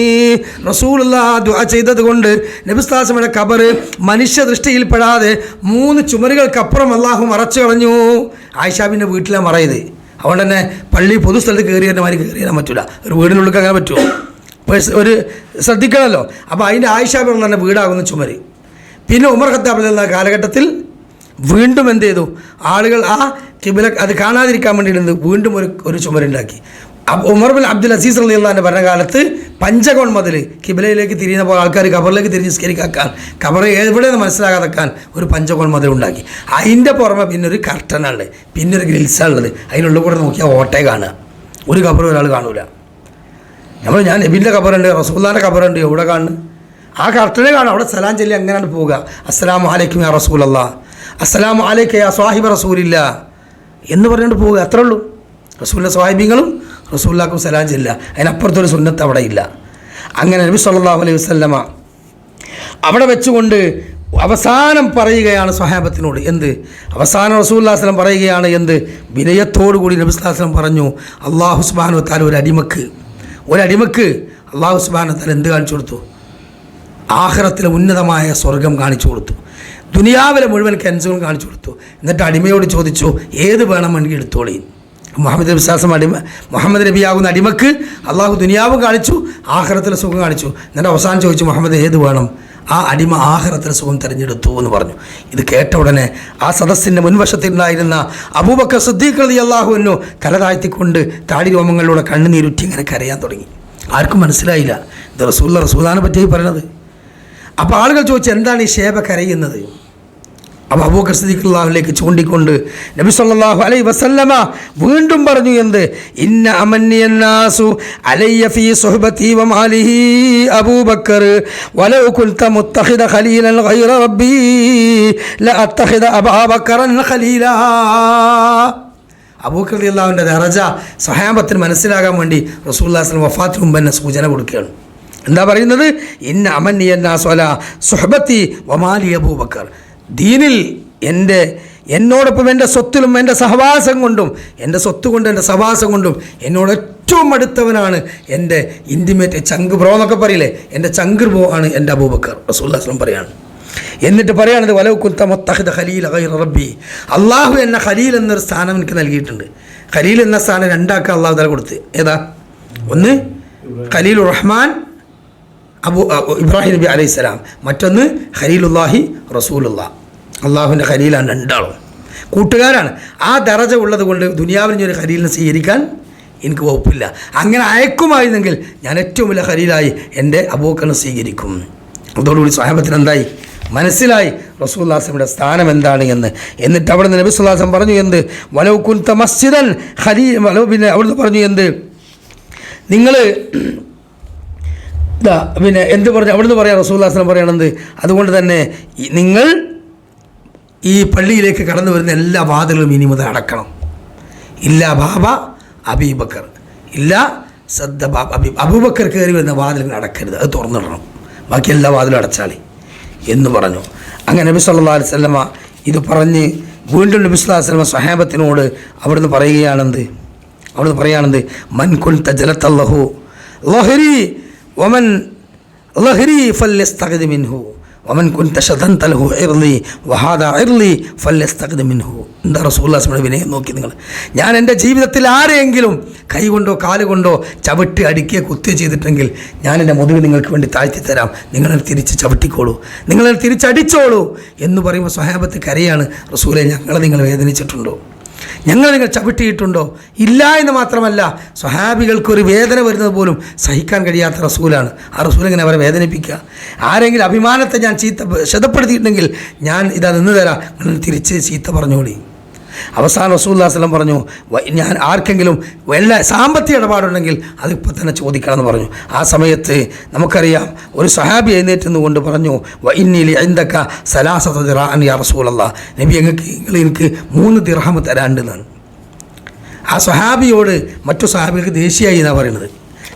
റസൂലുള്ളാഹി ദുആ ചെയ്തതുകൊണ്ട് നബി സല്ലല്ലാഹു അലൈഹി വസല്ലമയുടെ ഖബർ മനുഷ്യ ദൃഷ്ടിയിൽപ്പെടാതെ 3 ചുമരുകൾക്കപ്പുറം അള്ളാഹു മറച്ചു കളഞ്ഞു. ആയിഷാബിൻ്റെ വീട്ടിലാണ് മറയത്. അതുകൊണ്ട് തന്നെ പള്ളി പൊതുസ്ഥലത്ത് കയറിയമാതിരി കയറിയാൻ പറ്റില്ല. ഒരു വീടിനുള്ളിൽ അങ്ങനെ പറ്റുമോ? ഒരു ശ്രദ്ധിക്കണമല്ലോ. അപ്പോൾ അതിൻ്റെ ആയിഷാബി തന്നെ വീടാകുന്ന ചുമര്. പിന്നെ ഉമർ ഖത്താബ് റളിയല്ലാഹു കാലഘട്ടത്തിൽ വീണ്ടും എന്ത് ചെയ്തു? ആളുകൾ ആ കിബില അത് കാണാതിരിക്കാൻ വേണ്ടിയിട്ട് വീണ്ടും ഒരു ചുമരുണ്ടാക്കി. ഉമർ ബിൻ അബ്ദുൽ അസീസ് റളിയല്ലാഹുവിൻ്റെ ഭരണകാലത്ത് പഞ്ചകോൺ മതിൽ കിബിലയിലേക്ക് തിരിയുന്നപ്പോൾ ആൾക്കാർ ഖബറിലേക്ക് തിരിഞ്ഞ് നിസ്കരിക്കാൻ, ഖബർ എവിടെയെന്ന് മനസ്സിലാകാതെക്കാൻ ഒരു പഞ്ചകോൺ മതിൽ ഉണ്ടാക്കി. അതിൻ്റെ പുറമെ പിന്നെ ഒരു കർട്ടനാണ്, പിന്നെ ഒരു ഗ്രിൽസാണുള്ളത്. അതിനുള്ളിൽ കൂടെ നോക്കിയാൽ ഓട്ടേ കാണുക. ഒരു ഖബർ ഒരാൾ കാണൂല. ഞാൻ നബിൻ്റെ ഖബറുണ്ട്, റസൂലുള്ളാഹിൻ്റെ ഖബറുണ്ട്, എവിടെ കാണുന്നു? ആ കറക്റ്റിനെ കാണും. അവിടെ സലാം ചൊല്ലി അങ്ങനെയാണ് പോവുക. അസ്സലാമു അലൈക്കും യാ റസൂലല്ലാ, അസ്സലാമു അലൈക യാ സ്വാഹിബ റസൂലില്ല എന്ന് പറഞ്ഞുകൊണ്ട് പോവുക. അത്രേ ഉള്ളൂ. റസൂലിൻ്റെ സ്വാഹിബിങ്ങളും റസൂലുള്ളാഹിക്കും സലാം ചെല്ലുക. അതിനപ്പുറത്തൊരു സുന്നത്ത് അവിടെ ഇല്ല. അങ്ങനെ നബി സല്ലല്ലാഹു അലൈഹി വസല്ലമ അവിടെ വെച്ചുകൊണ്ട് അവസാനം പറയുകയാണ് സ്വഹാബത്തിനോട്. എന്ത് അവസാനം റസൂലുള്ളാഹി സ്വല്ലല്ലാഹു അലൈഹി വസല്ലം പറയുകയാണ്? എന്ത് വിനയത്തോടു കൂടി നബി സ്വല്ലല്ലാഹു അലൈഹി വസല്ലം പറഞ്ഞു, അല്ലാഹു സുബ്ഹാനഹു വ തആല ഒരടിമക്ക് അല്ലാഹു സുബ്ഹാനഹു വ തആല എന്ത് കാണിച്ചു കൊടുത്തു? ആഖിറത്തിലെ ഉന്നതമായ സ്വർഗം കാണിച്ചു കൊടുത്തു. ദുനിയാവിലെ മുഴുവൻ കെൻസുകളും കാണിച്ചു കൊടുത്തു. എന്നിട്ട് അടിമയോട് ചോദിച്ചു, ഏത് വേണമെങ്കിൽ എടുത്തോളി. മുഹമ്മദ് നബിയാകുന്ന അടിമക്ക് അള്ളാഹു ദുനിയാവും കാണിച്ചു, ആഖിറത്തിലെ സുഖം കാണിച്ചു. എന്നിട്ട് അവസാനം ചോദിച്ചു, മുഹമ്മദ് ഏത് വേണം? ആ അടിമ ആഖിറത്തിലെ സുഖം തിരഞ്ഞെടുത്തു എന്ന് പറഞ്ഞു. ഇത് കേട്ട ഉടനെ ആ സദസ്സിൻ്റെ മുൻവശത്തിലുണ്ടായിരുന്ന അബൂബക്കർ സിദ്ദീഖ് റളിയല്ലാഹു അൻഹു തല താഴ്ത്തിക്കൊണ്ട് താടി രോമങ്ങളിലൂടെ കണ്ണുനീരുറ്റി ഇങ്ങനെ കരയാൻ തുടങ്ങി. ആർക്കും മനസ്സിലായില്ല ഇത് റസൂലിനെ പറ്റി പറയണത്. അപ്പോൾ ആളുകൾ ചോദിച്ചു, എന്താണ് ഈ ഷേബ കരയുന്നത്? അപ്പോൾ അബൂബക്കർ സിദ്ദീഖ് റളിയല്ലാഹുവിലേക്ക് ചൂണ്ടിക്കൊണ്ട് നബി സല്ലല്ലാഹു അലൈഹി വസല്ലമ വീണ്ടും പറഞ്ഞു, എന്ത്? ഇന്ന അമന്നിയന്നാസു അലയ്യ ഫീ സുഹ്ബതി വ മാലിഹി അബൂബക്കർ വലൗ കുൻത മുത്തഖിദ ഖലീലൻ ഗൈറ റബ്ബി ലഅത്തഖിദ അബൂബക്കറൻ ഖലീലാ. അബൂബക്കർ റളിയല്ലാഹുവിൻ്റെ ദറജ സ്വഹാബത്തിന് മനസ്സിലാകാൻ വേണ്ടി റസൂലുള്ളാഹി സ്വല്ലല്ലാഹു അലൈഹി വസല്ലം വഫാത്തിന് മുമ്പ് തന്നെ സൂചന കൊടുക്കുകയാണ്. എന്താ പറയുന്നത്? ഇന്ന അമന്നിയന്നാസു അലാ സുഹ്ബതി വ മാലി അബൂബക്കർ. ദീനിൽ എന്നോടൊപ്പം എൻ്റെ സ്വത്തിലും എൻ്റെ സഹവാസം കൊണ്ടും, എൻ്റെ സ്വത്ത് കൊണ്ടും എൻ്റെ സഹവാസം കൊണ്ടും എന്നോട് ഏറ്റവും അടുത്തവനാണ് എൻ്റെ ഇൻറ്റിമേറ്റ് ചങ്ക് ബ്രോ എന്നൊക്കെ പറയില്ലേ, എൻ്റെ ചങ്ക് ബ്രോ ആണ് എൻ്റെ അബൂബക്കർ. റസൂലുള്ളാഹി സ്വല്ലല്ലാഹു അലൈഹി വസല്ലം പറയാണ്. എന്നിട്ട് പറയുകയാണത്, വലൗ കുൻത മുത്തഖിദ ഖലീല ഗൈറ റബ്ബി. അള്ളാഹു എന്ന ഖലീൽ എന്നൊരു സ്ഥാനം എനിക്ക് നൽകിയിട്ടുണ്ട്. ഖലീൽ എന്ന സ്ഥാനം രണ്ടാൾക്ക് അള്ളാഹു തആല കൊടുത്ത്. ഏതാ? ഒന്ന് ഖലീലുർ റഹ്മാൻ ഇബ്രാഹിം നബി അലൈഹിസ്സലാം, മറ്റൊന്ന് ഖലീലുല്ലാഹി റസൂലുള്ളാഹ്. അള്ളാഹുവിൻ്റെ ഖലീലാണ് രണ്ടാളും, കൂട്ടുകാരാണ്. ആ ദറജ ഉള്ളത് കൊണ്ട് ദുനിയാവിൽ ഒരു ഖലീലിനെ സ്വീകരിക്കാൻ എനിക്ക് വകുപ്പില്ല. അങ്ങനെ അയക്കുമായിരുന്നെങ്കിൽ ഞാൻ ഏറ്റവും വലിയ ഖലീലായി എൻ്റെ അബൂബക്കറിനെ സ്വീകരിക്കും. അതോടുകൂടി സ്വഹാബത്തിന് എന്തായി? മനസ്സിലായി റസൂലുള്ളാഹി സ്വല്ലല്ലാഹു അലൈഹി വസല്ലം സ്ഥാനം എന്താണ് എന്ന്. എന്നിട്ട് അവിടെ നിന്ന് നബി സല്ലല്ലാഹു അലൈഹി വസല്ലം പറഞ്ഞു, എന്ത്? വലൗ കുൻത മസ്ജിദൻ ഖലീൽ. പിന്നെ അവിടുന്ന് പറഞ്ഞു, എന്ത്? നിങ്ങൾ പിന്നെ എന്ത് പറഞ്ഞു? അവിടുന്ന് പറയാം റസൂലുള്ളാഹി സ്വല്ലല്ലാഹു അലൈഹി വസല്ലം പറയണത്, അതുകൊണ്ട് തന്നെ നിങ്ങൾ ഈ പള്ളിയിലേക്ക് കടന്നു വരുന്ന എല്ലാ വാതിലുകളും ഇനി മുതൽ അടക്കണം. ഇല്ല ബാബ അബീബക്കർ, ഇല്ല സദ്ദ ബാബ അബൂബക്കർ കയറി വരുന്ന വാതിലുകൾ അടക്കരുത്, അത് തുറന്നിടണം, ബാക്കി എല്ലാ വാതിലും അടച്ചാളി എന്ന് പറഞ്ഞു. അങ്ങനെ നബി സല്ലല്ലാഹു അലൈഹി വസല്ലമ ഇത് പറഞ്ഞ് വീണ്ടും നബി സല്ലല്ലാഹു അലൈഹി വസല്ലമ സ്വഹാബത്തിനോട് അവിടുന്ന് പറയുകയാണെന്ത് മൻ കുൻത ജലതല്ലഹു ലഹരി വമൻ ലഹരി ഫല്യസ്തഖിദ് മിൻഹു വമൻ കുൻത ശദൻത ലഹു ഇർലി വഹാദാ ഇർലി ഫല്യസ്തഖിദ് മിൻഹു. എന്താ റസൂലുള്ളാഹി സ്വല്ലല്ലാഹു അലൈഹി വസല്ലം വിനയം നോക്കി നിങ്ങൾ. ഞാൻ എൻ്റെ ജീവിതത്തിൽ ആരെയെങ്കിലും കൈ കൊണ്ടോ കാല് കൊണ്ടോ ചവിട്ടി അടിക്കുക കുത്തുക ചെയ്തിട്ടെങ്കിൽ ഞാൻ എൻ്റെ മുതുക് നിങ്ങൾക്ക് വേണ്ടി താഴ്ത്തിത്തരാം, നിങ്ങളെ തിരിച്ച് ചവിട്ടിക്കോളൂ, നിങ്ങളെ തിരിച്ചടിച്ചോളൂ എന്ന് പറയുമ്പോൾ സ്വഹാബത്ത് കരയാണ്, റസൂലെ ഞങ്ങളെ നിങ്ങൾ വേദനിച്ചിട്ടുണ്ടോ? ഞങ്ങൾ നിങ്ങൾ ചവിട്ടിയിട്ടുണ്ടോ? ഇല്ല എന്ന് മാത്രമല്ല, സ്വഹാബികൾക്കൊരു വേദന വരുന്നത് പോലും സഹിക്കാൻ കഴിയാത്ത റസൂലാണ്. ആ റസൂൽ എങ്ങനെ അവരെ വേദനിപ്പിക്കുക? ആരെങ്കിലും അഭിമാനത്തെ ഞാൻ ക്ഷതപ്പെടുത്തിയിട്ടുണ്ടെങ്കിൽ ഞാൻ ഇതാ നിന്ന് തരാം, നിങ്ങൾ തിരിച്ച് ചീത്ത പറഞ്ഞോളി. അവസാനം റസൂലുള്ളാഹി സ്വല്ലല്ലാഹു അലൈഹി വസല്ലം പറഞ്ഞു, ഞാൻ ആർക്കെങ്കിലും വല്ല സാമ്പത്തിക ഇടപാടുണ്ടെങ്കിൽ അതിപ്പോൾ തന്നെ ചോദിക്കണമെന്ന് പറഞ്ഞു. ആ സമയത്ത് നമുക്കറിയാം ഒരു സഹാബി എഴുന്നേറ്റ് കൊണ്ട് പറഞ്ഞു, വഇന്നീ ലിഇൻദക സലാസത ദിറാഅൻ യാ റസൂലല്ലാഹ്, നബി നിങ്ങൾ എനിക്ക് 3 ദിർഹം തരാണ്ടെന്നാണ്. ആ സഹാബിയോട് മറ്റു സഹാബികൾക്ക് ദേഷ്യമായി എന്നാണ് പറയുന്നത്.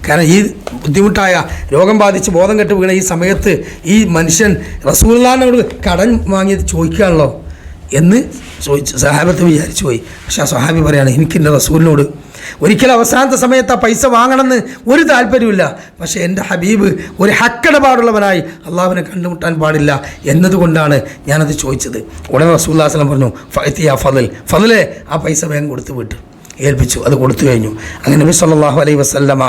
കാരണം ഈ ബുദ്ധിമുട്ടായ രോഗം ബാധിച്ച് ബോധം കെട്ട് വീണ ഈ സമയത്ത് ഈ മനുഷ്യൻ റസൂലുള്ളാഹിനോട് കടം വാങ്ങിയത് ചോദിക്കുകയാണല്ലോ എന്ന് സഹാബത്ത് വിചാരിച്ചു പോയി. പക്ഷെ ആ സഹാബി പറയാണ്, എനിക്കെൻ്റെ റസൂലിനോട് ഒരിക്കലും അവസാനത്തെ സമയത്ത് ആ പൈസ വാങ്ങണമെന്ന് ഒരു താല്പര്യമില്ല, പക്ഷേ എൻ്റെ ഹബീബ് ഒരു ഹക്കിടപാടുള്ളവനായി അള്ളാഹുവിനെ കണ്ടുമുട്ടാൻ പാടില്ല എന്നതുകൊണ്ടാണ് ഞാനത് ചോദിച്ചത്. ഉടനെ റസൂലുള്ളാഹി സ്വല്ലല്ലാഹു അലൈഹി വസല്ലം പറഞ്ഞു, ഫഅതിയ ഫضലെ ആ പൈസ വേഗം കൊടുത്തു വിട്ടു ഏൽപ്പിച്ചു. അത് കൊടുത്തു കഴിഞ്ഞു. അങ്ങനെ നബി സല്ലല്ലാഹു അലൈഹി വസല്ലമ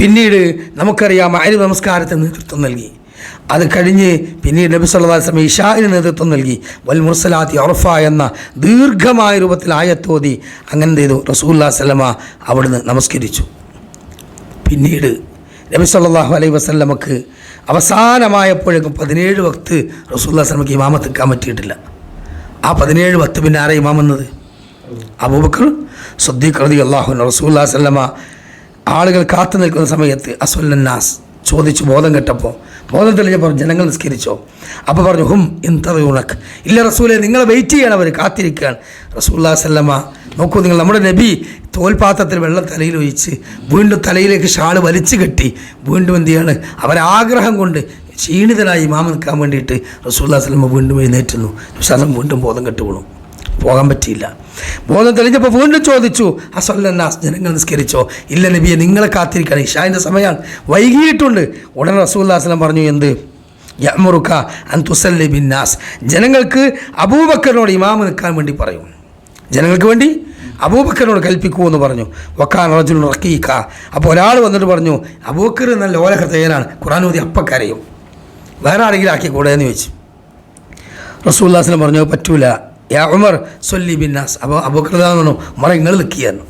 പിന്നീട് നമുക്കറിയാം മഗ്‌രിബ് നമസ്കാരത്തിന് നേതൃത്വം നൽകി. അത് കഴിഞ്ഞ് പിന്നീട് നബി സല്ലല്ലാഹു അലൈഹി വസല്ലം ഇശാഇന് നേതൃത്വം നൽകി. വൽ മുർസലാത്തി ഉർഫ എന്ന ദീർഘമായ രൂപത്തിൽ ആയത്തോതി അങ്ങനെ ചെയ്തു റസൂലുള്ളാഹി സ്വല്ലല്ലാഹു അലൈഹി വസല്ലം അവിടുന്ന് നമസ്കരിച്ചു. പിന്നീട് നബി സല്ലല്ലാഹു അലൈഹി വസല്ലമക്ക് അവസാനമായപ്പോഴേക്കും 17 വക്ത് റസൂലുള്ളാഹി സ്വല്ലല്ലാഹു അലൈഹി വസല്ലമക്ക് ഇമാമത്ത് നിൽക്കാൻ പറ്റിയിട്ടില്ല. ആ 17 വക്ത് പിന്നെ ആരെ ഇമാം വന്നത്? അബൂബക്കർ സിദ്ദീഖ് റളിയല്ലാഹു അൻഹു. റസൂലുള്ളാഹി സ്വല്ലല്ലാഹു അലൈഹി വസല്ലമ ആളുകൾ കാത്തു നിൽക്കുന്ന സമയത്ത് അസ്വല്ലന്നാസ് ചോദിച്ചു, ബോധം ബോധം തെളിഞ്ഞപ്പോൾ ജനങ്ങൾ നിസ്കരിച്ചോ? അപ്പോൾ പറഞ്ഞു, ഹും ഇൻതദൂനക്, ഇല്ല റസൂലെ, നിങ്ങളെ വെയിറ്റ് ചെയ്യണം, അവർ കാത്തിരിക്കുകയാണ്. റസൂലുള്ളാഹി സ്വല്ലല്ലാഹു അലൈഹി വസല്ലമ നോക്കൂ, നിങ്ങൾ നമ്മുടെ നബി തോൽപാത്രത്തിൽ വെള്ളം തലയിൽ ഒഴിച്ച് വീണ്ടും തലയിലേക്ക് ഷാൾ വലിച്ചു കെട്ടി വീണ്ടും എന്ത് ചെയ്യാണ്, അവരാഗ്രഹം കൊണ്ട് ക്ഷീണിതനായി ഇമാമ നിൽക്കാൻ വേണ്ടിയിട്ട് റസൂലുള്ളാഹി സ്വല്ലല്ലാഹു അലൈഹി വസല്ലമ വീണ്ടും എഴുന്നേറ്റുന്നു. വിശ്വാസം വീണ്ടും ബോധം കെട്ടു വീണു, പോകാൻ പറ്റിയില്ല. ബോധം തെളിഞ്ഞപ്പോൾ വീണ്ടും ചോദിച്ചു, അസ്വല്ലന്നാസ്, ജനങ്ങൾ നിസ്കരിച്ചോ? ഇല്ല നബിയെ, നിങ്ങളെ കാത്തിരിക്കണം, ഇശാൻ്റെ സമയമാണ്, വൈകിയിട്ടുണ്ട്. ഉടനെ റസൂലുള്ളാഹി സ്വല്ലല്ലാഹു അലൈഹി വസല്ലം പറഞ്ഞു, എന്ത്? യഅ്മുറുക അൻ തുസല്ലി ബിന്നാസ്, ജനങ്ങൾക്ക് അബൂബക്കറിനോട് ഇമാമ നിൽക്കാൻ വേണ്ടി പറയും, ജനങ്ങൾക്ക് വേണ്ടി അബൂബക്കറിനോട് കൽപ്പിക്കൂ എന്ന് പറഞ്ഞു. വക്കാൻ റജുലുൻ റഖീഖ, അപ്പോൾ ഒരാൾ വന്നിട്ട് പറഞ്ഞു, അബൂബക്കർ നല്ല ഓല ഹൃദയനാണ്, ഖുർആൻ ഓതി അപ്പം കരയും, വേറെ ആരെങ്കിലും ആക്കിക്കൂടെ എന്ന് ചോദിച്ചു. റസൂലുള്ളാഹി സ്വല്ലല്ലാഹു അലൈഹി വസല്ലം പറഞ്ഞു, പറ്റൂല, യാ ഉമർ സൊല്ലി ബിന്നാസ്. അപ്പോൾ അബൂബക്കർ പറഞ്ഞു, ഉമർ നിങ്ങൾ നിൽക്കുകയായിരുന്നു,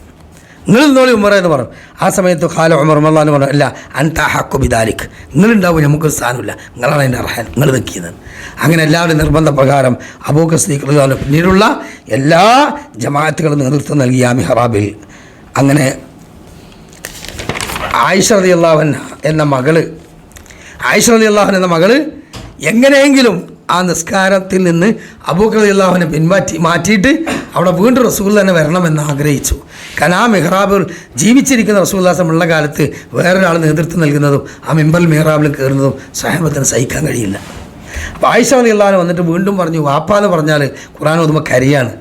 നിങ്ങൾ നിന്നോളി ഉമർ എന്ന് പറഞ്ഞു. ആ സമയത്ത് ഖാല ഉമർ റളിയല്ലാഹു അൻഹു പറഞ്ഞു, അല്ല അൻത ഹഖു ബിദാലിക്, നിങ്ങളുണ്ടാവും, നമുക്കൊരു സ്ഥാനമില്ല, നിങ്ങളാണ് അതിൻ്റെ അർഹൻ, നിങ്ങൾ നിൽക്കുന്നത്. അങ്ങനെ എല്ലാവരും നിർബന്ധപ്രകാരം അബൂബക്കർ സിദ്ദീഖ് റളിയല്ലാഹു അൻഹു പിന്നീടുള്ള എല്ലാ ജമാഅത്തുകളും നേതൃത്വം നൽകിയ മിഹ്റാബിൽ. അങ്ങനെ ആയിഷ റളിയല്ലാഹു അൻഹ എന്ന മകള് എങ്ങനെയെങ്കിലും ആ നിസ്കാരത്തിൽ നിന്ന് അബൂബക്കർ റളിയല്ലാഹു അൻഹു മാറ്റിയിട്ട് അവിടെ വീണ്ടും റസൂൽ തന്നെ വരണമെന്ന് ആഗ്രഹിച്ചു. കാരണം ആ മിഹ്റാബിൽ ജീവിച്ചിരിക്കുന്ന റസൂലുള്ളാഹി സ്വല്ലല്ലാഹു അലൈഹി വസല്ലം ഉള്ള കാലത്ത് വേറൊരാൾ നേതൃത്വം നൽകുന്നതും ആ മിമ്പറിൽ മിഹ്റാബിൽ കയറുന്നതും സ്വഹാബത്തിന് സഹിക്കാൻ കഴിയില്ല. അപ്പോൾ ആയിഷ റളിയല്ലാഹു അൻഹ വന്നിട്ട് വീണ്ടും പറഞ്ഞു, വാപ്പാന്ന് പറഞ്ഞാൽ ഖുർആൻ ഓതുമ്പോൾ കരിയാണ്,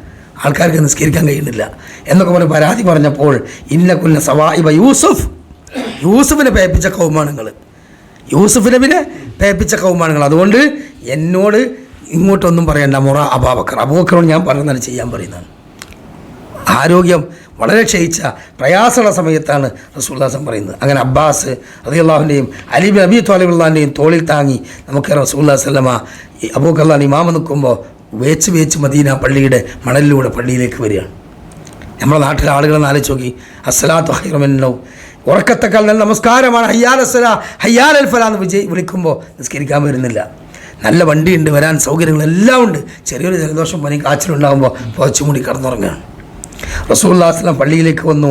ആൾക്കാർക്ക് നിസ്കരിക്കാൻ കഴിയുന്നില്ല എന്നൊക്കെ പറഞ്ഞ് പരാതി പറഞ്ഞപ്പോൾ, ഇന്നകുന്ന സവാഇബ യൂസുഫിനെ പേപ്പിച്ച കൗമാണ് നിങ്ങൾ, യൂസുഫ് നബിനെ പേപ്പിച്ച കൗമാണുങ്ങൾ, അതുകൊണ്ട് എന്നോട് ഇങ്ങോട്ടൊന്നും പറയണ്ട, മുറ അബൂബക്കറോട് ഞാൻ പറഞ്ഞാൽ ചെയ്യാൻ പറയുന്നതാണ്. ആരോഗ്യം വളരെ ക്ഷയിച്ച പ്രയാസമുള്ള സമയത്താണ് റസൂലുള്ളാഹി സ്വല്ലല്ലാഹു അലൈഹി വസല്ലം പറയുന്നത്. അങ്ങനെ അബ്ബാസ് റളിയല്ലാഹുവിൻ്റെയും അലി ബിൻ അബി ത്വാലിബ് റളിയല്ലാഹുവിൻ്റെയും തോളിൽ താങ്ങി നമുക്ക് റസൂലുള്ളാഹി സ്വല്ലല്ലാഹു അലൈഹി വസല്ലം അബൂബക്കർ റളിയല്ലാഹു ഇമാമ നിൽക്കുമ്പോൾ വേച്ച് മദീന പള്ളിയുടെ മണലിലൂടെ പള്ളിയിലേക്ക് വരികയാണ്. നമ്മുടെ നാട്ടിലെ ആളുകളെന്ന് ആലോചിച്ച് നോക്കി, അസ്സലാത്തു ഖൈറു മിനൻ നൗം, ഉറക്കത്തെക്കാൾ നല്ല നമസ്കാരമാണ് ഹയ്യാൽ അസ്സലാ ഹയ്യാൽ അൽ ഫലാ എന്ന് വിളിക്കുമ്പോൾ നിസ്കരിക്കാൻ വരുന്നില്ല. നല്ല വണ്ടിയുണ്ട്, വരാൻ സൗകര്യങ്ങളെല്ലാം ഉണ്ട്, ചെറിയൊരു ജലദോഷം പനി കാച്ചിലുണ്ടാകുമ്പോൾ പുതച്ചുമൂടി കിടന്നുറങ്ങുകയാണ്. റസൂലുള്ളാഹി സ്വല്ലല്ലാഹു അലൈഹി വസല്ലം പള്ളിയിലേക്ക് വന്നു.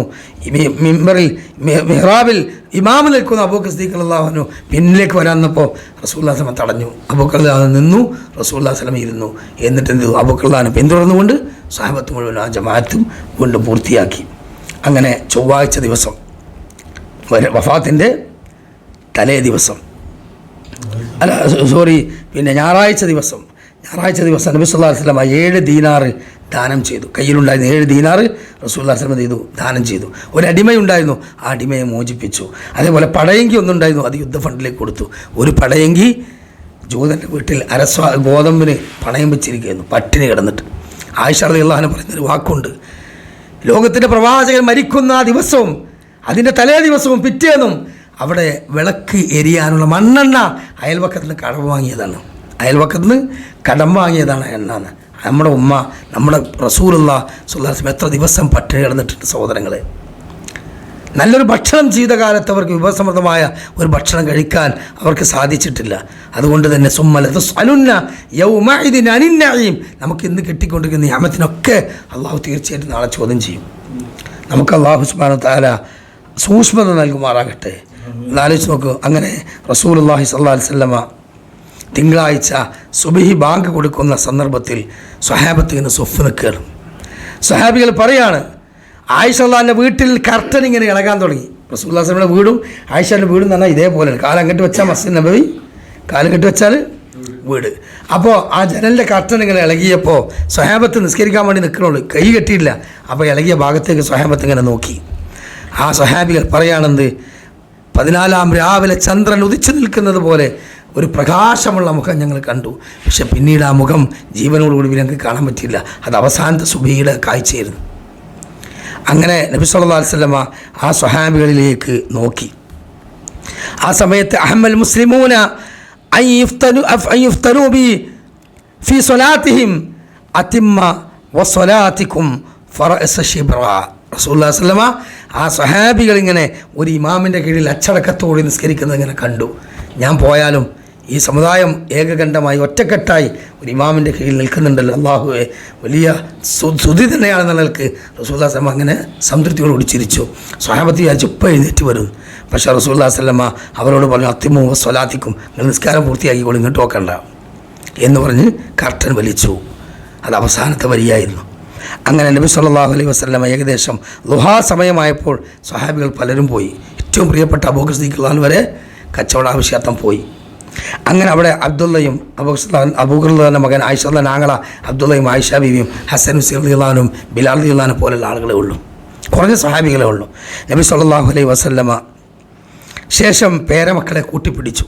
മിഹ്റാബിൽ ഇമാമ നിൽക്കുന്ന അബൂബക്കർ സിദ്ദീഖ് റളിയല്ലാഹു അൻഹു പിന്നിലേക്ക് വരാന്നപ്പോൾ റസൂലുള്ളാഹി സ്വല്ലല്ലാഹു അലൈഹി വസല്ലം തടഞ്ഞു. അബൂബക്കർ റളിയല്ലാഹു അൻഹു നിന്നു, റസൂലുള്ളാഹി സ്വല്ലല്ലാഹു അലൈഹി വസല്ലം ഇരുന്നു. എന്നിട്ട് എന്ത് ചെയ്തു? അബൂബക്കർ റളിയല്ലാഹു അൻഹു പിന്തുടർന്നുകൊണ്ട് സ്വഹാബത്ത് മുഴുവൻ ആ ജമാഅത്തും വീണ്ടും പൂർത്തിയാക്കി. അങ്ങനെ ചൊവ്വാഴ്ച ദിവസം, വഫാത്തിൻ്റെ തലേ ദിവസം, ഞായറാഴ്ച ദിവസം നബി സല്ലല്ലാഹു അലൈഹി വസല്ലം 7 ദീനാർ ദാനം ചെയ്തു. കയ്യിലുണ്ടായിരുന്ന 7 ദീനാർ റസൂലുള്ളാഹി സ്വല്ലല്ലാഹു അലൈഹി വസല്ലം ദാനം ചെയ്തു. ഒരു അടിമയുണ്ടായിരുന്നു, ആ അടിമയെ മോചിപ്പിച്ചു. അതേപോലെ പടയങ്കി ഒന്നുണ്ടായിരുന്നു, അത് യുദ്ധ ഫണ്ടിലേക്ക് കൊടുത്തു. ഒരു പടയങ്കി ജൂതൻ്റെ വീട്ടിൽ ഗോതമ്പിന് പണയം വെച്ചിരിക്കുകയായിരുന്നു, പട്ടിണി കിടന്നിട്ട്. ആയിഷ റളിയല്ലാഹു അൻഹ പറയുന്നൊരു വാക്കുണ്ട്, ലോകത്തിൻ്റെ പ്രവാചകൻ മരിക്കുന്ന ആ ദിവസവും അതിൻ്റെ തലേ ദിവസവും പിറ്റേന്നും അവിടെ വിളക്ക് എരിയാനുള്ള മണ്ണെണ്ണ അയൽവക്കത്തിന് കടം വാങ്ങിയതാണ് എണ്ണാന്ന്. നമ്മുടെ ഉമ്മ, നമ്മുടെ റസൂലുള്ളാഹി സ്വല്ലല്ലാഹു അലൈഹി വസല്ലം എത്ര ദിവസം പട്ടിണി കിടന്നിട്ടുണ്ട് സഹോദരങ്ങളെ. നല്ലൊരു ഭക്ഷണം ചെയ്ത കാലത്ത് അവർക്ക് വിഭവസമൃദ്ധമായ ഒരു ഭക്ഷണം കഴിക്കാൻ അവർക്ക് സാധിച്ചിട്ടില്ല. അതുകൊണ്ട് തന്നെ നമുക്ക് ഇന്ന് കിട്ടിക്കൊണ്ടിരിക്കുന്ന നിഅമത്തിനൊക്കെ അള്ളാഹു തീർച്ചയായിട്ടും നാളെ ചോദ്യം ചെയ്യും. നമുക്ക് അള്ളാഹു സുബ്ഹാനഹു വ തആല സൂക്ഷ്മത നൽകുമാറാകട്ടെ. എന്നാലോചിച്ച് നോക്കൂ, അങ്ങനെ റസൂലുള്ളാഹി സ്വല്ലല്ലാഹു അലൈഹി വസല്ലമ തിങ്കളാഴ്ച സുബഹി ബാങ്ക് കൊടുക്കുന്ന സന്ദർഭത്തിൽ സ്വഹാബത്ത് ഇങ്ങനെ സ്വഫ് നിൽക്കുകയാണ്. സ്വഹാബികൾ പറയാണ്, ആയിഷ റളിയല്ലാഹുവിൻ്റെ വീട്ടിൽ കർട്ടൻ ഇങ്ങനെ ഇളകാൻ തുടങ്ങി. റസൂലുള്ളാഹി സ്വല്ലല്ലാഹു അലൈഹി വസല്ലമയുടെ വീടും ആയിഷയുടെ വീടും എന്ന് പറഞ്ഞാൽ ഇതേപോലെയാണ്. കാലങ്ങട്ട് വെച്ചാൽ മസ്ജിദ് നബവി, കാലങ്ങട്ട് വെച്ചാൽ വീട്. അപ്പോൾ ആ ജനലിൻ്റെ കർട്ടൻ ഇങ്ങനെ ഇളകിയപ്പോൾ സ്വഹാബത്ത് നിസ്കരിക്കാൻ വേണ്ടി നിൽക്കണുള്ളൂ, കൈ കെട്ടിയില്ല. അപ്പോൾ ഇളകിയ ഭാഗത്തേക്ക് സ്വഹാബത്ത് ഇങ്ങനെ നോക്കി. ആ സ്വഹാബികൾ പറയുകയാണെന്ത്, 14-ാം രാവിലെ ചന്ദ്രൻ ഉദിച്ചു നിൽക്കുന്നത് പോലെ ഒരു പ്രകാശമുള്ള മുഖം ഞങ്ങൾ കണ്ടു. പക്ഷെ പിന്നീട് ആ മുഖം ജീവനോടുകൂടി ഞങ്ങൾക്ക് കാണാൻ പറ്റിയില്ല. അത് അവസാനത്തെ സുബഹിയുടെ കാഴ്ചയായിരുന്നു. അങ്ങനെ നബി സല്ലല്ലാഹു അലൈഹി വസല്ലമ ആ സ്വഹാബികളിലേക്ക് നോക്കി. ആ സമയത്ത് അഹമ്മൽ മുസ്ലിമൂന അയ്യുഫ്തനു ബി ഫി സ്വലാത്തിഹിം അതിമ്മ വസ്വലാത്തിക്കും ഫറഅസ ശിബ്റ. റസൂലുള്ളാഹി സ്വല്ലല്ലാഹു അലൈഹി വസല്ലമ ആ സ്വഹാബികൾ ഇങ്ങനെ ഒരു ഇമാമിൻ്റെ കീഴിൽ അച്ചടക്കത്തോടെ നിസ്കരിക്കുന്നത് ഇങ്ങനെ കണ്ടു. ഞാൻ പോയാലും ഈ സമുദായം ഏകകണ്ഠമായി ഒറ്റക്കെട്ടായി ഒരു ഇമാമിൻ്റെ കീഴിൽ നിൽക്കുന്നുണ്ടല്ലോ, അള്ളാഹുവെ വലിയ സ്തുതി തന്നെയാണെന്ന നിലക്ക് റസൂലുള്ളാഹി സ്വല്ലല്ലാഹു അലൈഹി വസല്ലമ അങ്ങനെ സംതൃപ്തിയോട് ചിരിച്ചു. സ്വഹാബത്ത് വിചാരിച്ചു ഇപ്പം എഴുന്നേറ്റ് വരും. പക്ഷേ റസൂലുള്ളാഹി സ്വല്ലല്ലാഹു അലൈഹി വസല്ലമ അവരോട് പറഞ്ഞു, അത്തിമു സ്വലാത്തിക്കും, നിങ്ങൾ നിസ്കാരം പൂർത്തിയാക്കിക്കോളൂ, ഇങ്ങോട്ട് നോക്കണ്ട എന്ന് പറഞ്ഞ് കർട്ടൻ വലിച്ചു. അത് അവസാനത്തെ വരിയായിരുന്നു. അങ്ങനെ നബി സല്ലല്ലാഹു അലൈഹി വസല്ലമ ഏകദേശം ളുഹാ സമയമായപ്പോൾ സ്വഹാബികൾ പലരും പോയി. ഏറ്റവും പ്രിയപ്പെട്ട അബൂബക്കർ സിദ്ദീഖ് റളിയല്ലാഹു അൻഹു വരെ കച്ചവട ആവശ്യാർത്ഥം പോയി. അങ്ങനെ അവിടെ അബ്ദുള്ളയും അബൂബക്കർ റളിയല്ലാഹുവിൻ്റെ മകൻ ആയിഷ റളിയല്ലാഹു ആങ്ങള അബ്ദുള്ളയും ആയിഷ ബീവിയും ഹസൻ ഹുസൈൻ റളിയല്ലാഹു അൻഹും ബിലാൽ റളിയല്ലാഹു അൻഹു പോലുള്ള ആളുകളെ ഉള്ളൂ, കുറഞ്ഞ സ്വഹാബികളെ ഉള്ളൂ. നബി സല്ലല്ലാഹു അലൈഹി വസല്ലമ ശേഷം പേരമക്കളെ കൂട്ടിപ്പിടിച്ചു,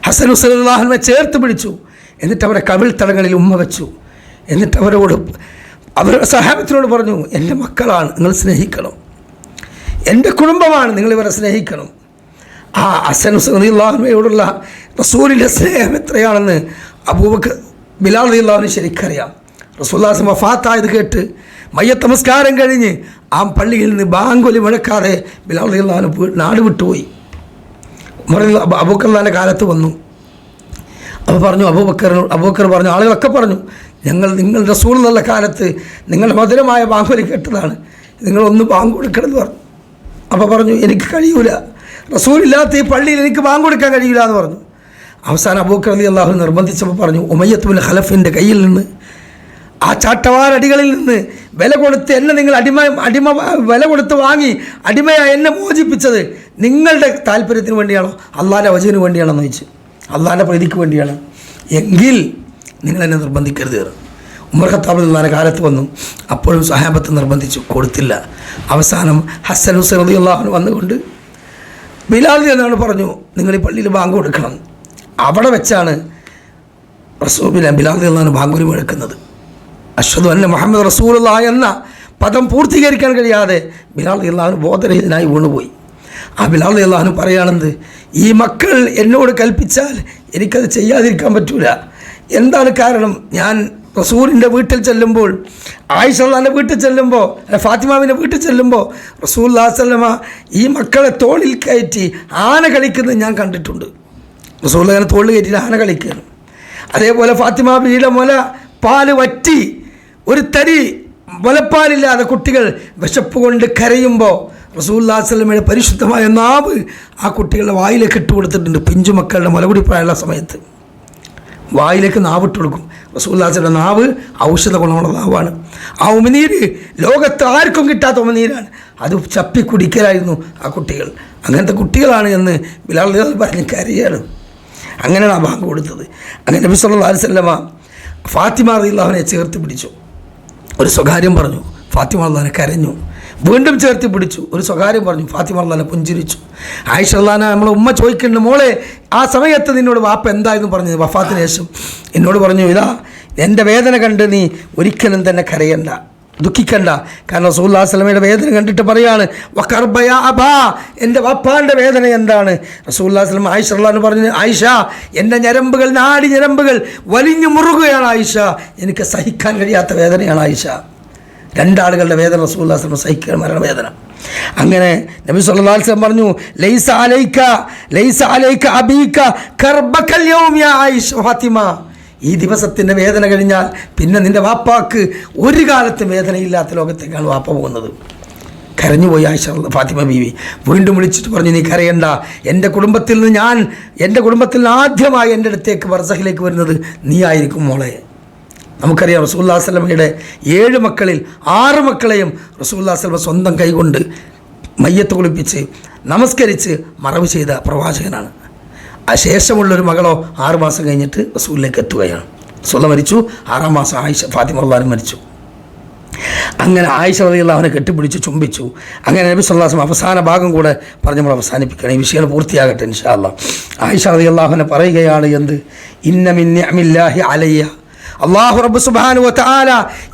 ഹസൻ ഹുസൈൻ റളിയല്ലാഹു അൻഹുവിനെ ചേർത്ത് പിടിച്ചു. എന്നിട്ട് അവരെ കവിൾ തടങ്ങളിൽ ഉമ്മ വെച്ചു. എന്നിട്ട് അവരുടെ സഹാബത്തിനോട് പറഞ്ഞു, എൻ്റെ മക്കളാണ്, നിങ്ങൾ സ്നേഹിക്കണം, എൻ്റെ കുടുംബമാണ്, നിങ്ങളിവരെ സ്നേഹിക്കണം. ആ ഹസൻ ഹുസൈൻ റളിയല്ലാഹു അൻഹുവോടുള്ള റസൂലിൻ്റെ സ്നേഹം എത്രയാണെന്ന് അബൂബക്കർ ബിലാൽ റളിയല്ലാഹു അൻഹു ശരിക്കറിയാം. റസൂലുള്ളാഹി സ്വല്ലല്ലാഹു അലൈഹി വസല്ലം വഫാത്തായത് കേട്ട് മയ്യത്ത് നമസ്കാരം കഴിഞ്ഞ് ആ പള്ളിയിൽ നിന്ന് ബാങ്കൊലി മുഴക്കാതെ ബിലാൽ റളിയല്ലാഹു അൻഹു നാട് വിട്ടുപോയി. അബൂബക്കറിൻ്റെ കാലത്ത് വന്നു. അപ്പോൾ പറഞ്ഞു അബൂബക്കർ പറഞ്ഞു, ആളുകളൊക്കെ പറഞ്ഞു, ഞങ്ങൾ നിങ്ങൾ റസൂൽ എന്നുള്ള കാലത്ത് നിങ്ങളുടെ മധുരമായ ബാങ്കൊലി കേട്ടതാണ്, നിങ്ങളൊന്ന് ബാങ്ക് കൊടുക്കണമെന്ന് പറഞ്ഞു. അപ്പോൾ പറഞ്ഞു, എനിക്ക് കഴിയൂല, റസൂലില്ലാത്ത ഈ പള്ളിയിൽ എനിക്ക് ബാങ്ക് കൊടുക്കാൻ കഴിയില്ല എന്ന് പറഞ്ഞു. അവസാനം അബൂബക്കർ റളിയല്ലാഹു അൻഹു നിർബന്ധിച്ചപ്പോൾ പറഞ്ഞു, ഉമയ്യത്ത് ബിൻ ഖലഫിൻ്റെ കയ്യിൽ നിന്ന്, ആ ചാട്ടവാറടികളിൽ നിന്ന് വില കൊടുത്ത് എന്നെ നിങ്ങൾ അടിമ വില കൊടുത്ത് വാങ്ങി അടിമയായി എന്നെ മോചിപ്പിച്ചത് നിങ്ങളുടെ താല്പര്യത്തിന് വേണ്ടിയാണോ അള്ളാഹിൻ്റെ വചനത്തിന് വേണ്ടിയാണോ എന്ന് ചോദിച്ചു. അള്ളാഹിൻ്റെ പ്രീതിക്ക് വേണ്ടിയാണ്, എങ്കിൽ നിങ്ങളെന്നെ നിർബന്ധിക്കരുത്. ഉമർ ഖത്താബ് റളിയല്ലാഹു കാലത്ത് വന്നു, അപ്പോഴും സ്വഹാബത്ത് നിർബന്ധിച്ചു, കൊടുത്തില്ല. അവസാനം ഹസൻ ഹുസൈൻ റളിയല്ലാഹു അൻഹു വന്നുകൊണ്ട് ബിലാൽ എന്നാണ് പറഞ്ഞു, നിങ്ങൾ ഈ പള്ളിയിൽ ബാങ്ക് കൊടുക്കണം. അവിടെ വെച്ചാണ് ബിലാൽ റളിയല്ലാഹു അൻഹു ബാങ്കുലി മുഴക്കുന്നത്. അഷ്ഹദു അന്ന മുഹമ്മദ് റസൂലുള്ളാഹി എന്ന പദം പൂർത്തീകരിക്കാൻ കഴിയാതെ ബിലാൽ റളിയല്ലാഹു അൻഹു ബോധരഹിതനായി വീണുപോയി. ആ ബിലാൽ റളിയല്ലാഹു അൻഹു പറയുകയാണെന്ന്, ഈ മക്കൾ എന്നോട് കൽപ്പിച്ചാൽ എനിക്കത് ചെയ്യാതിരിക്കാൻ പറ്റൂല. എന്താണ് കാരണം? ഞാൻ റസൂലിൻ്റെ വീട്ടിൽ ചെല്ലുമ്പോൾ, ആയിഷ റളിയല്ലാഹുവിൻ്റെ വീട്ടിൽ ചെല്ലുമ്പോൾ, ഫാത്തിമാവിൻ്റെ വീട്ടിൽ ചെല്ലുമ്പോൾ റസൂലുള്ളാഹി സ്വല്ലല്ലാഹു അലൈഹി വസല്ലമ ഈ മക്കളെ തോളിൽ കയറ്റി ആന കളിക്കുന്നത് ഞാൻ കണ്ടിട്ടുണ്ട്. റസൂലുള്ളാഹിനെ തോളിൽ കയറ്റി ആന കളിക്കുകയാണ്. അതേപോലെ ഫാത്തിമ ബീവിയുടെ മുല പാല് വറ്റി ഒരു തരി മുലപ്പാലില്ലാതെ കുട്ടികൾ വിശപ്പ് കൊണ്ട് കരയുമ്പോൾ റസൂലുള്ളാഹി സ്വല്ലല്ലാഹു അലൈഹി വസല്ലമയുടെ പരിശുദ്ധമായ നാവ് ആ കുട്ടികളുടെ വായിലേക്ക് ഇട്ട് കൊടുത്തിട്ടുണ്ട്. പിഞ്ചു മക്കളുടെ മുലകുടി പ്രായമുള്ള സമയത്ത് വായിലേക്ക് നാവിട്ട് കൊടുക്കും. റസൂലുള്ളാഹി സ്വല്ലല്ലാഹു അലൈഹി വസല്ലം നാവ് ഔഷധ ഗുണമുള്ള നാവാണ്. ആ ഉമിനീര് ലോകത്ത് ആർക്കും കിട്ടാത്ത ഉമിനീരാണ്. അത് ചപ്പി കുടിക്കലായിരുന്നു ആ കുട്ടികൾ. അങ്ങനത്തെ കുട്ടികളാണ് എന്ന് ബിലാൽ പറഞ്ഞ് കരയാണ്. അങ്ങനെയാണ് ആ ബാങ്ക് കൊടുത്തത്. അങ്ങനെ നബി സല്ലല്ലാഹു അലൈഹി വസല്ലമ ഫാത്തിമ റളിയല്ലാഹു അൻഹയെ ചേർത്ത് പിടിച്ചു, ഒരു സ്വകാര്യം പറഞ്ഞു. ഫാത്തിമ റളിയല്ലാഹു അൻഹ കരഞ്ഞു. വീണ്ടും ചേർത്ത് പിടിച്ചു, ഒരു സ്വകാര്യം പറഞ്ഞു. ഫാത്തിമ റളിയല്ലാഹു അൻഹ പുഞ്ചിരിച്ചു. ആയിഷ റളിയല്ലാഹു അൻഹ നമ്മളെ ഉമ്മ ചോദിക്കുന്നുണ്ട്, മോളെ ആ സമയത്ത് നിന്നോട് വാപ്പ എന്തായിരുന്നു പറഞ്ഞത്? വഫാത്തിന് ശേഷം എന്നോട് പറഞ്ഞു, ഇതാ എൻ്റെ വേദന കണ്ട് നീ ഒരിക്കലും തന്നെ കരയണ്ട, ദുഃഖിക്കണ്ട. കാരണം റസൂലുള്ളാഹി സ്വല്ലല്ലാഹു അലൈഹി വസല്ലമയുടെ വേദന കണ്ടിട്ട് പറയാണ്, വഖർബയ അബാ, എൻ്റെ വാപ്പാൻ്റെ വേദന എന്താണ്? റസൂലുള്ളാഹി സ്വല്ലല്ലാഹു അലൈഹി വസല്ലം ആയിഷ റളിയല്ലാഹു അൻഹ പറഞ്ഞു, ആയിഷ എൻ്റെ ഞരമ്പുകൾ, നാടി ഞരമ്പുകൾ വലിഞ്ഞു മുറുകുകയാണ് ആയിഷ, എനിക്ക് സഹിക്കാൻ കഴിയാത്ത വേദനയാണ് ആയിഷ. രണ്ടാളുകളുടെ വേദന റസൂലുള്ളാഹി സ്വല്ലല്ലാഹു അലൈഹി വസല്ലം സഹിക്കാൻ മരണവേദന. അങ്ങനെ നബി സല്ലല്ലാഹു അലൈഹി വസല്ലം പറഞ്ഞു, ലൈസ അലൈക അബീക കർബകൽ യൗം യാ ആയിഷ ഫാത്തിമ, ഈ ദിവസത്തിൻ്റെ വേദന കഴിഞ്ഞാൽ പിന്നെ നിൻ്റെ വാപ്പാക്ക് ഒരു കാലത്ത് വേദനയില്ലാത്ത ലോകത്തേക്കാണ് വാപ്പ പോകുന്നത്. കരഞ്ഞുപോയി ആയിഷ ഫാത്തിമ ബീവി. വീണ്ടും വിളിച്ചിട്ട് പറഞ്ഞു, നീ കരയണ്ട, എൻ്റെ കുടുംബത്തിൽ നിന്ന് ആദ്യമായി എൻ്റെ അടുത്തേക്ക് ബർസഖിലേക്ക് വരുന്നത് നീ ആയിരിക്കും മോളെ. നമുക്കറിയാം റസൂലുള്ളാഹി സ്വല്ലല്ലാഹു അലൈഹി വസല്ലമയുടെ 7 മക്കളിൽ 6 മക്കളെയും റസൂലുള്ളാഹി സ്വല്ലല്ലാഹു അലൈഹി വസല്ലം സ്വന്തം കൈകൊണ്ട് മയ്യത്ത് കുളിപ്പിച്ച് നമസ്കരിച്ച് മറവ് ചെയ്ത പ്രവാചകനാണ്. ആ ശേഷമുള്ളൊരു മകളോ 6 മാസം കഴിഞ്ഞിട്ട് റസൂലിലേക്ക് എത്തുകയാണ്. റസൂൽ മരിച്ചു, 6-ാം മാസം ആയിഷ ഫാത്തിമ റളിയല്ലാഹു അൻഹ മരിച്ചു. അങ്ങനെ ആയിഷ റളിയല്ലാഹു അൻഹ കെട്ടിപ്പിടിച്ച് ചുംബിച്ചു. അങ്ങനെ നബി സല്ലല്ലാഹു അലൈഹി വസല്ലം അവസാന ഭാഗം കൂടെ പറഞ്ഞ് നമ്മൾ അവസാനിപ്പിക്കണം, ഈ വിഷയം പൂർത്തിയാകട്ടെ ഇൻഷാ അല്ലാഹ്. ആയിഷ റളിയല്ലാഹു അൻഹ പറയുകയാണ്, എന്ത്? ഇന്ന മിൻ നിഅമില്ലാഹി അലയ്യ, അല്ലാഹു റബ്ബ് സുബ്ഹാനഹു വ തആല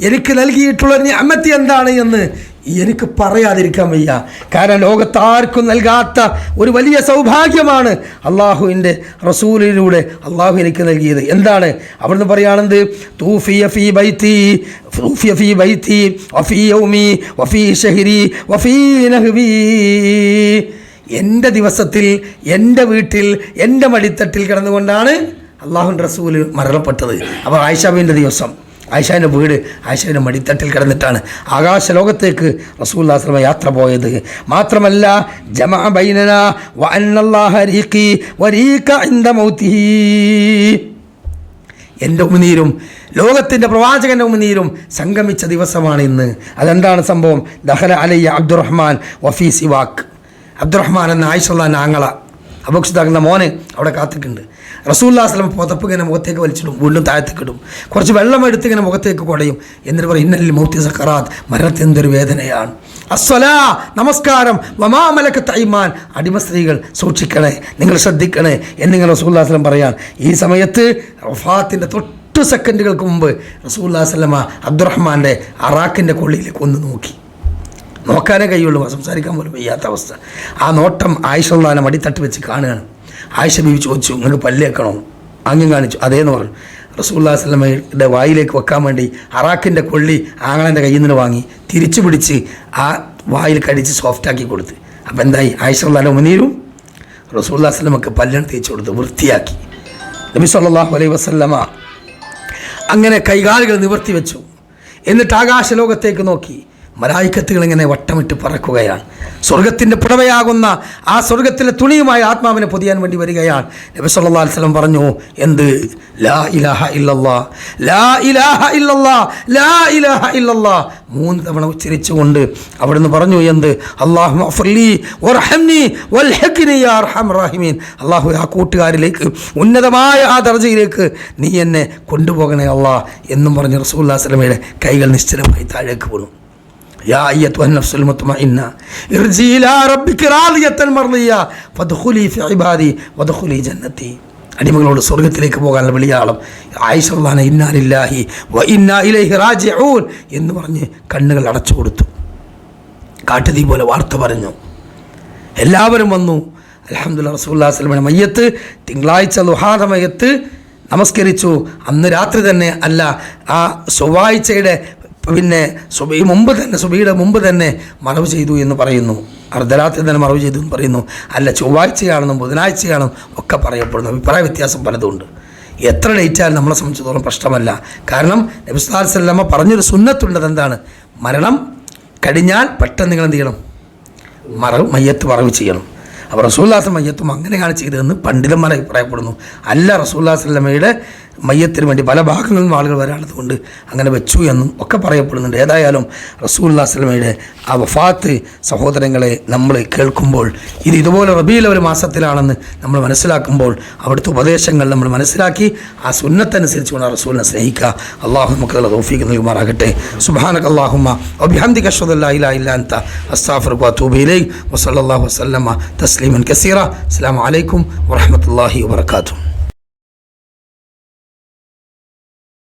എനിക്ക് നൽകിയിട്ടുള്ള നിഅമത്ത് എന്താണ് എന്ന് എനിക്ക് പറയാതിരിക്കാൻ വയ്യ. കാരണം ലോകത്താർക്കും നൽകാത്ത ഒരു വലിയ സൗഭാഗ്യമാണ് അള്ളാഹുവിൻ്റെ റസൂലിലൂടെ അള്ളാഹു എനിക്ക് നൽകിയത്. എന്താണ്? അവിടുന്ന് പറയുകയാണെന്ത്? തൂഫിയ ഫീ ബൈത്തി വഫീ യൗമി വഫീ ശഹരി വഫീ നഹ്വി. എൻ്റെ ദിവസത്തിൽ എൻ്റെ വീട്ടിൽ എൻ്റെ മടിത്തട്ടിൽ കിടന്നുകൊണ്ടാണ് അള്ളാഹുവിൻ്റെ റസൂല് മരണപ്പെട്ടത്. അപ്പോൾ ആയിഷാബിൻ്റെ ദിവസം, ആയിഷാൻ്റെ വീട്, ആയിഷാൻ്റെ മടിത്തട്ടിൽ കിടന്നിട്ടാണ് ആകാശ ലോകത്തേക്ക് റസൂലുള്ളാഹി സ്വല്ലല്ലാഹു അലൈഹി വസല്ലം യാത്ര പോയത്. മാത്രമല്ല ജമഅ ബൈനനാ വ അന്നല്ലാഹ റീഖി വരീക ഇൻദ മൗതിഹി, എൻ്റെ ഉമിനീരും ലോകത്തിൻ്റെ പ്രവാചകൻ്റെ ഉമിനീരും സംഗമിച്ച ദിവസമാണ് ഇന്ന്. അതെന്താണ് സംഭവം? ദഖല അലയ്യ അബ്ദുറഹ്മാൻ വഫീ സിവാക്ക്. അബ്ദുറഹ്മാൻ എന്ന ആയിഷുള്ളാൻ്റെ ആങ്ങള അബൂഖുസ്താഖിൻ്റെ മോന് അവിടെ കാത്തിട്ടുണ്ട്. റസൂലുള്ളാഹി സ്വല്ലല്ലാഹു അലൈഹി വസല്ലം പുതപ്പ് ഇങ്ങനെ മുഖത്തേക്ക് വലിച്ചിടും, വീണ്ടും താഴത്തേക്ക് ഇടും, കുറച്ച് വെള്ളം എടുത്ത് ഇങ്ങനെ മുഖത്തേക്ക് കുടയും. എന്നിട്ട് പറയും ഇന്നലിൽ മൗത്തി സക്കറാത്ത്, മരണത്തിന് എന്തൊരു വേദനയാണ്. അസ്സലാ, നമസ്കാരം, വമാ മലക്കത്ത് ഐമാൻ, അടിമ സ്ത്രീകൾ സൂക്ഷിക്കണേ, നിങ്ങൾ ശ്രദ്ധിക്കണേ എന്നിങ്ങനെ റസൂലുള്ളാഹി സ്വല്ലല്ലാഹു അലൈഹി വസല്ലം പറയാൻ. ഈ സമയത്ത് വഫാത്തിൻ്റെ 8 സെക്കൻഡുകൾക്ക് മുമ്പ് റസൂലുള്ളാഹി സ്വല്ലല്ലാഹു അലൈഹി വസല്ലം അബ്ദുറഹ്മാൻ്റെ അറാക്കിൻ്റെ കൊള്ളിയിലേക്ക് ഒന്ന് നോക്കി. നോക്കാനേ കഴിയുള്ളൂ, സംസാരിക്കാൻ പോലും വയ്യാത്ത അവസ്ഥ. ആ നോട്ടം ആയിഷ റളിയല്ലാഹു അൻഹ മടിത്തട്ട് വെച്ച് കാണുകയാണ്. ആയിഷ ബീവി ചോദിച്ചു, നിങ്ങൾക്ക് പല്ലേക്കണോ? ആംഗ്യം കാണിച്ചു. അതേന്ന് പറഞ്ഞു. റസൂലുള്ളാഹി സ്വല്ലല്ലാഹു അലൈഹി വസല്ലമയുടെ വായിലേക്ക് വെക്കാൻ വേണ്ടി അറാക്കിൻ്റെ കൊള്ളി ആങ്ങളൻ്റെ കയ്യിൽ നിന്ന് വാങ്ങി തിരിച്ചു പിടിച്ച് ആ വായിൽ കടിച്ച് സോഫ്റ്റാക്കി കൊടുത്ത്. അപ്പം എന്തായി? ആയിഷ റളിയല്ലാഹു അൻഹ മുനീരും റസൂലുള്ളാഹി സ്വല്ലല്ലാഹു അലൈഹി വസല്ലമക്ക് പല്ലാണ് തേച്ച് കൊടുത്ത് വൃത്തിയാക്കി. നബി സല്ലല്ലാഹു അലൈഹി വസല്ലമ അങ്ങനെ കൈകാലുകൾ നിവർത്തി വെച്ചു. എന്നിട്ട് ആകാശ ലോകത്തേക്ക് നോക്കി. മലായിക്കത്തുകൾ ഇങ്ങനെ വട്ടമിട്ട് പറക്കുകയാണ്. സ്വർഗത്തിൻ്റെ പുടവയാകുന്ന ആ സ്വർഗത്തിലെ തുണിയുമായി ആത്മാവിനെ പൊതിയാൻ വേണ്ടി വരികയാണ്. നബി സല്ലല്ലാഹു അലൈഹി വസല്ലം പറഞ്ഞു, എന്ത്? ലാ ഇലാഹ ഇല്ലല്ലാഹ്, ലാ ഇലാഹ ഇല്ലല്ലാഹ്, ലാ ഇലാഹ ഇല്ലല്ലാഹ് 3 തവണ ഉച്ചരിച്ചുകൊണ്ട് അവിടുന്ന് പറഞ്ഞു, എന്ത്? അല്ലാഹുമ്മ അഫ്ലി വർഹംനി വൽഹിഖ്നി യാ അർഹമർ റഹീമീൻ. അല്ലാഹു ആ കൂട്ടുകാരിലേക്ക്, ഉന്നതമായ ആ ദർജയിലേക്ക് നീ എന്നെ കൊണ്ടുപോകണേ അല്ലാഹ് എന്നും പറഞ്ഞ് റസൂലുള്ളാഹി സ്വല്ലല്ലാഹു അലൈഹി വസല്ലമയുടെ കൈകൾ നിശ്ചലമായി താഴേക്ക് വീണു. യാ അയ്യത്തുഹൻ നഫ്സുൽ മുത്മഇന്ന ഇർജി ഇലാ റബ്ബിക റാദിയത്തൻ മർദിയ ഫദ്ഖുലി ഫി ഇബാദി വദ്ഖുലി ജന്നതി. അടിമകളോട് സ്വർഗത്തിലേക്ക് പോകാനുള്ള വിളിയാളം. ആയിഷ റളിയല്ലാഹു അൻഹ ഇന്നാ ലില്ലാഹി വ ഇന്നാ ഇലൈഹി റാജിഊൻ എന്ന് പറഞ്ഞ് കണ്ണുകൾ അടച്ചു കൊടുത്തു. കാട്ടുതീ പോലെ വാർത്ത പറഞ്ഞു. എല്ലാവരും വന്നു. അൽഹംദുലില്ലാഹ് റസൂലുള്ളാഹി സ്വല്ലല്ലാഹു അലൈഹി വസല്ലം മയ്യത്ത് തിങ്കളാഴ്ച ദുഹാദ മയ്യത്ത് നമസ്കരിച്ചു. അന്ന് രാത്രി തന്നെ, അല്ല ആ ചൊവ്വാഴ്ചയുടെ സുബഹിയുടെ മുമ്പ് തന്നെ മറവ് ചെയ്തു എന്ന് പറയുന്നു. അർദ്ധരാത്രി തന്നെ മറവ് ചെയ്തു എന്ന് പറയുന്നു. അല്ല ചൊവ്വാഴ്ചയാണെന്നും ബുധനാഴ്ചയാണെന്നും ഒക്കെ പറയപ്പെടുന്നു. അഭിപ്രായ വ്യത്യാസം പലതുണ്ട്. എത്ര ഡേറ്റായാലും നമ്മളെ സംബന്ധിച്ചിടത്തോളം പ്രശ്നമല്ല. കാരണം നബി സല്ലല്ലാഹു അലൈഹി വസല്ലം പറഞ്ഞൊരു സുന്നത്തുണ്ട്. എന്താണ്? മരണം കഴിഞ്ഞാൽ പെട്ടെന്ന് നിങ്ങൾ എന്ത് ചെയ്യണം? മയ്യത്ത് മറവ് ചെയ്യണം. അപ്പോൾ റസൂലുള്ളാഹി സ്വല്ലല്ലാഹു അലൈഹി വസല്ലം മയ്യത്തും അങ്ങനെയാണ് ചെയ്തതെന്ന് പണ്ഡിതന്മാർ അഭിപ്രായപ്പെടുന്നു. അല്ല, റസൂലുള്ളാഹി സ്വല്ലല്ലാഹു അലൈഹി വസല്ലമയുടെ മയ്യത്തിന് വേണ്ടി പല ഭാഗങ്ങളിൽ നിന്നും ആളുകൾ വരാനുള്ളത് കൊണ്ട് അങ്ങനെ വെച്ചു എന്നും ഒക്കെ പറയപ്പെടുന്നുണ്ട്. ഏതായാലും റസൂലുള്ളാഹി സ്വല്ലല്ലാഹു അലൈഹി വസല്ലമയുടെ ആ വഫാത്ത് സഹോദരങ്ങളെ നമ്മൾ കേൾക്കുമ്പോൾ, ഇതുപോലെ റബീഉൽ അവ്വൽ മാസത്തിലാണെന്ന് നമ്മൾ മനസ്സിലാക്കുമ്പോൾ അവിടുത്തെ ഉപദേശങ്ങൾ നമ്മൾ മനസ്സിലാക്കി ആ സുന്നത്തനുസരിച്ചുകൊണ്ട് റസൂലിനെ സ്നേഹിക്കുക. അള്ളാഹു നമുക്ക് തൗഫീഖ് നൽകുമാറാകട്ടെ. സുബ്ഹാനക അല്ലാഹുമ്മ വബിഹംദിക അശ്ഹദു അല്ലാ ഇലാഹ ഇല്ലാ അൻത അസ്തഗ്ഫിറുക വഅതൂബു ഇലൈക് വസല്ലല്ലാഹു വസല്ലമ തസ്ലീമൻ കസീറ. അസ്സലാമു അലൈക്കും വറഹ്മത്തുള്ളാഹി വബറകാതുഹു.